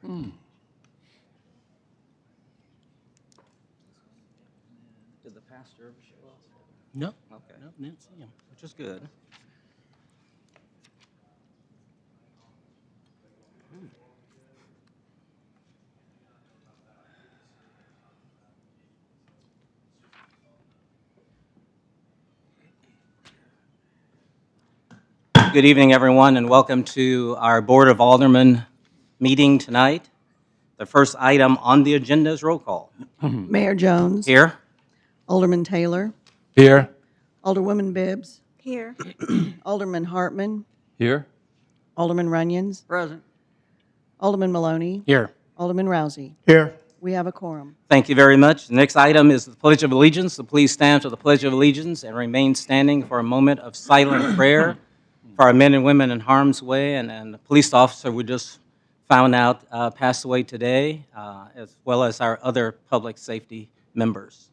Did the pastor ever show up? Nope. Okay. Nope, didn't see him. Which is good. Good evening, everyone, and welcome to our Board of Aldermen meeting tonight. The first item on the agenda is roll call. Mayor Jones. Here. Alderman Taylor. Here. Alderwoman Bibbs. Here. Alderman Hartman. Here. Alderman Runyon. Present. Alderman Maloney. Here. Alderman Rousey. Here. We have a quorum. Thank you very much. The next item is the Pledge of Allegiance. So please stand for the Pledge of Allegiance and remain standing for a moment of silent prayer for our men and women in harm's way. And the police officer we just found out passed away today, as well as our other public safety members.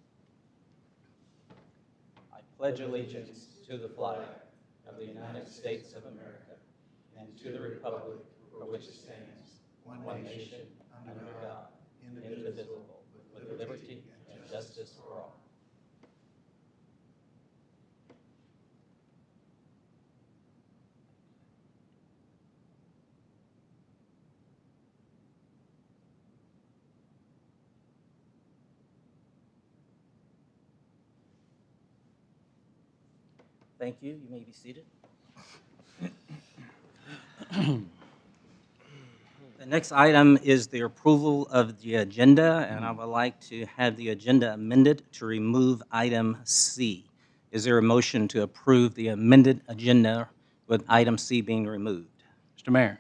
I pledge allegiance to the flag of the United States of America and to the republic for which it stands, one nation, under God, indivisible, with liberty and justice for all. Thank you. You may be seated. The next item is the approval of the agenda, and I would like to have the agenda amended to remove item C. Is there a motion to approve the amended agenda with item C being removed? Mr. Mayor,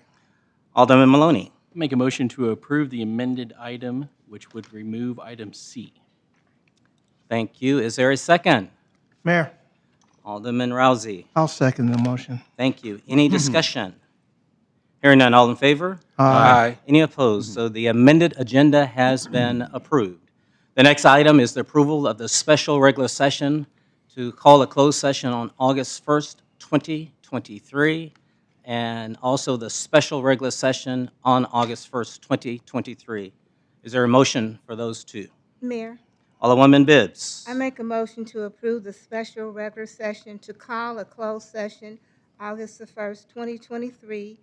Alderman Maloney. make a motion to approve the amended item, which would remove item C. Thank you. Is there a second? Mayor, Alderman Rousey. I'll second the motion. Thank you. Any discussion? Hearing none, all in favor? Aye. Any opposed? So the amended agenda has been approved. The next item is the approval of the special regular session to call a closed session on August 1st, 2023, and also the special regular session on August 1st, 2023. Is there a motion for those two? Mayor, Alderwoman Bibbs. I make a motion to approve the special regular session to call a closed session August the 1st, 2023,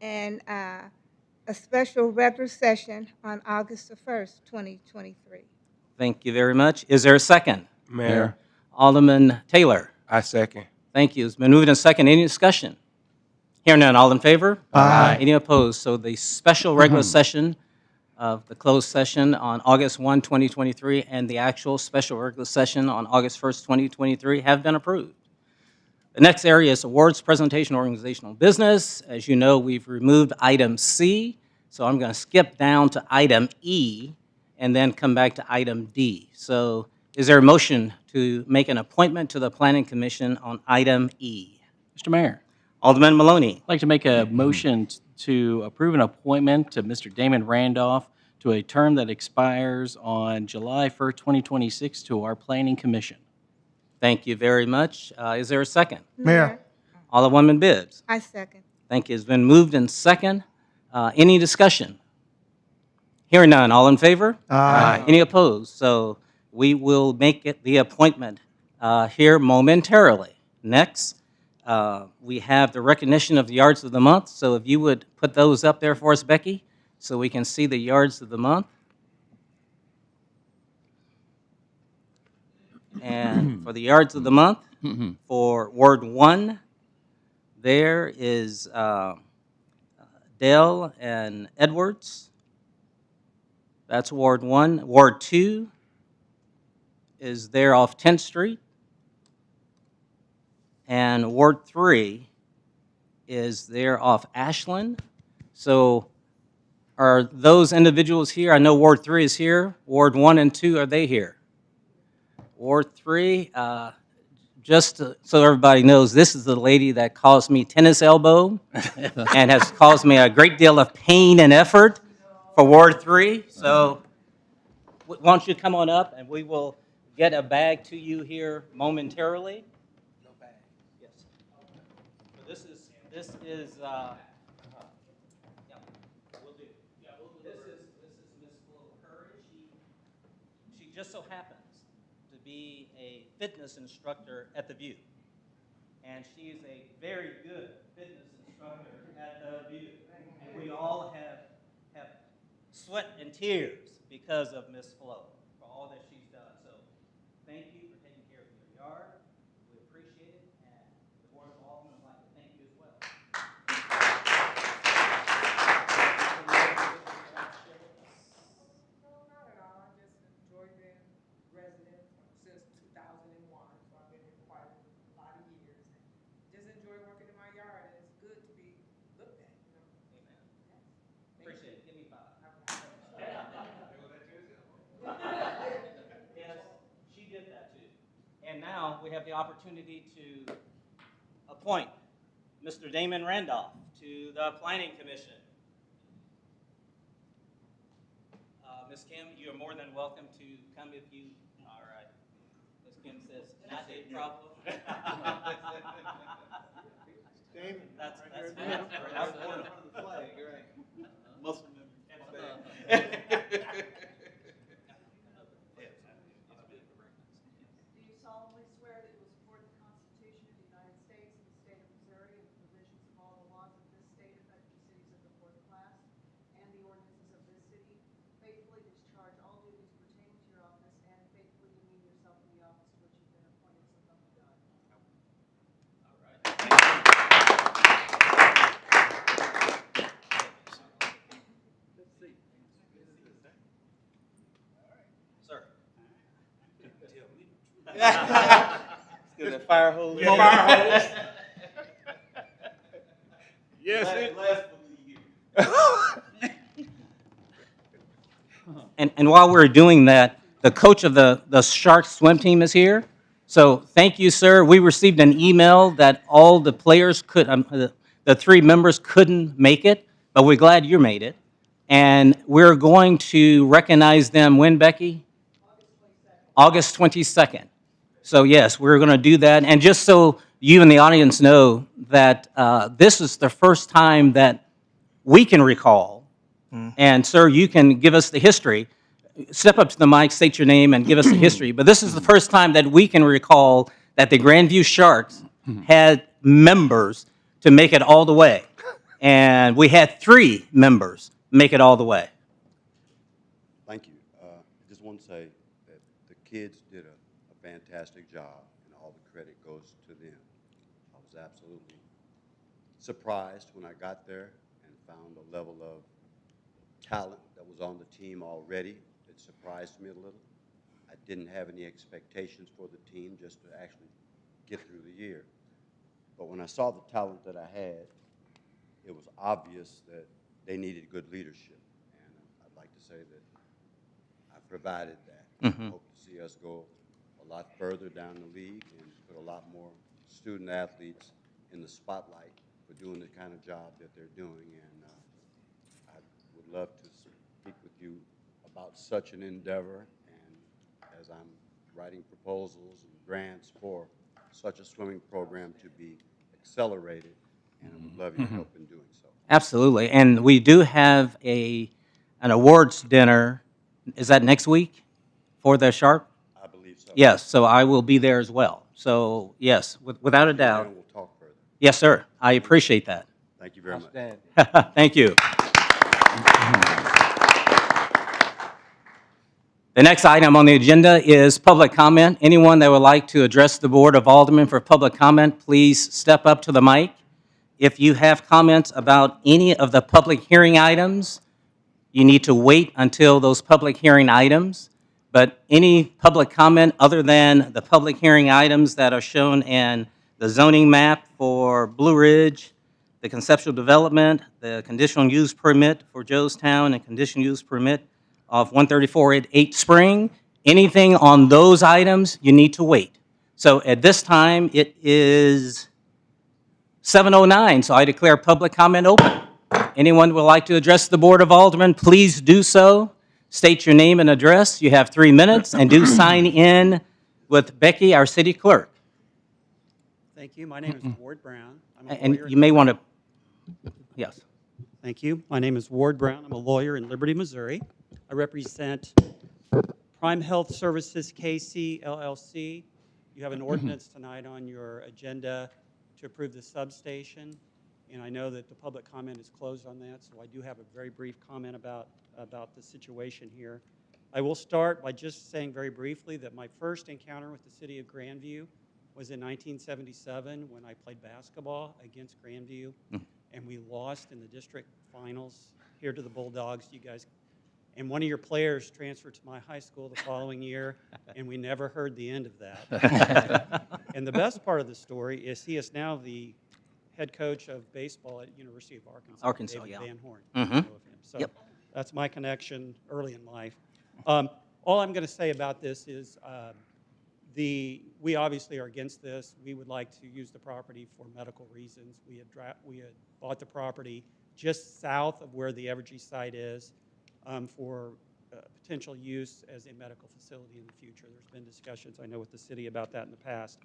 and a special regular session on August the 1st, 2023. Thank you very much. Is there a second? Mayor, Alderman Taylor. I second. Thank you. It's been moved and second. Any discussion? Hearing none, all in favor? Aye. Any opposed? So the special regular session of the closed session on August 1, 2023, and the actual special regular session on August 1st, 2023 have been approved. The next area is awards, presentation, organizational business. As you know, we've removed item C, so I'm going to skip down to item E and then come back to item D. So is there a motion to make an appointment to the Planning Commission on item E? Mr. Mayor, Alderman Maloney. I'd like to make a motion to approve an appointment to Mr. Damon Randolph to a term that expires on July 1st, 2026 to our Planning Commission. Thank you very much. Is there a second? Mayor. Alderwoman Bibbs. I second. Thank you. It's been moved and second. Any discussion? Hearing none. All in favor? Aye. Any opposed? So we will make it the appointment here momentarily. Next, we have the recognition of the Yards of the Month. So if you would put those up there for us, Becky, so we can see the Yards of the Month. And for the Yards of the Month, for Ward 1, there is Dell and Edwards. That's Ward 1. Ward 2 is there off 10th Street. And Ward 3 is there off Ashland. So are those individuals here? I know Ward 3 is here. Ward 1 and 2, are they here? Ward 3, just so everybody knows, this is the lady that caused me tennis elbow and has caused me a great deal of pain and effort for Ward 3. So why don't you come on up and we will get a bag to you here momentarily. No bag. Yes. So this is yeah, we'll do. Yeah, we'll just so happens to be a fitness instructor at the View. And she is a very good fitness instructor at the View. And we all have sweat and tears because of Miss Flo for all that she's done. So thank you for taking care of your yard. We appreciate it. And the Board of Aldermen would like to thank you as well. No, not at all. I just enjoy being resident since 2001, so I've been here quite a lot of years. Just enjoy working in my yard, and it's good to be looked at, you know. Amen. Yes. Appreciate it. Give me 5. All Yes, she did that too. And now we have the opportunity to appoint Mr. Damon Randolph to the Planning Commission. Ms. Kim, you are more than welcome to come if you, all right. Ms. Kim says, not a problem. Damon. That's fine. Right That's in front of the flag, right. Muscle memory. Do you solemnly swear that you will support the Constitution of the United States and the state of Missouri and the provisions of all the laws of this state affecting cities of the fourth class and the ordinances of this city, faithfully discharge all duties pertaining to your office, and faithfully demean yourself in the office to which you've been appointed, so help you God? All right. Sir. Is that fire hose? Yes, And while we're doing that, the coach of the Sharks swim team is here. So thank you, sir. We received an email that all the players the 3 members couldn't make it, but we're glad you made it. And we're going to recognize them when, Becky? August 22nd. So yes, we're going to do that. And just so you and the audience know that this is the first time that we can recall. And sir, you can give us the history. Step up to the mic, state your name, and give us the history. But this is the first time that we can recall that the Grandview Sharks had members to make it all the way. And we had 3 members make it all the way. Thank you. I just want to say that the kids did a fantastic job, and all the credit goes to them. I was absolutely surprised when I got there and found a level of talent that was on the team already. It surprised me a little. I didn't have any expectations for the team just to actually get through the year. But when I saw the talent that I had, it was obvious that they needed good leadership. And I'd like to say that I provided that. I hope to see us go a lot further down the league and put a lot more student athletes in the spotlight for doing the kind of job that they're doing. And I would love to speak with you about such an endeavor, and as I'm writing proposals and grants for such a swimming program to be accelerated, and I would love your help in doing so. Absolutely. And we do have an awards dinner. Is that next week for the Sharp? I believe so. Yes, so I will be there as well. So yes, without a doubt. And we'll talk further. Yes, sir. I appreciate that. Thank you very much. Thank you. The next item on the agenda is public comment. Anyone that would like to address the Board of Aldermen for public comment, please step up to the mic. If you have comments about any of the public hearing items, you need to wait until those public hearing items. But any public comment other than the public hearing items that are shown in the zoning map for Blue Ridge, the conceptual development, the conditional use permit for Joestown, and conditional use permit of 134 at 8 Spring, anything on those items, you need to wait. So at this time, it is 7:09, so I declare public comment open. Anyone who would like to address the Board of Aldermen, please do so. State your name and address. You have 3 minutes, and do sign in with Becky, our city clerk. Thank you. My name is Ward Brown. I'm a And lawyer. you may want to, yes. Thank you. My name is Ward Brown. I'm a lawyer in Liberty, Missouri. I represent Prime Health Services KC LLC. You have an ordinance tonight on your agenda to approve the substation, and I know that the public comment is closed on that, so I do have a very brief comment about the situation here. I will start by just saying very briefly that my first encounter with the city of Grandview was in 1977 when I played basketball against Grandview, and we lost in the district finals here to the Bulldogs. You guys, and one of your players transferred to my high school the following year, and we never heard the end of that. And the best part of the story is he is now the head coach of baseball at University of Arkansas. David yeah. Van Horn. Mhm. You know of him. So Yep. that's my connection early in life. All I'm going to say about this is we obviously are against this. We would like to use the property for medical reasons. We had bought the property just south of where the Evergy site is for potential use as a medical facility in the future. There's been discussions, I know, with the city about that in the past.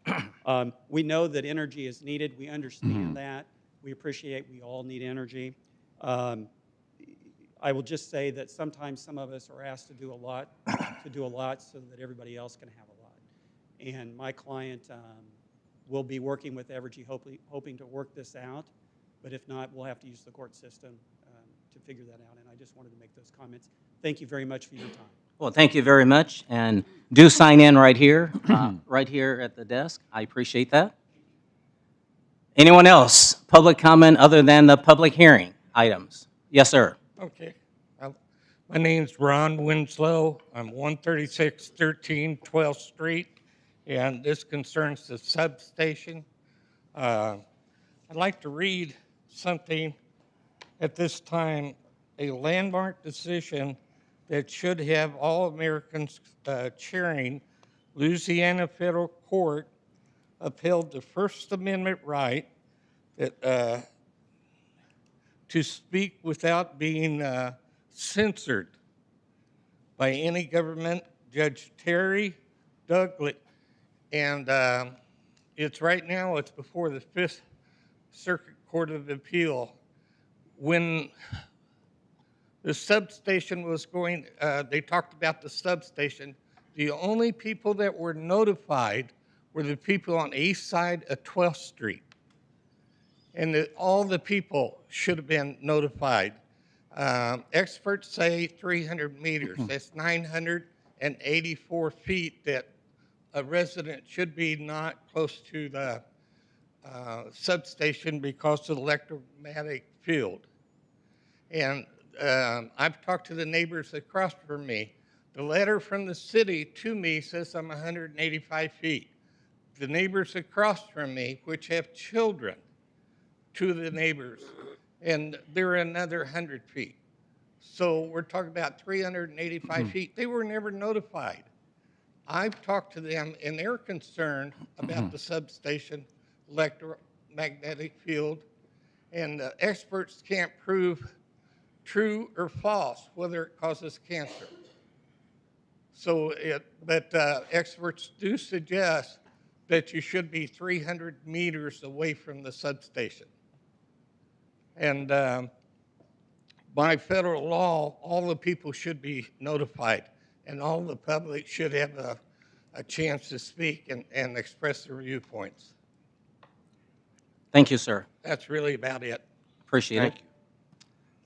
We know that energy is needed. We understand that. We appreciate we all need energy. I will just say that sometimes some of us are asked to do a lot so that everybody else can have a lot. And my client will be working with Evergy, hoping to work this out. But if not, we'll have to use the court system to figure that out. And I just wanted to make those comments. Thank you very much for your time. Well, thank you very much, and do sign in right here, right here at the desk. I appreciate that. Anyone else? Public comment other than the public hearing items? Yes, sir. Okay. My name's Ron Winslow. I'm 13613 12th Street, and this concerns the substation. I'd like to read something at this time, a landmark decision that should have all Americans cheering. Louisiana Federal Court upheld the First Amendment right that to speak without being censored by any government. Judge Terry Douglas, and it's right now, it's before the Fifth Circuit Court of Appeal. When the substation was going, they talked about the substation. The only people that were notified were the people on the east side of 12th Street. And all the people should have been notified. Experts say 300 meters. That's 984 feet that a resident should be not close to the substation because of the electromagnetic field. And I've talked to the neighbors across from me. The letter from the city to me says I'm 185 feet. The neighbors across from me, which have children, two of the neighbors, and they're another 100 feet. So we're talking about 385 feet. They were never notified. I've talked to them, and they're concerned about the substation electromagnetic field, and experts can't prove true or false whether it causes cancer. So, but experts do suggest that you should be 300 meters away from the substation. And by federal law, all the people should be notified, and all the public should have a chance to speak and express their viewpoints. Thank you, sir. That's really about it. Appreciate Thank it. you.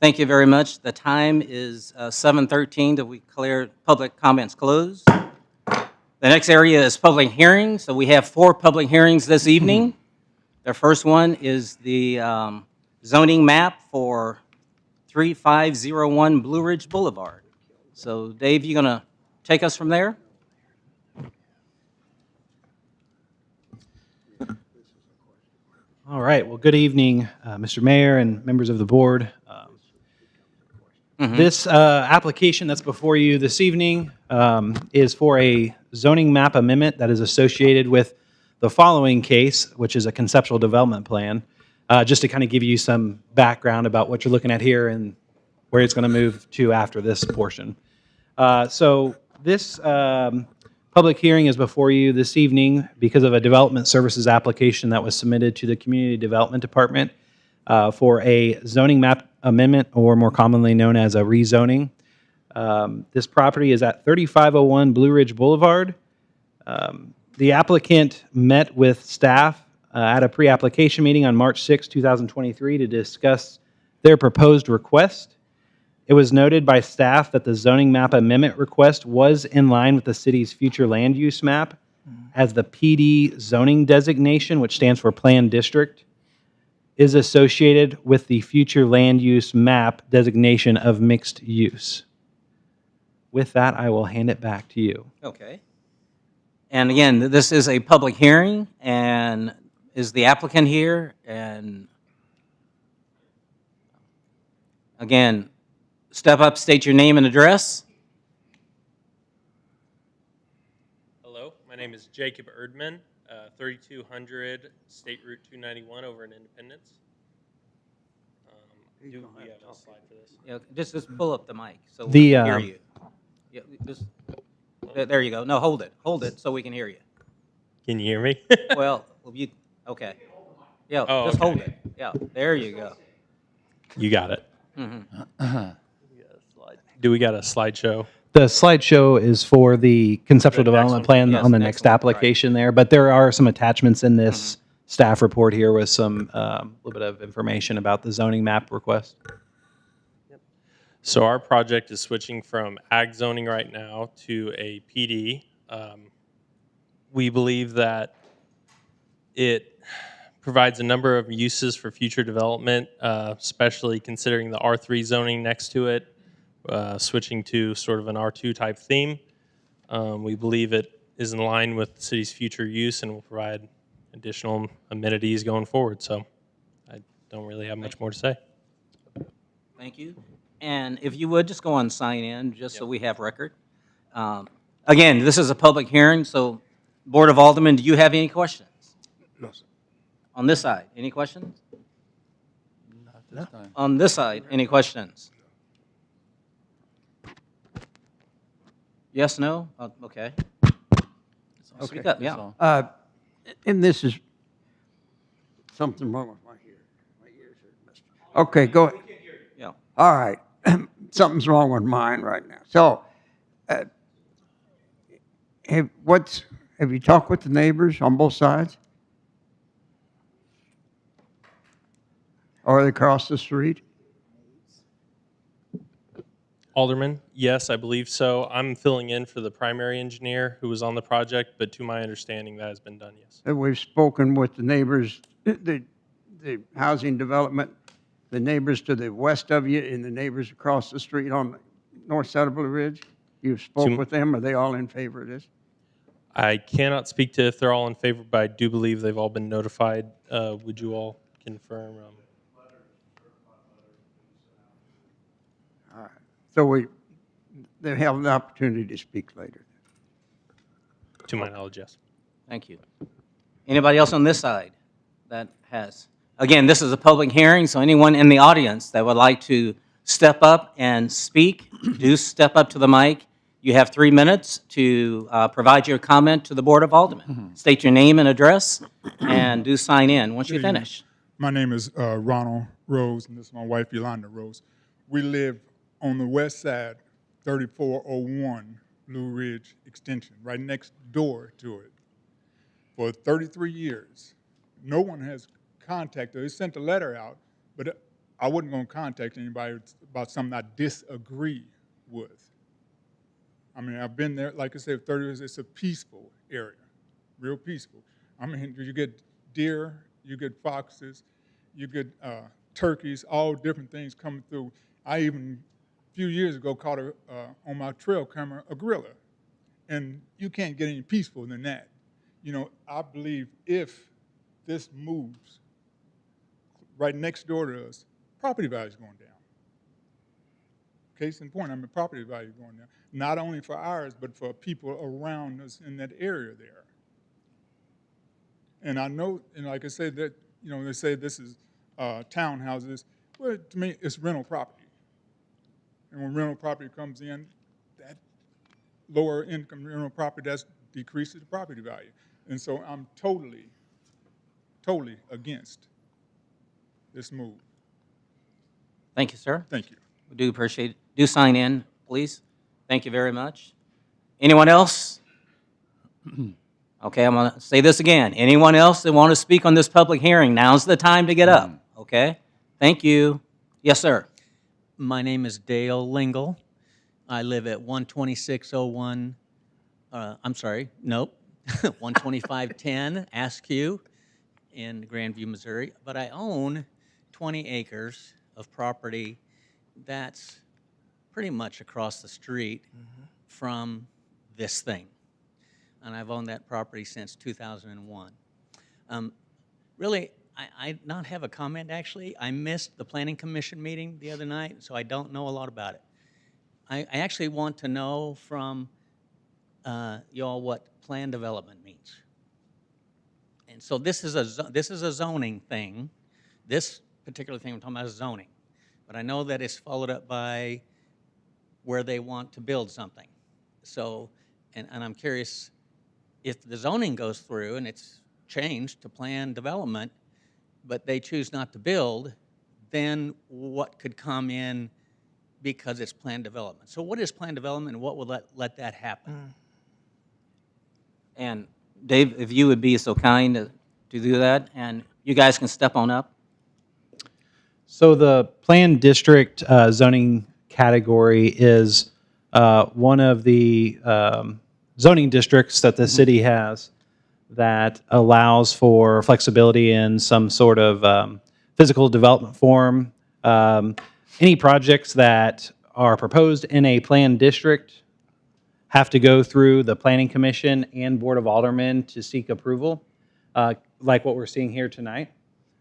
Thank you very much. The time is 7:13 that we declare public comments closed. The next area is public hearings. So we have 4 public hearings this evening. The first one is the zoning map for 3501 Blue Ridge Boulevard. So Dave, you gonna take us from there? All right. Well, good evening, Mr. Mayor and members of the board. This application that's before you this evening is for a zoning map amendment that is associated with the following case, which is a conceptual development plan, just to kind of give you some background about what you're looking at here and where it's going to move to after this portion. So this public hearing is before you this evening because of a development services application that was submitted to the Community Development Department for a zoning map amendment, or more commonly known as a rezoning. This property is at 3501 Blue Ridge Boulevard. The applicant met with staff at a pre-application meeting on March 6, 2023 to discuss their proposed request. It was noted by staff that the zoning map amendment request was in line with the city's future land use map as the PD zoning designation, which stands for Planned District, is associated with the future land use map designation of mixed use. With that, I will hand it back to you. Okay. And again, this is a public hearing, and is the applicant here? And again, step up, state your name and address. Hello, my name is Jacob Erdman, 3200 State Route 291 over in Independence. Do we have a slide for this? Yeah, just pull up the mic so we The, can hear you. Yeah, just, there you go. No, hold it so we can hear you. Can you hear me? Well, you, okay. Yeah, Oh, just okay. hold it. Yeah, there you go. You got it. Mhm. Do we got a slideshow? The slideshow is for the conceptual The next development one. plan Yes, on the next next one, right. application there, but there are some attachments in this staff report here with some little bit of information about the zoning map request. So our project is switching from ag zoning right now to a PD. We believe that it provides a number of uses for future development, especially considering the R3 zoning next to it, switching to sort of an R2 type theme. We believe it is in line with the city's future use and will provide additional amenities going forward. So I don't really have much more to say. Thank you. And if you would, just go on sign in, just so we have record. Again, this is a public hearing, so Board of Aldermen, do you have any questions? No, sir. On this side, any questions? Not this time. On this side, any questions? Yes, no? Okay. Speak up, yeah. And this is something wrong with my ear. My ears are messed up. Okay, go ahead. Yeah. All right. Something's wrong with mine right now. So, have you talked with the neighbors on both sides? Or are they across the street? Alderman, yes, I believe so. I'm filling in for the primary engineer who was on the project, but to my understanding, that has been done, yes. And we've spoken with the neighbors, the housing development, the neighbors to the west of you and the neighbors across the street on the north side of Blue Ridge? You've spoke with them? Are they all in favor of this? I cannot speak to if they're all in favor, but I do believe they've all been notified. Would you all confirm? All right. So they have an opportunity to speak later. To my knowledge, yes. Thank you. Anybody else on this side that has? Again, this is a public hearing, so anyone in the audience that would like to step up and speak, do step up to the mic. You have 3 minutes to provide your comment to the Board of Aldermen. State your name and address, and do sign in once you finish. My name is Ronald Rose, and this is my wife, Yolanda Rose. We live on the west side, 3401 Blue Ridge Extension, right next door to it. For 33 years, no one has contacted. They sent a letter out, but I wasn't going to contact anybody about something I disagree with. I mean, I've been there, like I said, 30 years. It's a peaceful area, real peaceful. I mean, you get deer, you get foxes, you get turkeys, all different things coming through. I even, a few years ago, caught on my trail camera a gorilla. And you can't get any peaceful than that. You know, I believe if this moves right next door to us, property value is going down. Case in point, I mean, property value is going down. Not only for ours, but for people around us in that area there. And I know, and like I said, that, you know, they say this is townhouses. Well, to me, it's rental property. And when rental property comes in, that lower income rental property, that decreases the property value. And so I'm totally against this move. Thank you, sir. Thank you. We do appreciate it. Do sign in, please. Thank you very much. Anyone else? Okay, I'm going to say this again. Anyone else that want to speak on this public hearing, now's the time to get up, okay? Thank you. Yes, sir. My name is Dale Lingle. I live at 12601, I'm sorry, nope, 12510 Askew in Grandview, Missouri. But I own 20 acres of property that's pretty much across the street from this thing. And I've owned that property since 2001. Really, I not have a comment, actually. I missed the Planning Commission meeting the other night, so I don't know a lot about it. I actually want to know from y'all what plan development means. And so this is a zoning thing. This particular thing I'm talking about is zoning. But I know that it's followed up by where they want to build something. So, and I'm curious, if the zoning goes through and it's changed to plan development, but they choose not to build, then what could come in because it's planned development? So what is planned development, and what will let that happen? And Dave, if you would be so kind to do that, and you guys can step on up. So the planned district zoning category is one of the zoning districts that the city has that allows for flexibility in some sort of physical development form. Any projects that are proposed in a planned district have to go through the Planning Commission and Board of Aldermen to seek approval, like what we're seeing here tonight.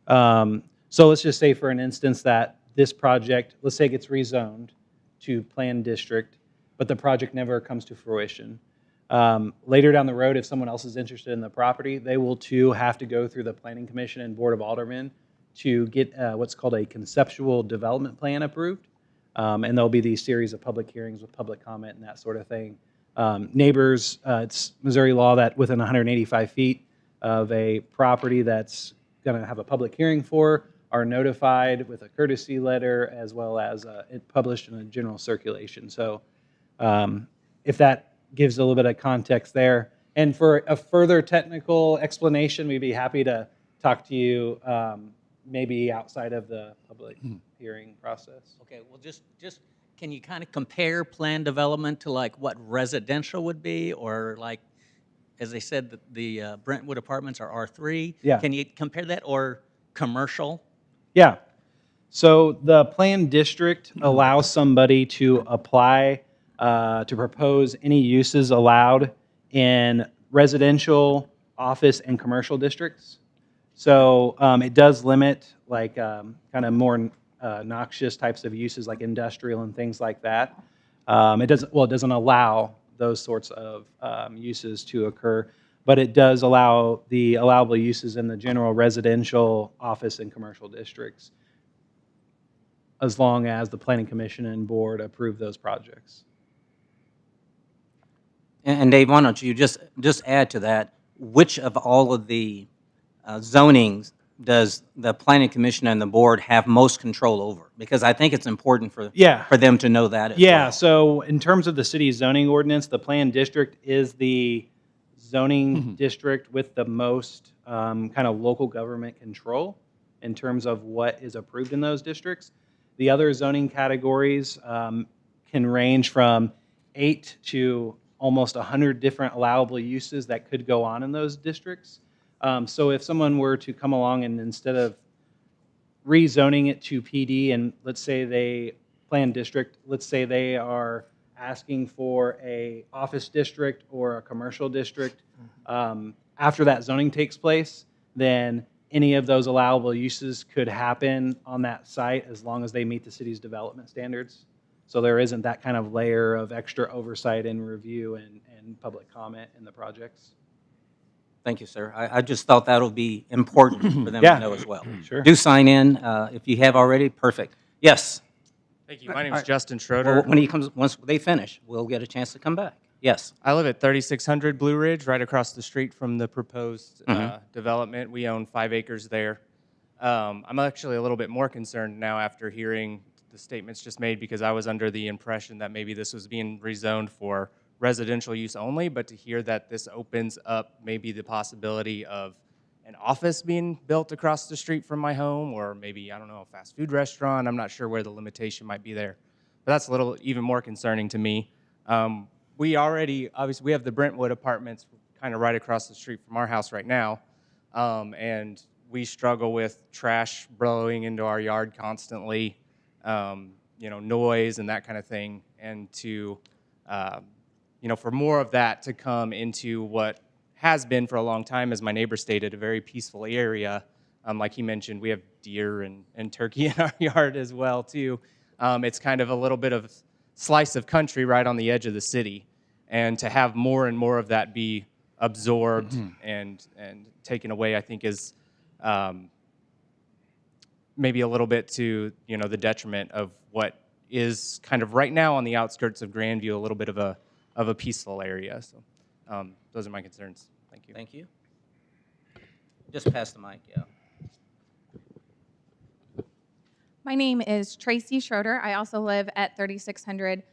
So let's just say, for an instance, that this project, let's say it gets rezoned to planned district, but the project never comes to fruition. Later down the road, if someone else is interested in the property, they will too have to go through the Planning Commission and Board of Aldermen to get what's called a conceptual development plan approved. And there'll be these series of public hearings with public comment and that sort of thing. Neighbors, it's Missouri law that within 185 feet of a property that's going to have a public hearing for are notified with a courtesy letter, as well as it published in a general circulation. So if that gives a little bit of context there. And for a further technical explanation, we'd be happy to talk to you maybe outside of the public hearing process. Okay, well, just can you kind of compare plan development to like what residential would be, or like, as they said, the Brentwood apartments are R3? Yeah. Can you compare that, or commercial? Yeah. So the planned district allows somebody to apply to propose any uses allowed in residential, office, and commercial districts. So it does limit like kind of more noxious types of uses like industrial and things like that. It doesn't allow those sorts of uses to occur, but it does allow the allowable uses in the general residential, office, and commercial districts, as long as the Planning Commission and Board approve those projects. And Dave, why don't you just add to that, which of all of the zonings does the Planning Commission and the Board have most control over? Because I think it's important for them to know that as well. So in terms of the city's zoning ordinance, the planned district is the zoning district with the most kind of local government control in terms of what is approved in those districts. The other zoning categories can range from 8 to almost 100 different allowable uses that could go on in those districts. So if someone were to come along and instead of rezoning it to PD, and let's say they planned district, let's say they are asking for a office district or a commercial district, after that zoning takes place, then any of those allowable uses could happen on that site as long as they meet the city's development standards. So there isn't that kind of layer of extra oversight and review and public comment in the projects. Thank you, sir. I just thought that would be important for them to know as well. Sure. Do sign in if you have already. Perfect. Yes. Thank you. My name is Justin Schroeder. Well, once they finish, we'll get a chance to come back. Yes. I live at 3600 Blue Ridge, right across the street from the proposed development. We own 5 acres there. I'm actually a little bit more concerned now after hearing the statements just made because I was under the impression that maybe this was being rezoned for residential use only, but to hear that this opens up maybe the possibility of an office being built across the street from my home, or maybe, I don't know, a fast food restaurant. I'm not sure where the limitation might be there. But that's a little even more concerning to me. We already, obviously, we have the Brentwood apartments kind of right across the street from our house right now. And we struggle with trash blowing into our yard constantly, noise and that kind of thing. And to, for more of that to come into what has been for a long time, as my neighbor stated, a very peaceful area. Like he mentioned, we have deer and turkey in our yard as well, too. It's kind of a little bit of slice of country right on the edge of the city. And to have more and more of that be absorbed and taken away, I think is maybe a little bit to the detriment of what is kind of right now on the outskirts of Grandview, a little bit of a peaceful area. So those are my concerns. Thank you. Thank you. Just pass the mic, yeah. My name is Tracy Schroeder. I also live at 3600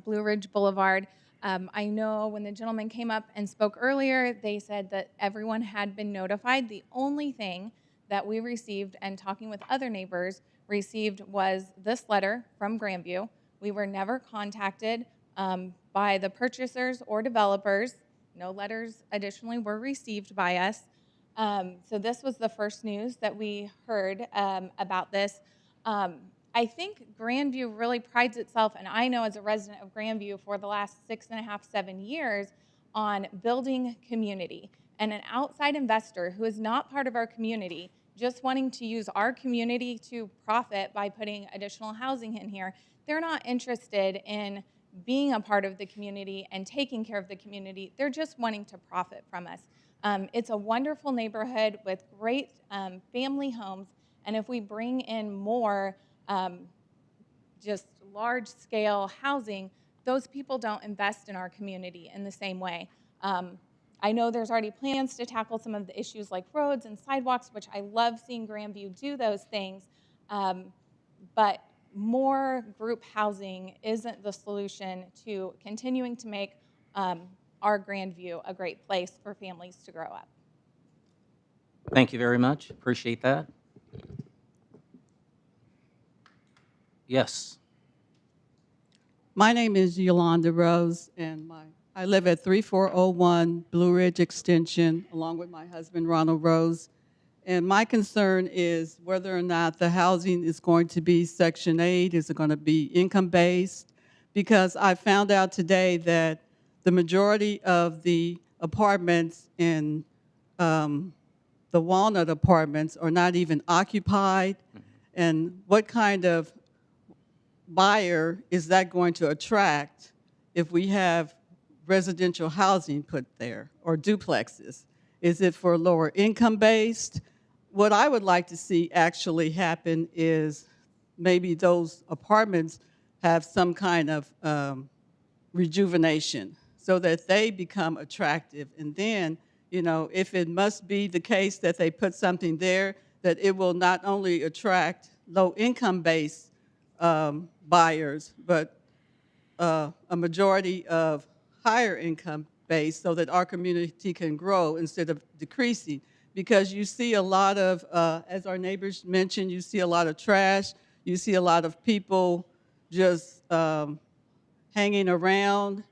Blue Ridge Boulevard. I know when the gentleman came up and spoke earlier, they said that everyone had been notified. The only thing that we received, and talking with other neighbors, received was this letter from Grandview. We were never contacted by the purchasers or developers. No letters additionally were received by us. So this was the first news that we heard about this. I think Grandview really prides itself, and I know as a resident of Grandview for the last 6.5, 7 years, on building community. And an outside investor who is not part of our community, just wanting to use our community to profit by putting additional housing in here, they're not interested in being a part of the community and taking care of the community. They're just wanting to profit from us. It's a wonderful neighborhood with great family homes, and if we bring in more just large-scale housing, those people don't invest in our community in the same way. I know there's already plans to tackle some of the issues like roads and sidewalks, which I love seeing Grandview do those things, but more group housing isn't the solution to continuing to make our Grandview a great place for families to grow up. Thank you very much. Appreciate that. Yes. My name is Yolanda Rose, and I live at 3401 Blue Ridge Extension, along with my husband, Ronald Rose. And my concern is whether or not the housing is going to be Section 8, is it going to be income-based? Because I found out today that the majority of the apartments in the Walnut apartments are not even occupied. And what kind of buyer is that going to attract if we have residential housing put there or duplexes? Is it for lower income based? What I would like to see actually happen is maybe those apartments have some kind of rejuvenation so that they become attractive. And then, if it must be the case that they put something there, that it will not only attract low income based buyers, but a majority of higher income base so that our community can grow instead of decreasing. Because you see a lot of, as our neighbors mentioned, you see a lot of trash, you see a lot of people just hanging around.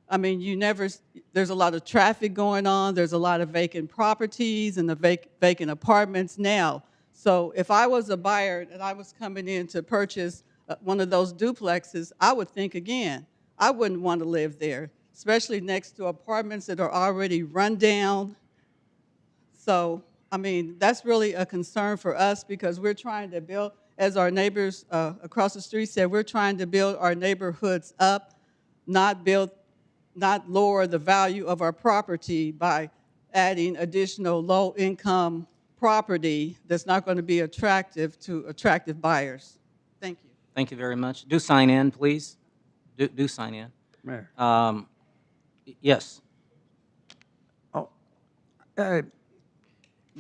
I mean, there's a lot of traffic going on, there's a lot of vacant properties and the vacant apartments now. So if I was a buyer and I was coming in to purchase one of those duplexes, I would think again. I wouldn't want to live there, especially next to apartments that are already run down. So, I mean, that's really a concern for us because we're trying to build, as our neighbors across the street said, we're trying to build our neighborhoods up, not lower the value of our property by adding additional low-income property that's not going to be attractive to attractive buyers. Thank you. Thank you very much. Do sign in, please. Do sign in. Mayor. Yes.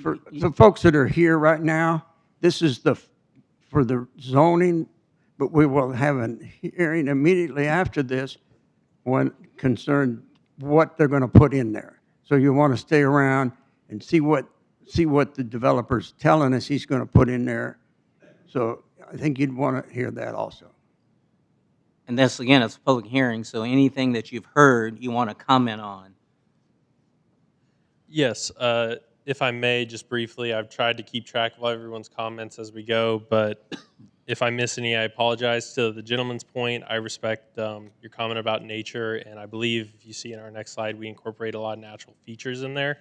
For the folks that are here right now, this is for the zoning but we will have a hearing immediately after this when concerned what they're going to put in there. So you want to stay around and see what the developer's telling us he's going to put in there. So I think you'd want to hear that also. And this, again, it's a public hearing, so anything that you've heard, you want to comment on. Yes, if I may, just briefly, I've tried to keep track of everyone's comments as we go, but if I miss any, I apologize. To the gentleman's point, I respect your comment about nature, and I believe if you see in our next slide, we incorporate a lot of natural features in there.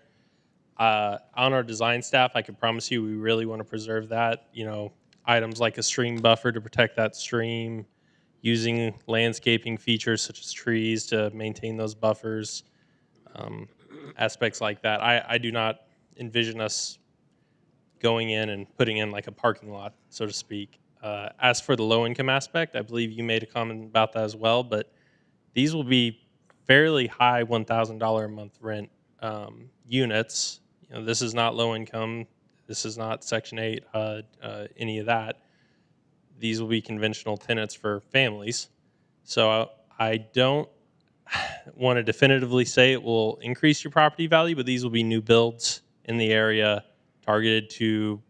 On our design staff, I can promise you we really want to preserve that. You know, items like a stream buffer to protect that stream, using landscaping features such as trees to maintain those buffers, aspects like that. I do not envision us going in and putting in like a parking lot, so to speak. As for the low income aspect, I believe you made a comment about that as well, but these will be fairly high $1,000 a month rent units. You know, this is not low income. This is not Section 8, any of that. These will be conventional tenants for families. So I don't want to definitively say it will increase your property value, but these will be new builds in the area targeted to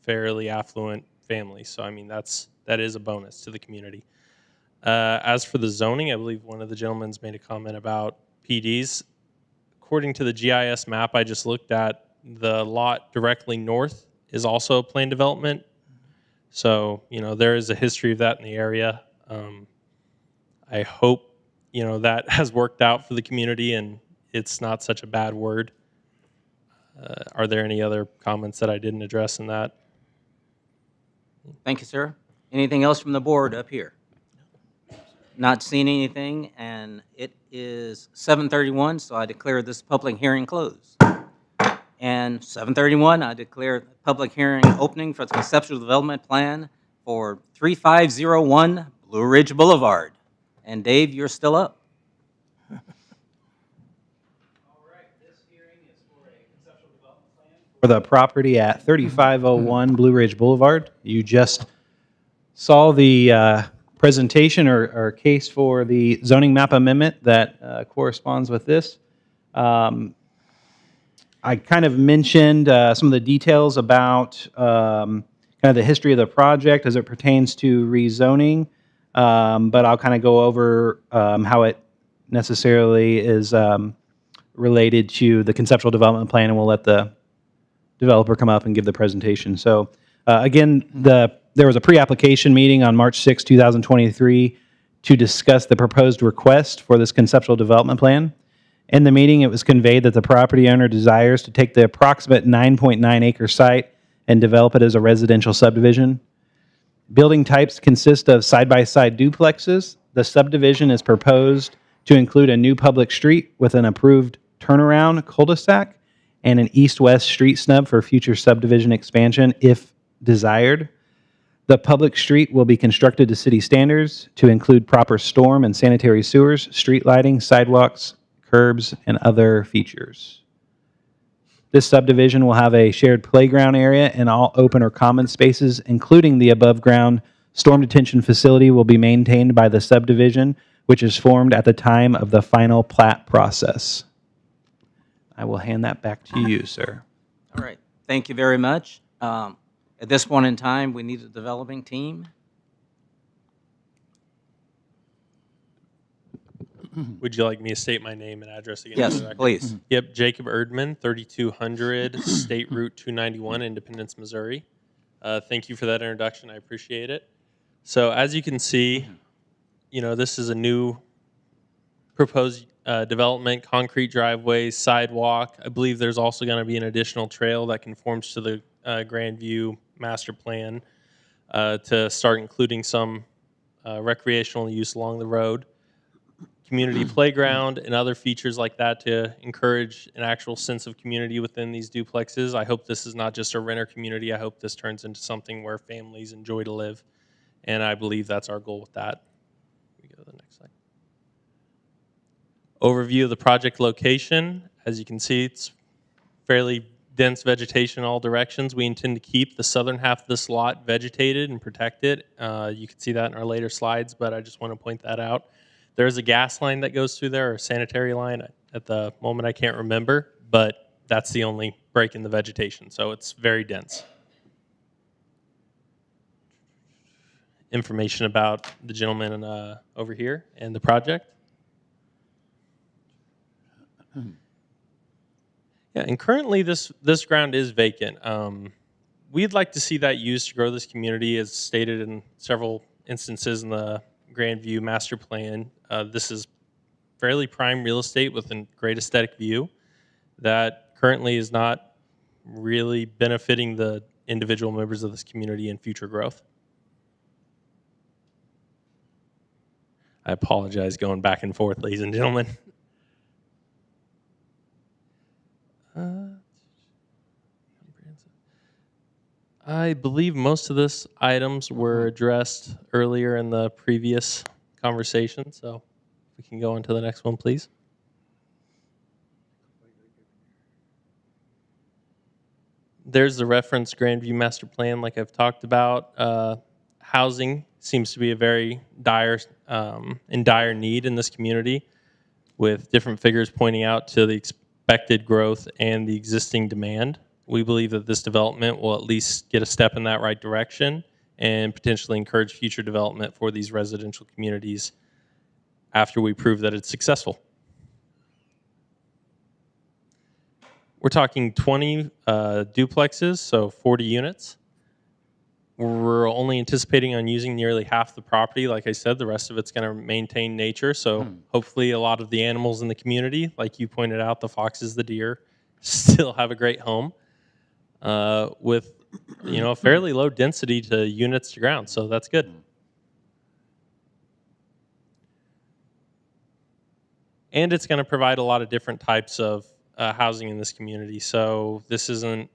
fairly affluent families. So I mean that is a bonus to the community. As for the zoning, I believe one of the gentlemen's made a comment about PDs. According to the GIS map I just looked at, the lot directly north is also a planned development. So, you know, there is a history of that in the area. I hope, you know, that has worked out for the community and it's not such a bad word. Are there any other comments that I didn't address in that? Thank you, sir. Anything else from the board up here? Not seeing anything, and it is 7:31, so I declare this public hearing closed. And 7:31, I declare the public hearing opening for the conceptual development plan for 3501 Blue Ridge Boulevard. And Dave, you're still up. For the property at 3501 Blue Ridge Boulevard. You just saw the presentation or case for the zoning map amendment that corresponds with this. I kind of mentioned some of the details about kind of the history of the project as it pertains to rezoning, but I'll kind of go over how it necessarily is related to the conceptual development plan, and we'll let the developer come up and give the presentation. So again, there was a pre-application meeting on March 6, 2023 to discuss the proposed request for this conceptual development plan. In the meeting, it was conveyed that the property owner desires to take the approximate 9.9 acre site and develop it as a residential subdivision. Building types consist of side-by-side duplexes. The subdivision is proposed to include a new public street with an approved turnaround cul-de-sac and an east-west street snub for future subdivision expansion if desired. The public street will be constructed to city standards to include proper storm and sanitary sewers, street lighting, sidewalks, curbs, and other features. This subdivision will have a shared playground area and all open or common spaces, including the above-ground storm detention facility, will be maintained by the subdivision, which is formed at the time of the final plat process. I will hand that back to you, sir. All right. Thank you very much. At this point in time, we need a developing team. Would you like me to state my name and address again? Yes, please. Yep, Jacob Erdman, 3200 State Route 291, Independence, Missouri. Thank you for that introduction. I appreciate it. So as you can see, you know, this is a new proposed development, concrete driveways, sidewalk. I believe there's also going to be an additional trail that conforms to the Grandview master plan to start including some recreational use along the road. Community playground and other features like that to encourage an actual sense of community within these duplexes. I hope this is not just a renter community. I hope this turns into something where families enjoy to live. And I believe that's our goal with that. We go to the next slide. Overview of the project location. As you can see, it's fairly dense vegetation in all directions. We intend to keep the southern half of this lot vegetated and protected. You can see that in our later slides, but I just want to point that out. There is a gas line that goes through there, or a sanitary line. At the moment, I can't remember, but that's the only break in the vegetation, so it's very dense. Information about the gentleman over here and the project. Yeah, and currently this ground is vacant. We'd like to see that used to grow this community, as stated in several instances in the Grandview master plan. This is fairly prime real estate with a great aesthetic view that currently is not really benefiting the individual members of this community in future growth. I apologize going back and forth, ladies and gentlemen. I believe most of this items were addressed earlier in the previous conversation, so we can go on to the next one, please. There's the reference Grandview master plan, like I've talked about. Housing seems to be a very in dire need in this community, with different figures pointing out to the expected growth and the existing demand. We believe that this development will at least get a step in that right direction and potentially encourage future development for these residential communities after we prove that it's successful. We're talking 20 duplexes, so 40 units. We're only anticipating on using nearly half the property. Like I said, the rest of it's going to maintain nature. So hopefully a lot of the animals in the community, like you pointed out, the foxes, the deer, still have a great home with a fairly low density to units to ground. So that's good. And it's going to provide a lot of different types of housing in this community. So this isn't,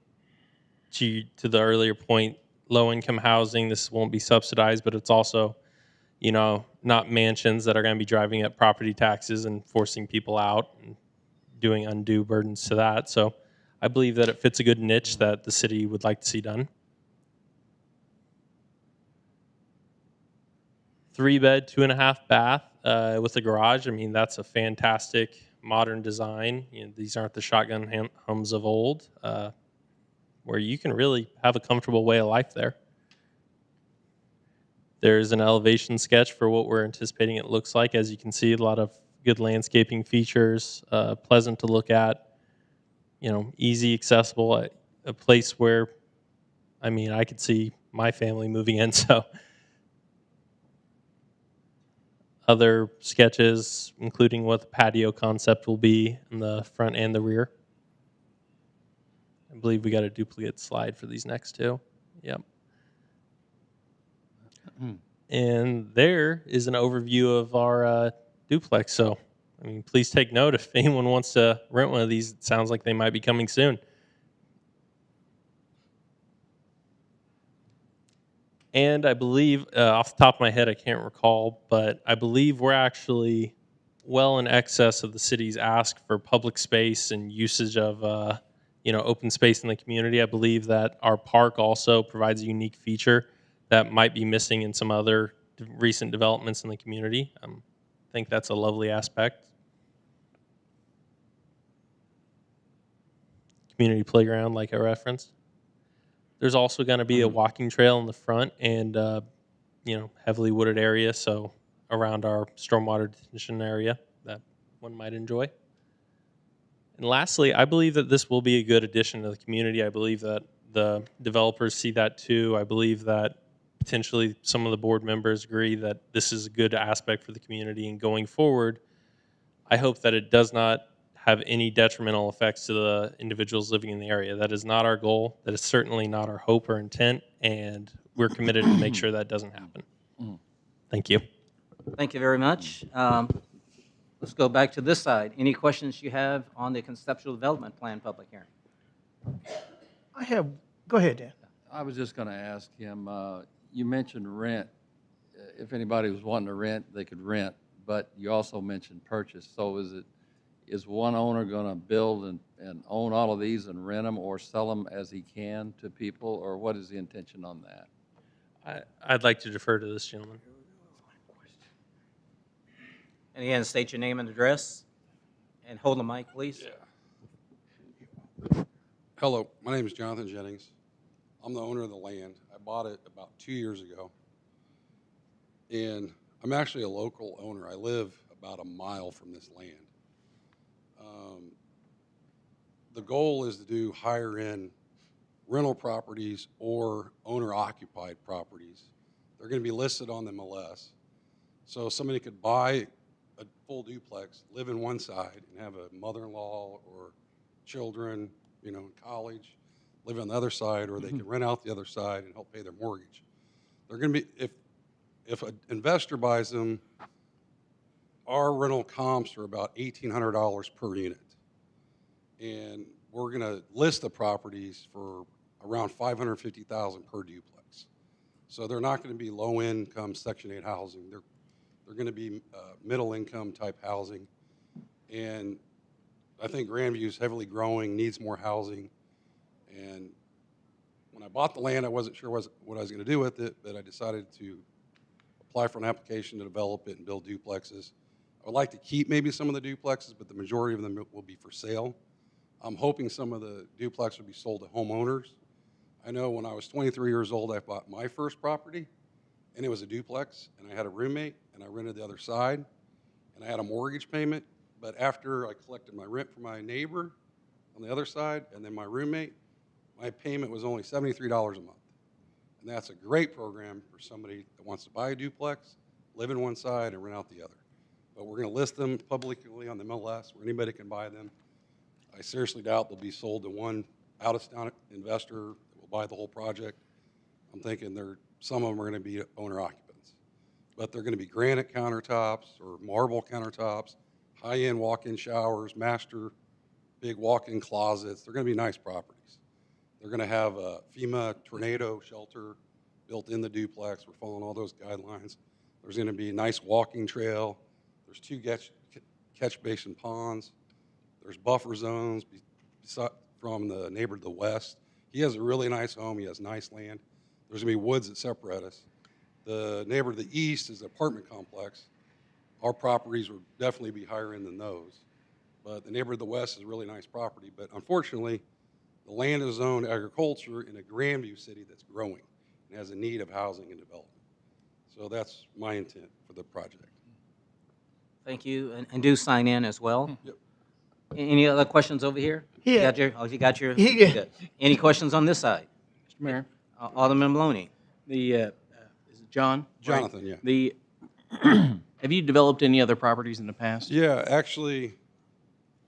to the earlier point, low-income housing. This won't be subsidized, but it's also, not mansions that are going to be driving up property taxes and forcing people out and doing undue burdens to that. So I believe that it fits a good niche that the city would like to see done. 3-bed, 2.5 bath with a garage. I mean, that's a fantastic modern design. These aren't the shotgun homes of old, where you can really have a comfortable way of life there. There's an elevation sketch for what we're anticipating it looks like. As you can see, a lot of good landscaping features, pleasant to look at, easy, accessible, a place where, I could see my family moving in. So other sketches, including what the patio concept will be in the front and the rear. I believe we got a duplicate slide for these next two. Yep. And there is an overview of our duplex. So, please take note if anyone wants to rent one of these. It sounds like they might be coming soon. And I believe, off the top of my head, I can't recall, but I believe we're actually well in excess of the city's ask for public space and usage of open space in the community. I believe that our park also provides a unique feature that might be missing in some other recent developments in the community. I think that's a lovely aspect. Community playground, like I referenced. There's also going to be a walking trail in the front and heavily wooded area, so around our stormwater detention area that one might enjoy. And lastly, I believe that this will be a good addition to the community. I believe that the developers see that too. I believe that potentially some of the board members agree that this is a good aspect for the community. And going forward, I hope that it does not have any detrimental effects to the individuals living in the area. That is not our goal. That is certainly not our hope or intent. And we're committed to make sure that doesn't happen. Thank you. Thank you very much. Let's go back to this side. Any questions you have on the conceptual development plan public hearing? Go ahead, Dan. I was just going to ask him, you mentioned rent. If anybody was wanting to rent, they could rent, but you also mentioned purchase. So is one owner going to build and own all of these and rent them or sell them as he can to people, or what is the intention on that? I'd like to defer to this gentleman. And again, state your name and address, and hold the mic, please. Hello, my name is Jonathan Jennings. I'm the owner of the land. I bought it about 2 years ago. And I'm actually a local owner. I live about a mile from this land. The goal is to do higher end rental properties or owner occupied properties. They're going to be listed on the MLS. So somebody could buy a full duplex, live in one side, and have a mother-in-law or children, in college, live on the other side, or they can rent out the other side and help pay their mortgage. They're going to be, if an investor buys them, our rental comps are about $1,800 per unit. And we're going to list the properties for around $550,000 per duplex. So they're not going to be low income Section 8 housing. They're going to be middle income type housing. And I think Grandview is heavily growing, needs more housing. And when I bought the land, I wasn't sure what I was going to do with it, but I decided to apply for an application to develop it and build duplexes. I would like to keep maybe some of the duplexes, but the majority of them will be for sale. I'm hoping some of the duplexes will be sold to homeowners. I know when I was 23 years old, I bought my first property, and it was a duplex, and I had a roommate, and I rented the other side, and I had a mortgage payment. But after I collected my rent from my neighbor on the other side, and then my roommate, my payment was only $73 a month. And that's a great program for somebody that wants to buy a duplex, live in one side, and rent out the other. But we're going to list them publicly on the MLS where anybody can buy them. I seriously doubt they'll be sold to one out-of-town investor that will buy the whole project. I'm thinking some of them are going to be owner occupants. But they're going to be granite countertops or marble countertops, high-end walk-in showers, master big walk-in closets. They're going to be nice properties. They're going to have a FEMA tornado shelter built in the duplex. We're following all those guidelines. There's going to be a nice walking trail. There's 2 catch basin ponds. There's buffer zones from the neighbor to the west. He has a really nice home. He has nice land. There's going to be woods that separate us. The neighbor to the east is an apartment complex. Our properties would definitely be higher end than those. But the neighbor to the west is a really nice property. But unfortunately, the land is zoned agriculture in a Grandview city that's growing and has a need of housing and development. So that's my intent for the project. Thank you, and do sign in as well. Yep. Any other questions over here? Yeah. You got your? Yeah. Good. Any questions on this side? Mr. Mayor, Alderman Maloney. is it John? Jonathan, Right? yeah. Have you developed any other properties in the past? Yeah, actually,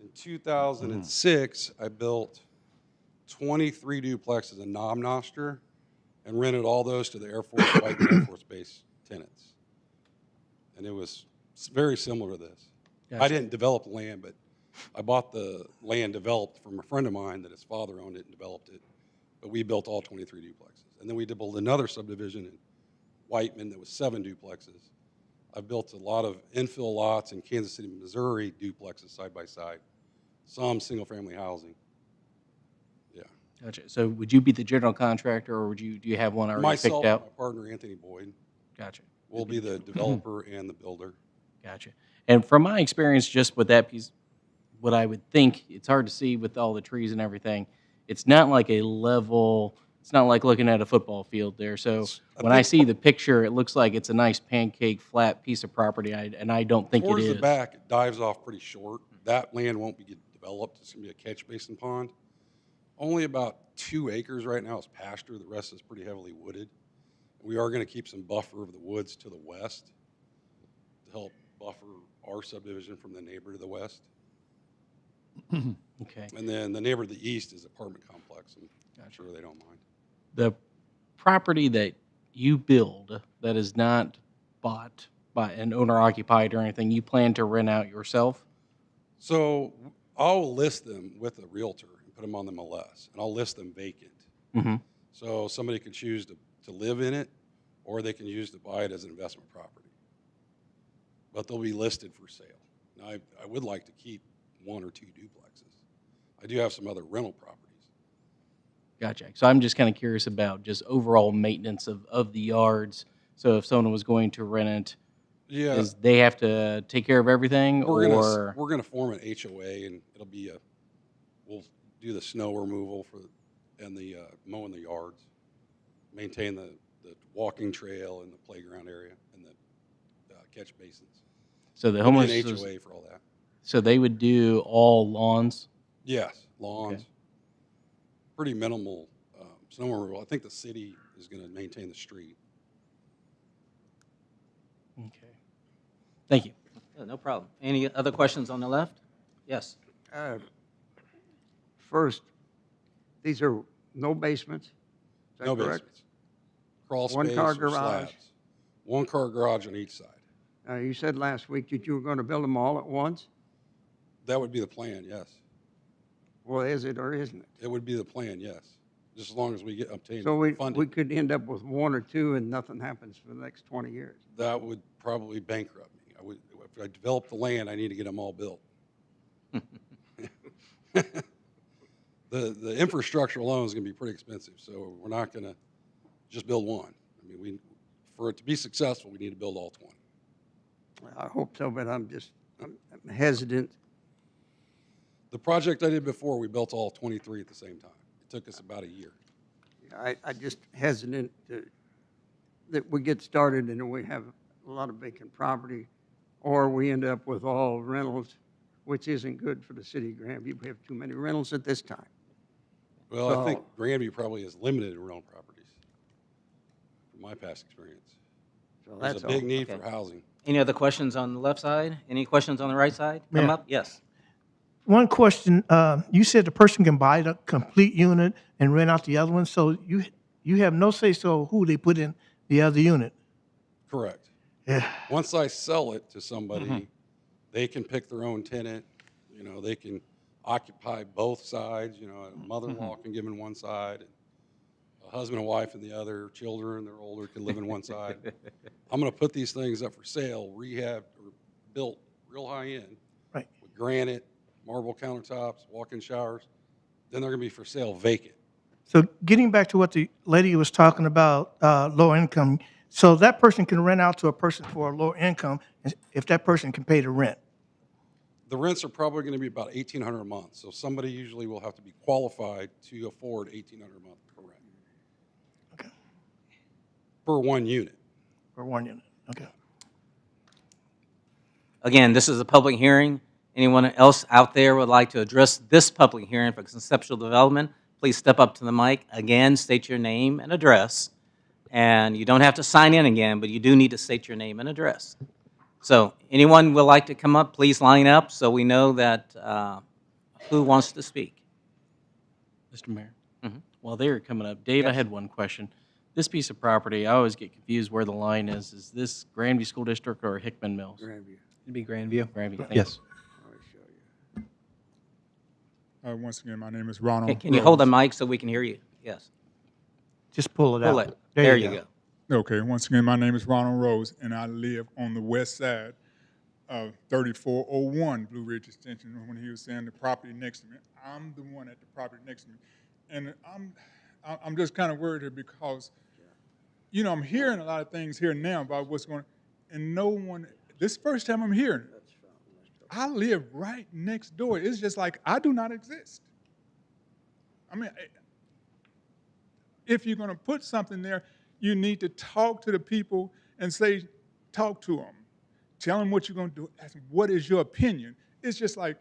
in 2006, I built 23 duplexes in Knob Noster and rented all those to the Air Force Whiteman Air Force Base tenants. And it was very similar to this. Gotcha. I didn't develop the land, but I bought the land developed from a friend of mine that his father owned it and developed it. But we built all 23 duplexes. And then we built another subdivision in Whiteman that was 7 duplexes. I've built a lot of infill lots in Kansas City, Missouri, duplexes side by side, some single-family housing. Yeah. Gotcha. So would you be the general contractor, or do you have one already Myself picked out? and my partner, Anthony Boyd, Gotcha. will be the developer and the builder. Gotcha. And from my experience, just with that piece, what I would think, it's hard to see with all the trees and everything. It's not like a level. It's not like looking at a football field there. So when I see the picture, it looks like it's a nice pancake flat piece of property, and I don't think it Towards is. the back, it dives off pretty short. That land won't be developed. It's going to be a catch basin pond. Only about 2 acres right now is pasture. The rest is pretty heavily wooded. We are going to keep some buffer of the woods to the west to help buffer our subdivision from the neighbor to the west. Okay. And then the neighbor to the east is apartment complex. I'm sure they don't mind. The property that you build that is not bought by an owner occupied or anything, you plan to rent out yourself? So I'll list them with a realtor and put them on the MLS, and I'll list them vacant. Mm-hmm. So somebody can choose to live in it, or they can use to buy it as an investment property. But they'll be listed for sale. Now, I would like to keep 1 or 2 duplexes. I do have some other rental properties. Gotcha. So I'm just kind of curious about just overall maintenance of the yards. So if someone was going to rent it, Yeah. is they have to take care of everything, We're gonna form an HOA, and it'll be we'll do the snow removal and the mowing the yards, maintain the walking trail and the playground area and the catch basins. So the There'll be homeowners, an HOA for all that. so they would do all lawns? Yes, lawns. Pretty minimal snow removal. I think the city is going to maintain the street. Okay. Thank you. No problem. Any other questions on the left? Yes. First, these are no basements? Is that No correct? basements. Crawl One space car or garage? slabs. 1 car garage on each side. You said last week that you were going to build them all at once? That would be the plan, yes. Well, is it or isn't it? It would be the plan, yes. Just as long as we obtain So we funding. could end up with 1 or 2 and nothing happens for the next 20 years. That would probably bankrupt me. If I develop the land, I need to get them all built. The infrastructure alone is going to be pretty expensive, so we're not going to just build one. I mean, for it to be successful, we need to build all 20. I hope so, but I'm hesitant. The project I did before, we built all 23 at the same time. It took us about a year. I just hesitant that we get started and we have a lot of vacant property, or we end up with all rentals, which isn't good for the city of Grandview. We have too many rentals at this time. Well, So- I think Grandview probably is limited in rental properties, from my past experience. So There's that's a big all. need Okay. for housing. Any other questions on the left side? Any questions on the right side? Come Mayor. up. Yes. One question, you said the person can buy the complete unit and rent out the other one, so you have no say-so who they put in the other unit? Correct. Yeah. Once I sell it to somebody, they can pick their own tenant. You know, they can occupy both sides. You know, a mother-in-law can give in one side, and a husband and wife in the other. Children, they're older, can live in one side. I'm going to put these things up for sale, rehabbed or built real high end, Right. with granite, marble countertops, walk-in showers. Then they're going to be for sale vacant. So getting back to what the lady was talking about, low income, so that person can rent out to a person for a low income if that person can pay the rent. The rents are probably going to be about $1,800 a month. So somebody usually will have to be qualified to afford $1,800 a month for rent. Okay. For one unit. For one unit, okay. Again, this is a public hearing. Anyone else out there would like to address this public hearing for conceptual development, please step up to the mic. Again, state your name and address. And you don't have to sign in again, but you do need to state your name and address. So anyone would like to come up, please line up so we know that who wants to speak. Mr. Mayor, while they're coming up, Dave, I had one question. This piece of property, I always get confused where the line is. Is this Grandview School District or Hickman Mills? Grandview. It'd be Grandview. Grandview, thank Yes. Once again, my name is Ronald. Can you hold the Rose. mic so we can hear you? Yes. Just pull it Pull out. it. There you go. Okay, once again, my name is Ronald Rose, and I live on the west side of 3401 Blue Ridge Extension. When he was saying the property next to me, I'm the one at the property next to me. And I'm just kind of worried here because, you know, I'm hearing a lot of things here now about what's going on, and no one, this is the first time I'm hearing it. I live right next door. It's just like I do not exist. I mean, if you're going to put something there, you need to talk to the people and say, talk to them. Tell them what you're going to do. Ask them, what is your opinion? It's just like,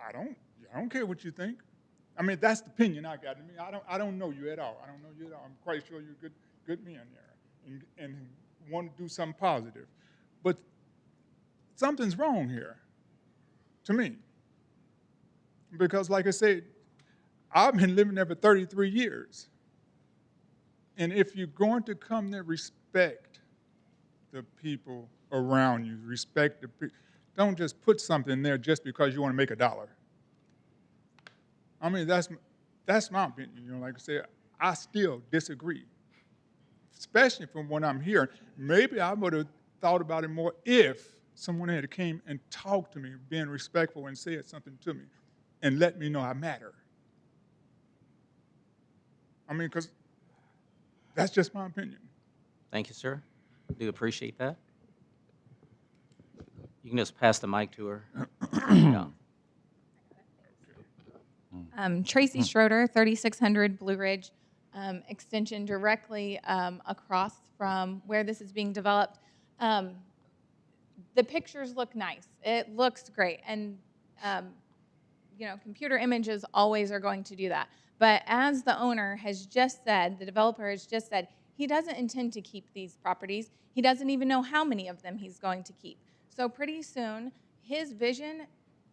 I don't care what you think. I mean, that's the opinion I got. I don't know you at all. I don't know you at all. I'm quite sure you're good men there and want to do something positive. But something's wrong here, to me. Because like I said, I've been living there for 33 years. And if you're going to come there, respect the people around you. Respect the people. Don't just put something there just because you want to make $1. I mean, that's my opinion. You know, like I said, I still disagree, especially from what I'm hearing. Maybe I would have thought about it more if someone had came and talked to me, being respectful and said something to me, and let me know I matter. I mean, because that's just my opinion. Thank you, sir. Do appreciate that. You can just pass the mic to her. Yeah. Tracy Schroeder, 3600 Blue Ridge Extension, directly across from where this is being developed. The pictures look nice. It looks great. And, computer images always are going to do that. But as the owner has just said, the developer has just said, he doesn't intend to keep these properties. He doesn't even know how many of them he's going to keep. So pretty soon, his vision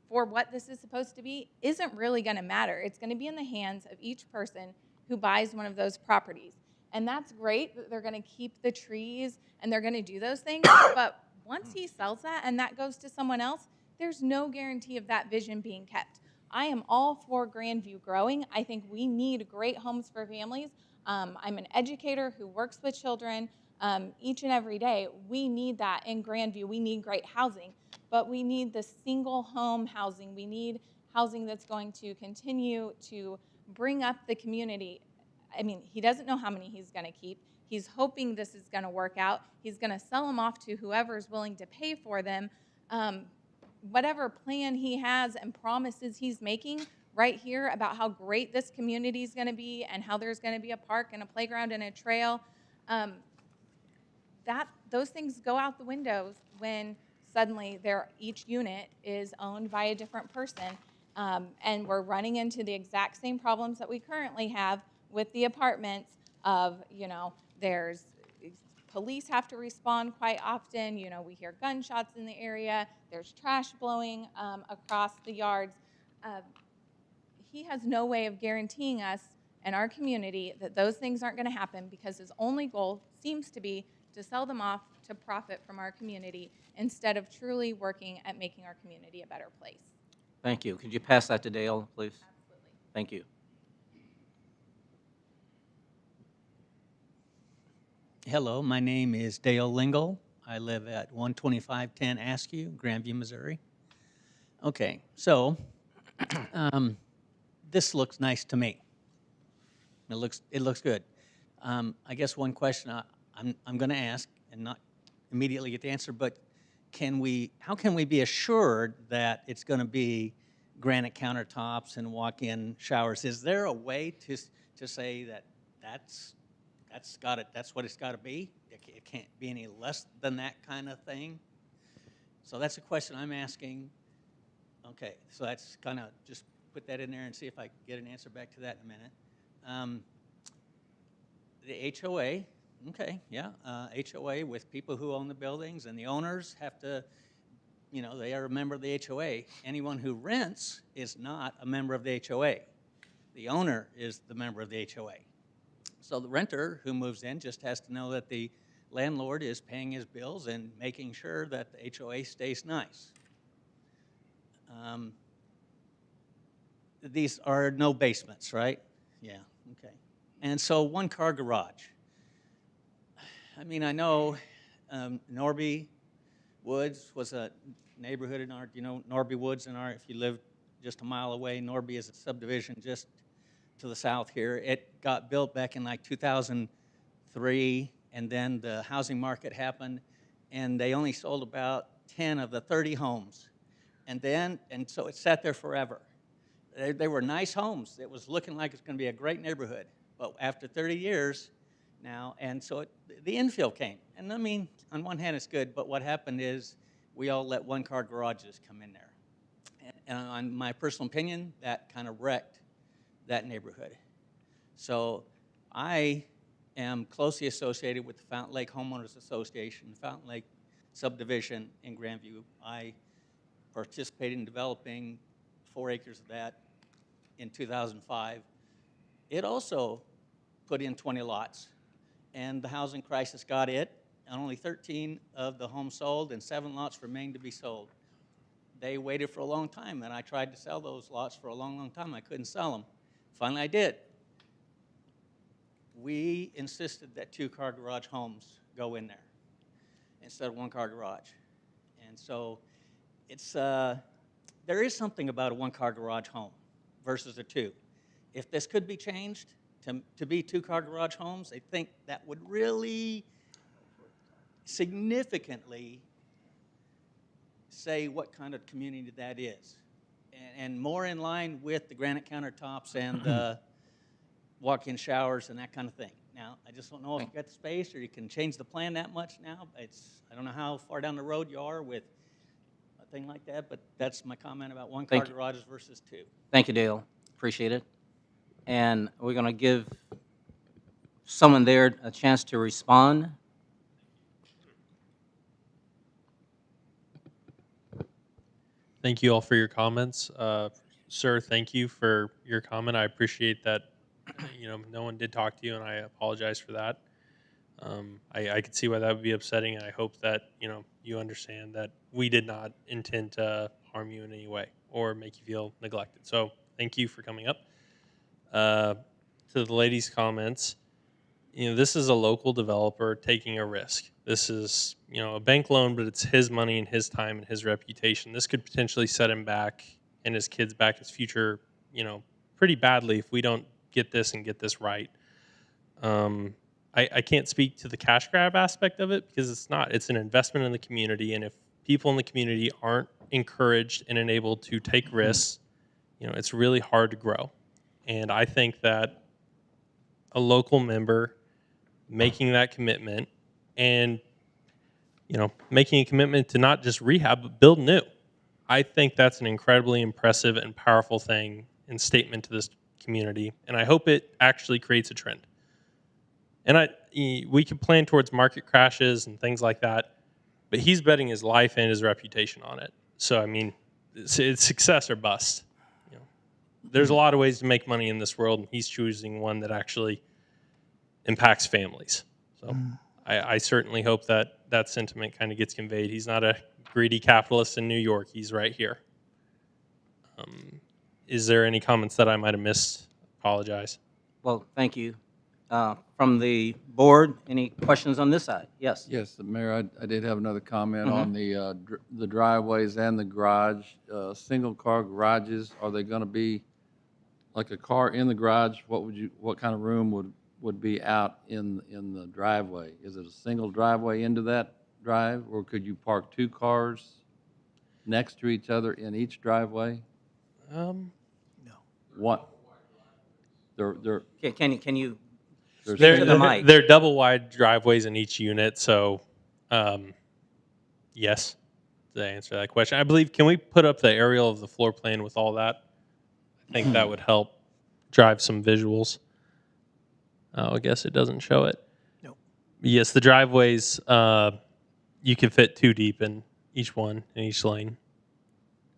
for what this is supposed to be isn't really going to matter. It's going to be in the hands of each person who buys one of those properties. And that's great that they're going to keep the trees and they're going to do those things. But once he sells that and that goes to someone else, there's no guarantee of that vision being kept. I am all for Grandview growing. I think we need great homes for families. I'm an educator who works with children each and every day. We need that in Grandview. We need great housing, but we need the single home housing. We need housing that's going to continue to bring up the community. I mean, he doesn't know how many he's going to keep. He's hoping this is going to work out. He's going to sell them off to whoever's willing to pay for them. Whatever plan he has and promises he's making right here about how great this community is going to be and how there's going to be a park and a playground and a trail, those things go out the windows when suddenly each unit is owned by a different person. And we're running into the exact same problems that we currently have with the apartments of, there's police have to respond quite often. We hear gunshots in the area. There's trash blowing across the yards. He has no way of guaranteeing us and our community that those things aren't going to happen because his only goal seems to be to sell them off to profit from our community instead of truly working at making our community a better place. Thank you. Could you pass that to Dale, please? Absolutely. Thank you. Hello, my name is Dale Lingle. I live at 12510 Askew, Grandview, Missouri. Okay, so this looks nice to me. It looks good. I guess one question I'm going to ask and not immediately get the answer, but how can we be assured that it's going to be granite countertops and walk-in showers? Is there a way to say that that's what it's got to be? It can't be any less than that kind of thing. So that's a question I'm asking. Okay, so that's kind of just put that in there and see if I can get an answer back to that in a minute. The HOA, okay, yeah, HOA with people who own the buildings, and the owners have to, they are a member of the HOA. Anyone who rents is not a member of the HOA. The owner is the member of the HOA. So the renter who moves in just has to know that the landlord is paying his bills and making sure that the HOA stays nice. These are no basements, right? Yeah, okay. And so one-car garage. I mean, I know Norby Woods was a neighborhood in our, Norby Woods if you live just a mile away, Norby is a subdivision just to the south here. It got built back in like 2003, and then the housing market happened, and they only sold about 10 of the 30 homes. And so it sat there forever. They were nice homes. It was looking like it's going to be a great neighborhood. But after 30 years now, and so the infill came. And I mean, on one hand, it's good, but what happened is we all let one-car garages come in there. And on my personal opinion, that kind of wrecked that neighborhood. So I am closely associated with the Fountain Lake Homeowners Association, Fountain Lake subdivision in Grandview. I participated in developing 4 acres of that in 2005. It also put in 20 lots, and the housing crisis got it, and only 13 of the homes sold, and 7 lots remained to be sold. They waited for a long time, and I tried to sell those lots for a long, long time. I couldn't sell them. Finally, I did. We insisted that 2-car garage homes go in there instead of 1-car garage. And so it's, there is something about a one-car garage home versus a two. If this could be changed to be two-car garage homes, I think that would really significantly say what kind of community that is. And more in line with the granite countertops and the walk-in showers and that kind of thing. Now, I just don't know if you got the space or you can change the plan that much now. I don't know how far down the road you are with a thing like that, but that's my comment about one-car Thank you. garages versus two. Thank you, Dale. Appreciate it. And we're going to give someone there a chance to respond. Thank you all for your comments. Sir, thank you for your comment. I appreciate that, no one did talk to you, and I apologize for that. I could see why that would be upsetting, and I hope that, you understand that we did not intend to harm you in any way or make you feel neglected. So thank you for coming up. To the lady's comments, this is a local developer taking a risk. This is, a bank loan, but it's his money and his time and his reputation. This could potentially set him back and his kids back, his future, pretty badly if we don't get this and get this right. I can't speak to the cash grab aspect of it because it's not. It's an investment in the community, and if people in the community aren't encouraged and enabled to take risks, it's really hard to grow. And I think that a local member making that commitment and making a commitment to not just rehab but build new, I think that's an incredibly impressive and powerful thing and statement to this community, and I hope it actually creates a trend. And we can plan towards market crashes and things like that, but he's betting his life and his reputation on it. So I mean, it's success or bust. There's a lot of ways to make money in this world, and he's choosing one that actually impacts families. So I certainly hope that that sentiment kind of gets conveyed. He's not a greedy capitalist in New York. He's right here. Is there any comments that I might have missed? Apologize. Well, thank you. From the board, any questions on this side? Yes. Yes, Mayor, I did have another comment on the driveways and the garage. Single-car garages, are they going to be like a car in the garage? What kind of room would be out in the driveway? Is it a single driveway into that drive, or could you park two cars next to each other in each driveway? No. What? They're Can you speak to the mic? They're double wide driveways in each unit, so yes, to answer that question. I believe, can we put up the aerial of the floor plan with all that? I think that would help drive some visuals. I guess it doesn't show it. No. Yes, the driveways, you can fit 2 deep in each one, in each lane.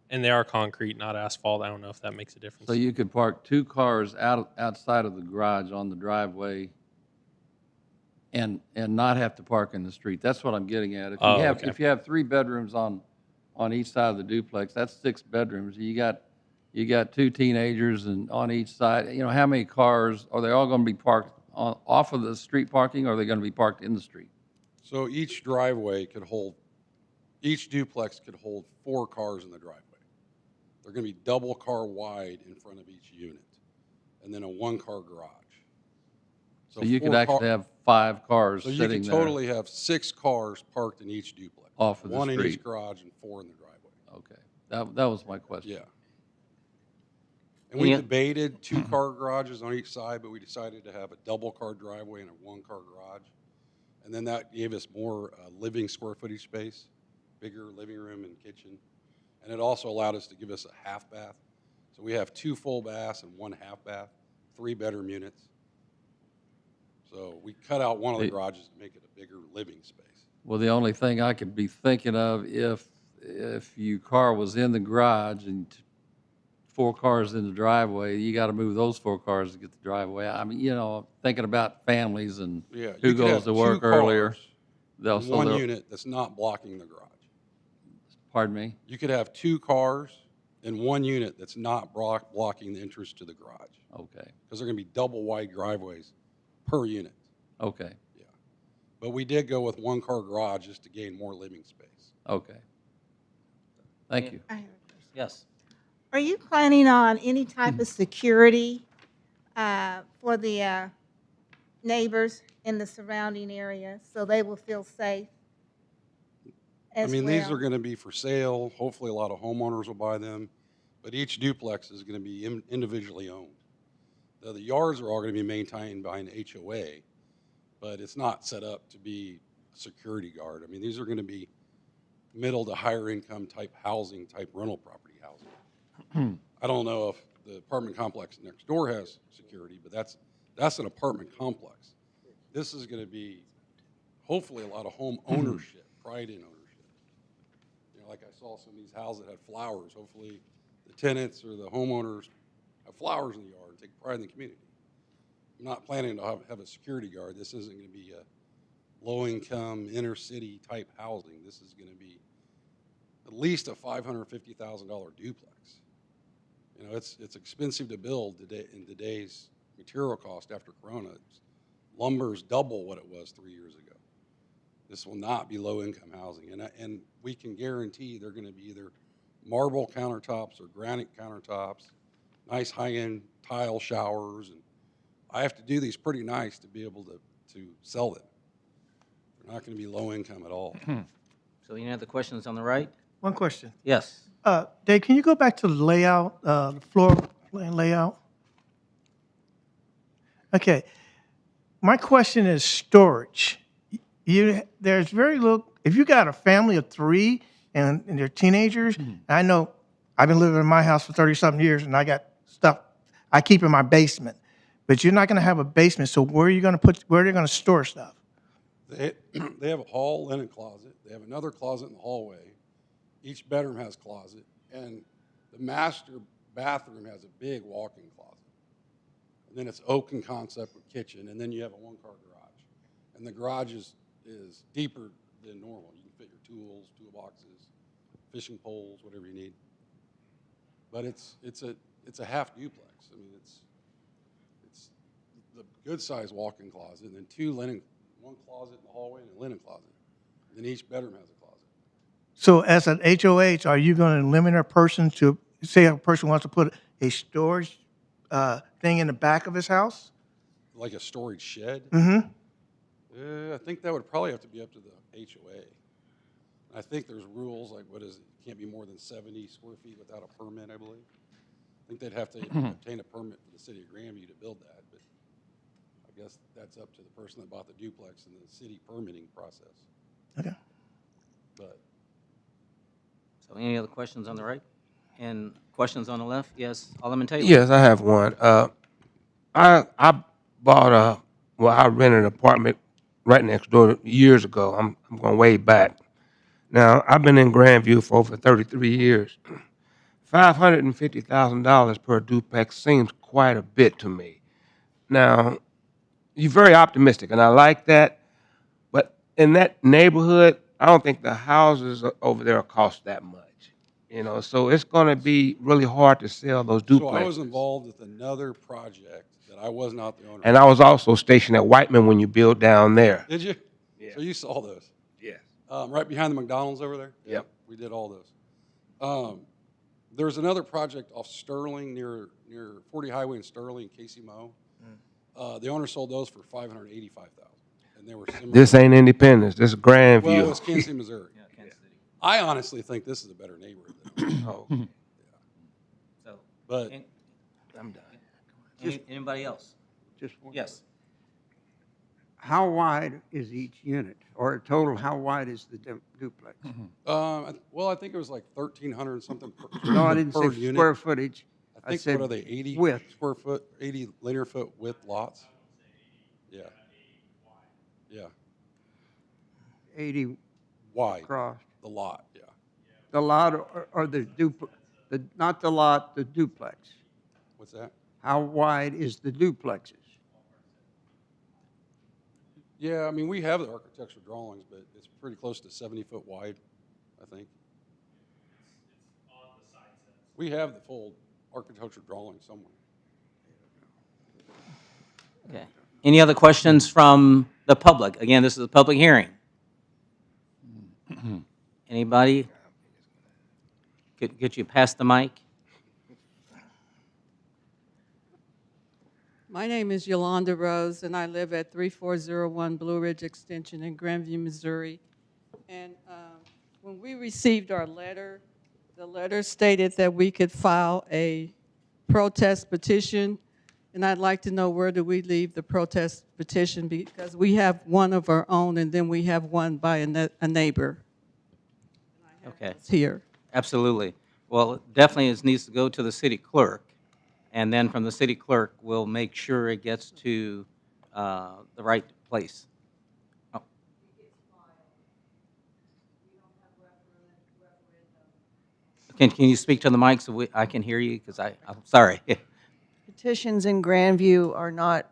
And they are concrete, not asphalt. I don't know if that makes a difference. So you could park two cars outside of the garage on the driveway and not have to park in the street. That's what I'm getting at. If you have 3 bedrooms on each side of the duplex, that's 6 bedrooms. You got 2 teenagers and on each side. How many cars are they all going to be parked off of the street parking, or are they going to be parked in the street? So each duplex could hold 4 cars in the driveway. They're going to be double car wide in front of each unit, and then a 1-car garage. So you could actually have 5 cars sitting there. So you could totally have 6 cars parked in each duplex. Off of the 1 street. in each garage and 4 in the driveway. Okay. That was my question. Yeah. And we debated 2-car garages on each side, but we decided to have a double-car driveway and a 1-car garage. And then that gave us more living square footage space, bigger living room and kitchen. And it also allowed us to give us a half bath. So we have 2 full baths and 1 half bath, 3 bedroom units. So we cut out one of the garages to make it a bigger living space. Well, the only thing I could be thinking of, if your car was in the garage and 4 cars in the driveway, you got to move those 4 cars to get the driveway. I mean, thinking about families and who goes to work earlier. One unit that's not blocking the garage. Pardon me? You could have 2 cars in 1 unit that's not blocking the entrance to the garage. Okay. Because they're going to be double wide driveways per unit. Okay. Yeah. But we did go with 1-car garage just to gain more living space. Okay. Thank you. Yes. Are you planning on any type of security for the neighbors in the surrounding area so they will feel safe I as mean, these are well? going to be for sale. Hopefully, a lot of homeowners will buy them, but each duplex is going to be individually owned. The yards are all going to be maintained by an HOA, but it's not set up to be a security guard. I mean, these are going to be middle to higher income type housing, type rental property housing. I don't know if the apartment complex next door has security, but that's an apartment complex. This is going to be hopefully a lot of home ownership, pride in ownership. You know, like I saw some of these houses that had flowers. Hopefully, the tenants or the homeowners have flowers in the yard and take pride in the community. I'm not planning to have a security guard. This isn't going to be a low-income, inner-city type housing. This is going to be at least a $550,000 duplex. You know, it's expensive to build today in today's material cost after Corona. Lumber's double what it was 3 years ago. This will not be low-income housing, and we can guarantee they're going to be either marble countertops or granite countertops, nice high-end tile showers, and I have to do these pretty nice to be able to sell them. They're not going to be low-income at all. So any other questions on the right? One question. Yes. Dave, can you go back to the layout, the floor plan layout? Okay. My question is storage. There's very little, if you got a family of 3 and they're teenagers, I know I've been living in my house for 30-something years and I got stuff I keep in my basement. But you're not going to have a basement, so where are you going to where are they going to store stuff? They have a hall linen closet. They have another closet in the hallway. Each bedroom has a closet, and the master bathroom has a big walk-in closet. And then it's open concept with kitchen, and then you have a one-car garage. And the garage is deeper than normal. You can fit your tools, toolboxes, fishing poles, whatever you need. But it's a half duplex. I mean, it's the good-sized walk-in closet, and then one closet in the hallway and a linen closet. And then each bedroom has a closet. So as an HOH, are you going to limit a person to, say a person wants to put a storage thing in the back of his house? Like a storage shed? Mm-hmm. I think that would probably have to be up to the HOA. I think there's rules, like what is it? It can't be more than 70 square feet without a permit, I believe. I think they'd have to obtain a permit for the city of Grandview to build that, but I guess that's up to the person that bought the duplex and the city permitting process. Okay. But So any other questions on the right? And questions on the left? Yes, Alderman Taylor. Yes, I have one. I bought I rented an apartment right next door years ago. I'm going way back. Now, I've been in Grandview for over 33 years. $550,000 per duplex seems quite a bit to me. Now, you're very optimistic, and I like that. But in that neighborhood, I don't think the houses over there cost that much. You know, so it's going to be really hard to sell those duplexes. So I was involved with another project that I was not the owner And of. I was also stationed at Whiteman when you built down there. Did you? Yeah. So you saw those? Yes. Right behind the McDonald's over there? Yep. We did all those. There's another project off Sterling near 40 Highway in Sterling, Casey Mo. The owner sold those for $585,000, and they were similar. This ain't Independence. This is Grandview. Well, it's Kansas City, Missouri. I honestly think this is a better neighborhood than Oh. yeah. So, But I'm done. Anybody else? Just one. Yes. How wide is each unit, or total, how wide is the duplex? well, I think it was like 1,300 and something per, No, I didn't per say unit. square footage. I think, said what are they, 80 width. square foot, 80 linear foot width lots? Yeah. Yeah. 80 Wide. across. The lot, yeah. The lot or not the lot, the duplex. What's that? How wide is the duplexes? Yeah, I mean, we have the architectural drawings, but it's pretty close to 70 foot wide, I think. We have the full architectural drawing somewhere. Okay. Any other questions from the public? Again, this is a public hearing. Anybody? Could you pass the mic? My name is Yolanda Rose, and I live at 3401 Blue Ridge Extension in Grandview, Missouri. And when we received our letter, the letter stated that we could file a protest petition, and I'd like to know where do we leave the protest petition, because we have one of our own, and then we have one by a neighbor. Okay. It's here. Absolutely. Well, it definitely needs to go to the city clerk, and then from the city clerk, we'll make sure it gets to the right place. Oh. Can you speak to the mic so I can hear you? Because I'm sorry. Petitions in Grandview are not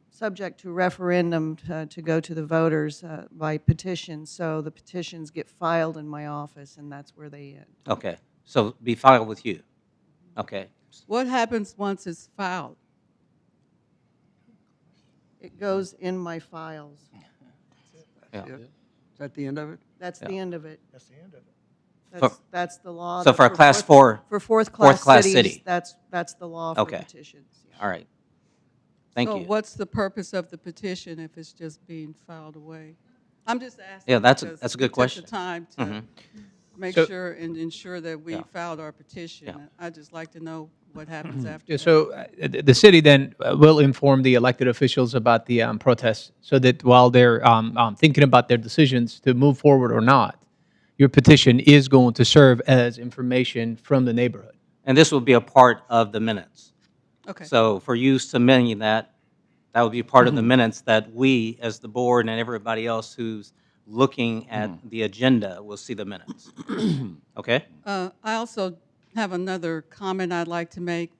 subject to referendum to go to the voters by petition, so the petitions get filed in my office, and that's where they end. Okay. So be filed with you. Okay. What happens once it's filed? It goes in my files. Yeah. Is that the end of it? That's Yeah. the end of it. That's the end of it. That's the law. So for a class four, for fourth class cities, city. that's the law for Okay. petitions. Yeah. All right. Thank So you. what's the purpose of the petition if it's just being filed away? I'm just asking. Yeah, that's because a good we question. took the time to Mhm. make So- sure and ensure that we Yeah. filed our petition. Yeah. I'd just like to know what happens after. Yeah, that. so the city then will inform the elected officials about the protests, so that while they're thinking about their decisions to move forward or not, your petition is going to serve as information from the neighborhood. And this will be a part of the minutes. Okay. So for you submitting that would be part of the minutes that we, as the board and everybody else who's looking at the agenda, will see the minutes. Okay? I also have another comment I'd like to make,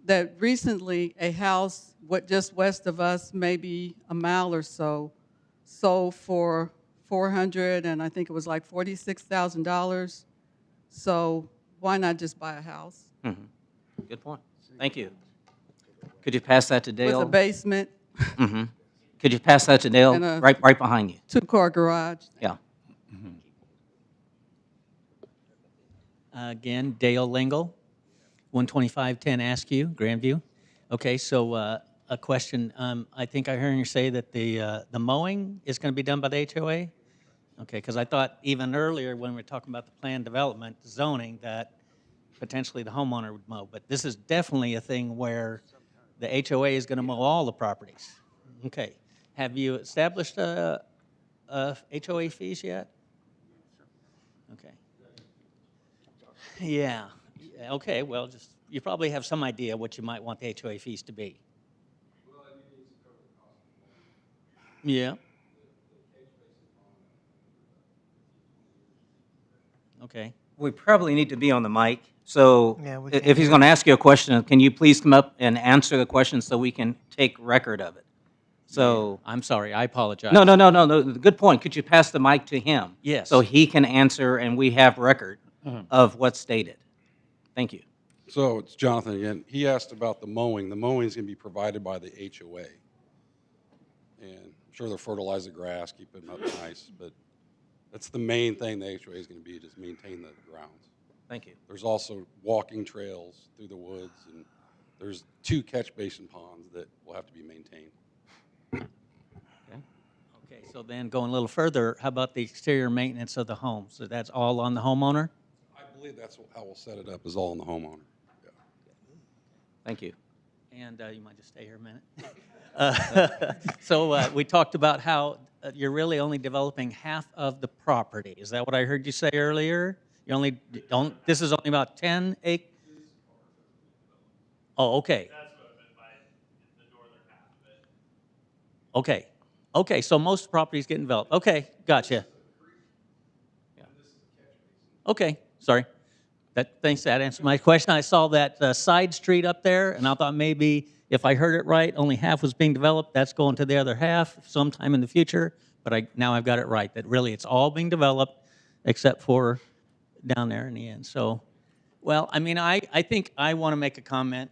that recently a house just west of us, maybe a mile or so, sold for $400, and I think it was like $46,000. So why not just buy a house Mhm. Good point. Thank you. Could you pass that to Dale? with a basement, Mhm. Could you pass that to Dale? And a- Right behind you. two-car garage? Yeah. Again, Dale Lingle, 12510 Askew, Grandview. Okay, so a question. I think I heard you say that the mowing is going to be done by the HOA? Okay, because I thought even earlier when we were talking about the planned development zoning that potentially the homeowner would mow, but this is definitely a thing where the HOA is going to mow all the properties. Okay, have you established HOA fees yet? Okay. Yeah. Okay. Well, just you probably have some idea what you might want the HOA fees to be. Yeah. Okay. We probably need to be on the mic. So Yeah, we if can't he's hear going to ask you a question, can you please come up and answer the question so we can take record of it? So I'm sorry. I apologize. No. Good point. Could you pass the mic to him? Yes. So he can answer and we have record of what's stated. Thank you. So it's Jonathan again. He asked about the mowing. The mowing is going to be provided by the HOA. And I'm sure they'll fertilize the grass, keep it up nice, but that's the main thing the HOA is going to be, just maintain the grounds. Thank you. There's also walking trails through the woods, and there's 2 catch basin ponds that will have to be maintained. Okay. So then going a little further, how about the exterior maintenance of the home? So that's all on the homeowner? I believe that's how we'll set it up, is all on the homeowner. Thank you. And you might just stay here a minute. So we talked about how you're really only developing half of the property. Is that what I heard you say earlier? You only don't. This is only about 10 acres. Oh, okay. Okay. Okay. So most properties getting developed. Okay. Gotcha. Okay. Sorry. Thanks. That answered my question. I saw that side street up there, and I thought maybe if I heard it right, only half was being developed. That's going to the other half sometime in the future. But now I've got it right, that really it's all being developed except for down there in the end. So, well, I mean, I think I want to make a comment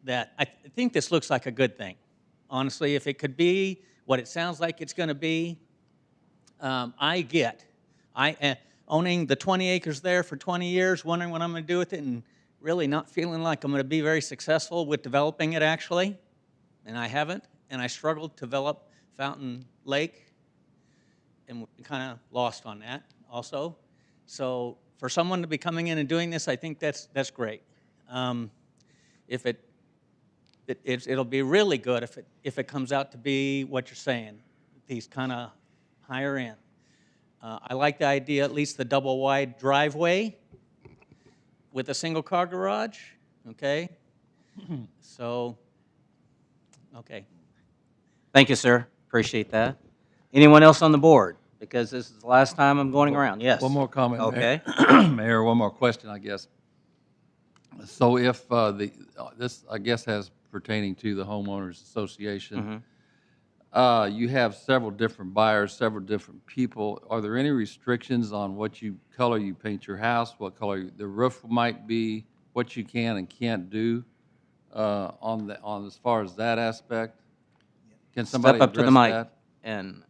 that I think this looks like a good thing. Honestly, if it could be what it sounds like it's going to be, owning the 20 acres there for 20 years, wondering what I'm going to do with it, and really not feeling like I'm going to be very successful with developing it, actually. And I haven't. And I struggled to develop Fountain Lake and kind of lost on that also. So for someone to be coming in and doing this, I think that's great. If it'll be really good if it comes out to be what you're saying, these kind of higher end. I like the idea, at least the double wide driveway with a single car garage. Okay, so okay. Thank you, sir. Appreciate that. Anyone else on the board? Because this is the last time I'm going around. Yes. One more comment. Okay. Mayor, one more question, I guess. So if this, I guess, has pertaining to the homeowners association, you have several different buyers, several different people. Are there any restrictions on what color you paint your house, what color the roof might be, what you can and can't do on as far as that aspect? Can somebody Step up to the address mic that? and.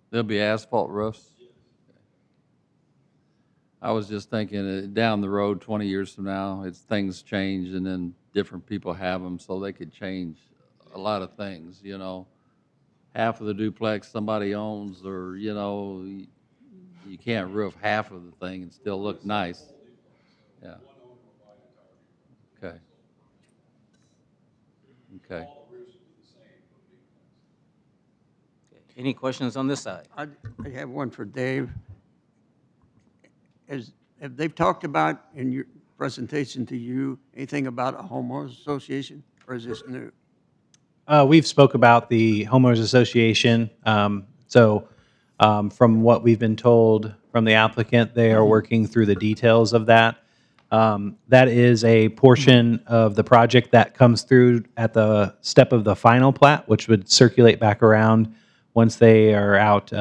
There'll be asphalt roofs? I was just thinking down the road, 20 years from now, things change and then different people have them, so they could change a lot of things, you know. Half of the duplex somebody owns, or, you know, you can't roof half of the thing and still look nice. Yeah. Okay. Okay. Any questions on this side? I have one for Dave. Have they talked about in your presentation to you anything about a homeowners association, or is this new? We've spoke about the homeowners association. From what we've been told from the applicant, they are working through the details of that. That is a portion of the project that comes through at the step of the final plat, which would circulate back around once they are out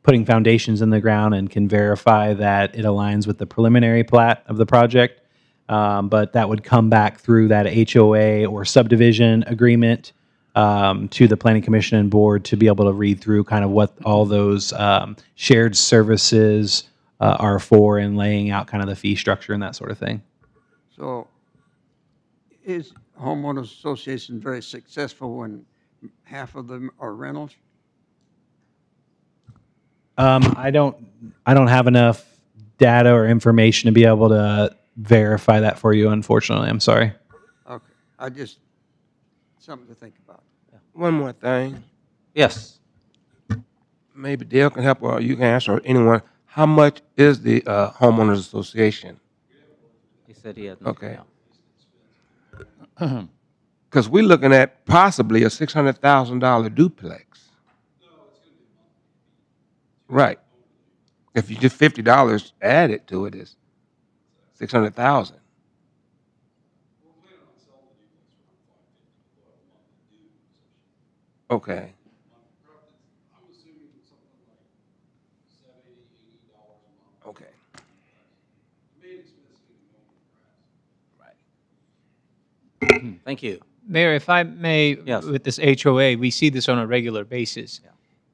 putting foundations in the ground and can verify that it aligns with the preliminary plat of the project. But that would come back through that HOA or subdivision agreement to the Planning Commission and Board to be able to read through kind of what all those shared services are for, and laying out kind of the fee structure and that sort of thing. So is homeowners association very successful when half of them are rentals? I don't have enough data or information to be able to verify that for you, unfortunately. I'm sorry. Okay. Something to think about. One more thing. Yes. Maybe Dale can help, or you can answer, or anyone. How much is the homeowners association? He said he had. Okay. Because we're looking at possibly a $600,000 duplex. Right. If you just $50 added to it, is $600,000. Okay. Okay. Thank you. Mayor, if I may, with this HOA, we see this on a regular basis.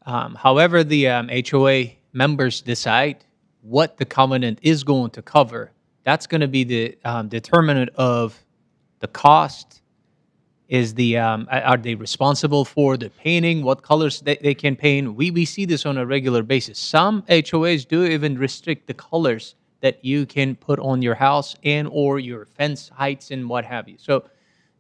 However, the HOA members decide what the covenant is going to cover, that's going to be the determinant of the cost. Are they responsible for the painting? What colors they can paint? We see this on a regular basis. Some HOAs do even restrict the colors that you can put on your house and or your fence heights and what have you. So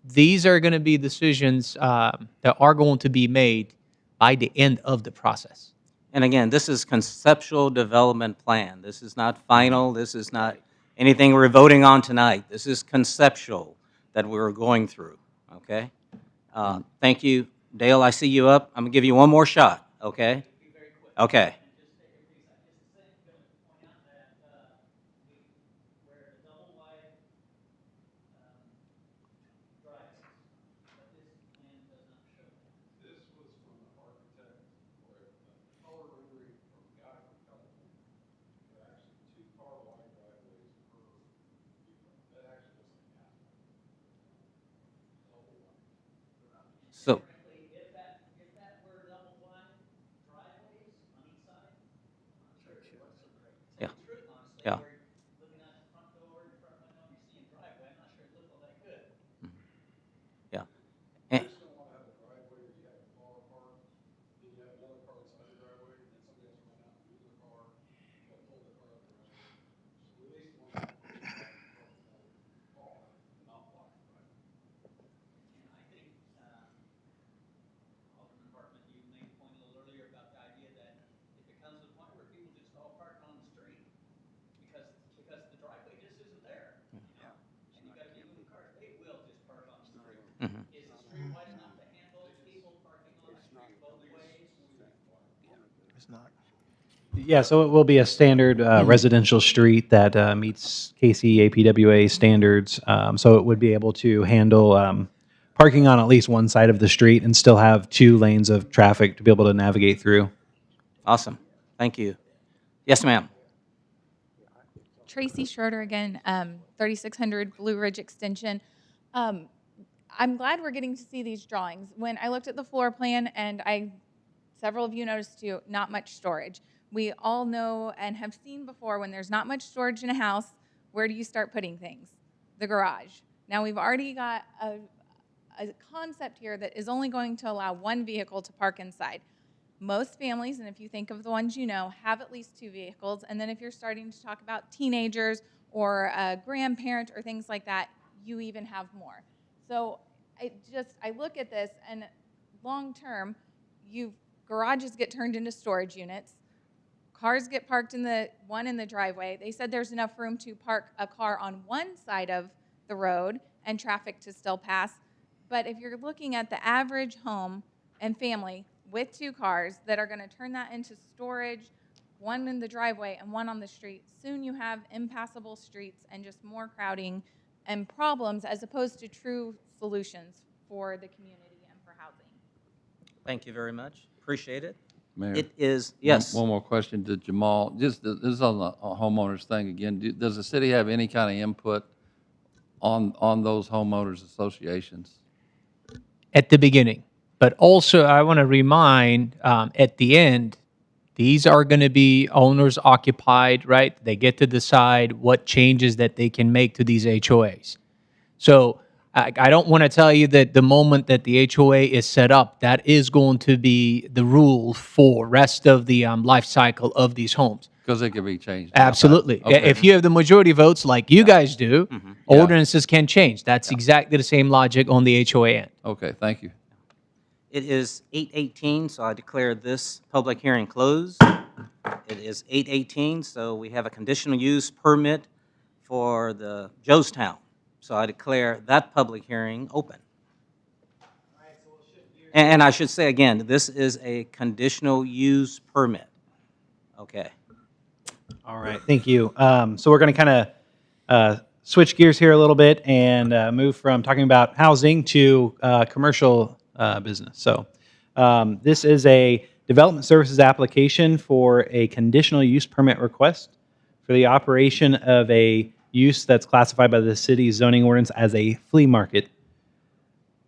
these are going to be decisions that are going to be made by the end of the process. And again, this is conceptual development plan. This is not final. This is not anything we're voting on tonight. This is conceptual that we're going through, okay? Thank you. Dale, I see you up. I'm going to give you one more shot, okay? Okay. So, yeah, yeah. Yeah. And, mhm. It's not. Yeah, so it will be a standard residential street that meets KC APWA standards. So it would be able to handle parking on at least one side of the street and still have 2 lanes of traffic to be able to navigate through. Awesome. Thank you. Yes, ma'am. Tracy Schroeder again, 3600 Blue Ridge Extension. I'm glad we're getting to see these drawings. When I looked at the floor plan, and several of you noticed too, not much storage. We all know and have seen before when there's not much storage in a house, where do you start putting things? The garage. Now we've already got a concept here that is only going to allow one vehicle to park inside. Most families, and if you think of the ones you know, have at least 2 vehicles. And then if you're starting to talk about teenagers or a grandparent or things like that, you even have more. So I look at this, and long term, garages get turned into storage units. Cars get parked in the driveway. They said there's enough room to park a car on one side of the road and traffic to still pass. But if you're looking at the average home and family with 2 cars that are going to turn that into storage, one in the driveway and one on the street, soon you have impassable streets and just more crowding and problems as opposed to true solutions for the community and for housing. Thank you very much. Appreciate it. Mayor, It is, yes. One more question to Jamal. Just this is on the homeowners thing again. Does the city have any kind of input on those homeowners associations? At the beginning. But also, I want to remind at the end, these are going to be owners occupied, right? They get to decide what changes that they can make to these HOAs. So I don't want to tell you that the moment that the HOA is set up, that is going to be the rule for rest of the life cycle of these homes. Because it can be changed. Absolutely. Okay. If you have the majority votes like you guys do, Yeah. ordinances can change. That's exactly the same logic on the HOA end. Okay, thank you. It is 8:18, so I declare this public hearing closed. It is 8:18, so we have a conditional use permit for the Joestown. So I declare that public hearing open. And I should say again, this is a conditional use permit. Okay. All right, thank you. So we're going to kind of switch gears here a little bit and move from talking about housing to commercial business. So this is a development services application for a conditional use permit request for the operation of a use that's classified by the city's zoning ordinance as a flea market.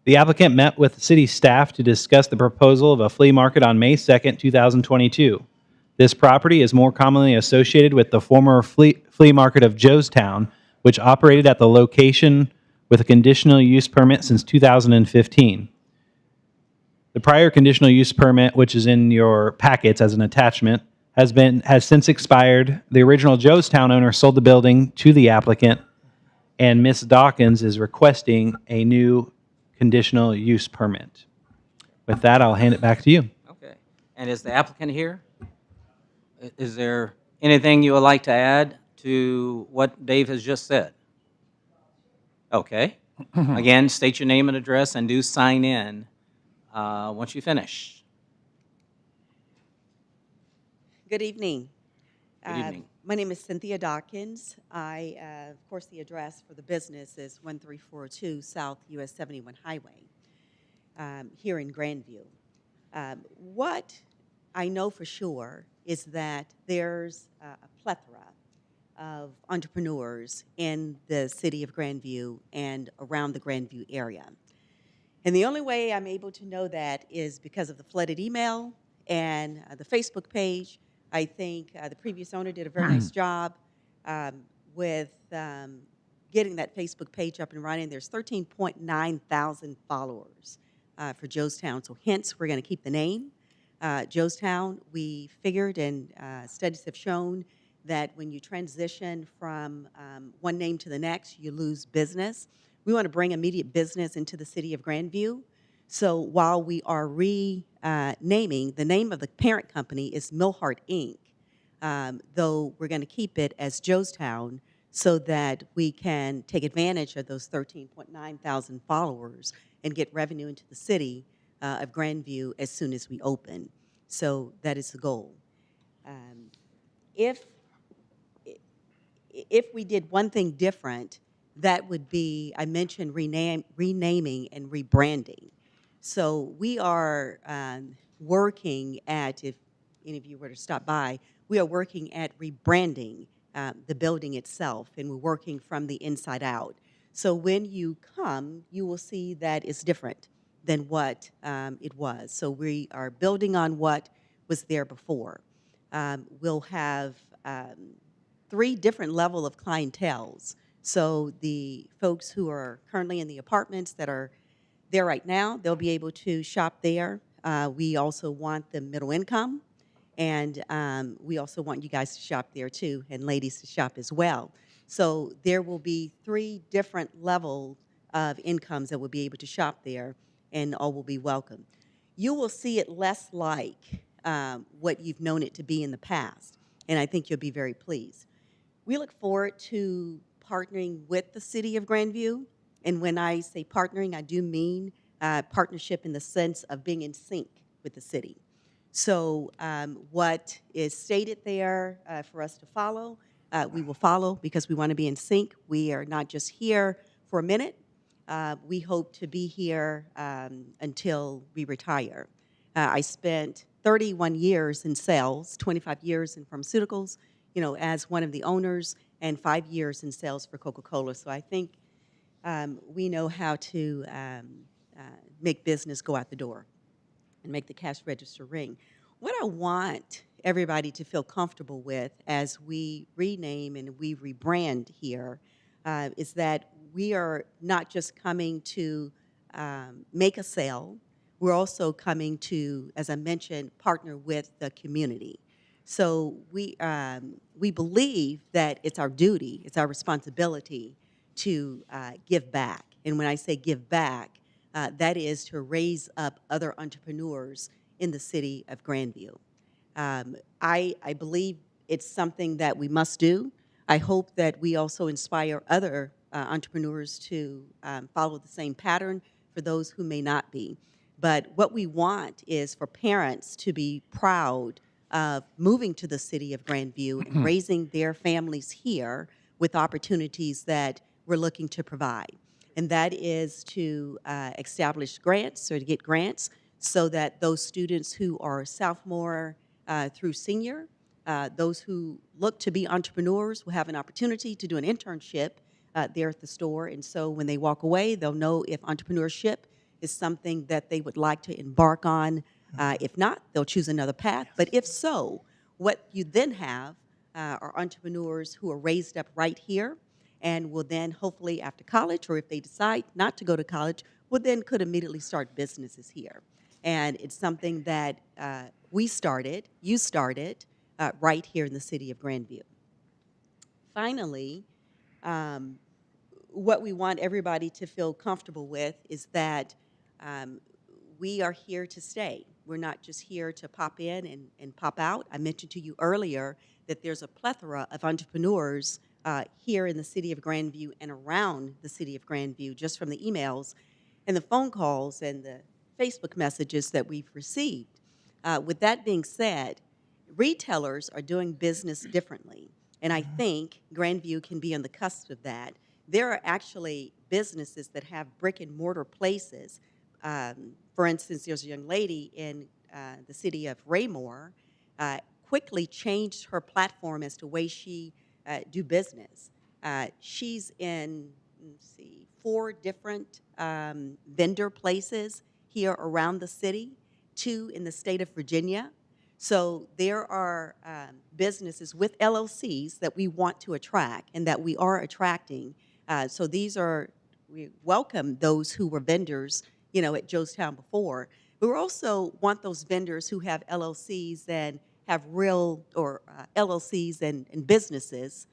The applicant met with the city staff to discuss the proposal of a flea market on May 2nd, 2022. This property is more commonly associated with the former flea market of Joestown, which operated at the location with a conditional use permit since 2015. The prior conditional use permit, which is in your packets as an attachment, has since expired. The original Joestown owner sold the building to the applicant, and Ms. Dawkins is requesting a new conditional use permit. With that, I'll hand it back to you. Okay. And is the applicant here? Is there anything you would like to add to what Dave has just said? Okay. Again, state your name and address and do sign in once you finish. Good evening. Good evening. My name is Cynthia Dawkins. Of course, the address for the business is 13402 South US 71 Highway here in Grandview. What I know for sure is that there's a plethora of entrepreneurs in the city of Grandview and around the Grandview area. And the only way I'm able to know that is because of the flooded email and the Facebook page. I think the previous owner did a very nice job with getting that Facebook page up and running. There's 13.9 thousand followers for Joestown, so hence we're going to keep the name. Joestown, we figured, and studies have shown that when you transition from one name to the next, you lose business. We want to bring immediate business into the city of Grandview. So while we are renaming, the name of the parent company is Milhart Inc., though we're going to keep it as Joestown so that we can take advantage of those 13.9 thousand followers and get revenue into the city of Grandview as soon as we open. So that is the goal. If we did one thing different, that would be, I mentioned renaming and rebranding. So we are working at, if any of you were to stop by, we are working at rebranding the building itself, and we're working from the inside out. So when you come, you will see that it's different than what it was. So we are building on what was there before. We'll have 3 different level of clienteles. So the folks who are currently in the apartments that are there right now, they'll be able to shop there. We also want the middle income, and we also want you guys to shop there too, and ladies to shop as well. So there will be 3 different levels of incomes that will be able to shop there, and all will be welcome. You will see it less like what you've known it to be in the past, and I think you'll be very pleased. We look forward to partnering with the city of Grandview, and when I say partnering, I do mean partnership in the sense of being in sync with the city. So what is stated there for us to follow, we will follow because we want to be in sync. We are not just here for a minute. We hope to be here until we retire. I spent 31 years in sales, 25 years in pharmaceuticals, you know, as one of the owners, and 5 years in sales for Coca-Cola. So I think we know how to make business go out the door and make the cash register ring. What I want everybody to feel comfortable with as we rename and we rebrand here is that we are not just coming to make a sale, we're also coming to, as I mentioned, partner with the community. So we believe that it's our duty, it's our responsibility to give back. And when I say give back, that is to raise up other entrepreneurs in the city of Grandview. I believe it's something that we must do. I hope that we also inspire other entrepreneurs to follow the same pattern for those who may not be. But what we want is for parents to be proud of moving to the city of Grandview and raising their families here with opportunities that we're looking to provide. And that is to establish grants or to get grants so that those students who are sophomore through senior, those who look to be entrepreneurs will have an opportunity to do an internship there at the store. And so when they walk away, they'll know if entrepreneurship is something that they would like to embark on. If not, they'll choose another path. But if so, what you then have are entrepreneurs who are raised up right here and will then hopefully after college, or if they decide not to go to college, will then could immediately start businesses here. And it's something that we started, you started, right here in the city of Grandview. Finally, what we want everybody to feel comfortable with is that we are here to stay. We're not just here to pop in and pop out. I mentioned to you earlier that there's a plethora of entrepreneurs here in the city of Grandview and around the city of Grandview, just from the emails and the phone calls and the Facebook messages that we've received. With that being said, retailers are doing business differently, and I think Grandview can be on the cusp of that. There are actually businesses that have brick and mortar places. For instance, there's a young lady in the city of Raymore quickly changed her platform as to way she do business. She's in, let's see, 4 different vendor places here around the city, 2 in the state of Virginia. So there are businesses with LLCs that we want to attract and that we are attracting. So we welcome those who were vendors, at Joestown before. But we also want those vendors who have LLCs and have real or LLCs and businesses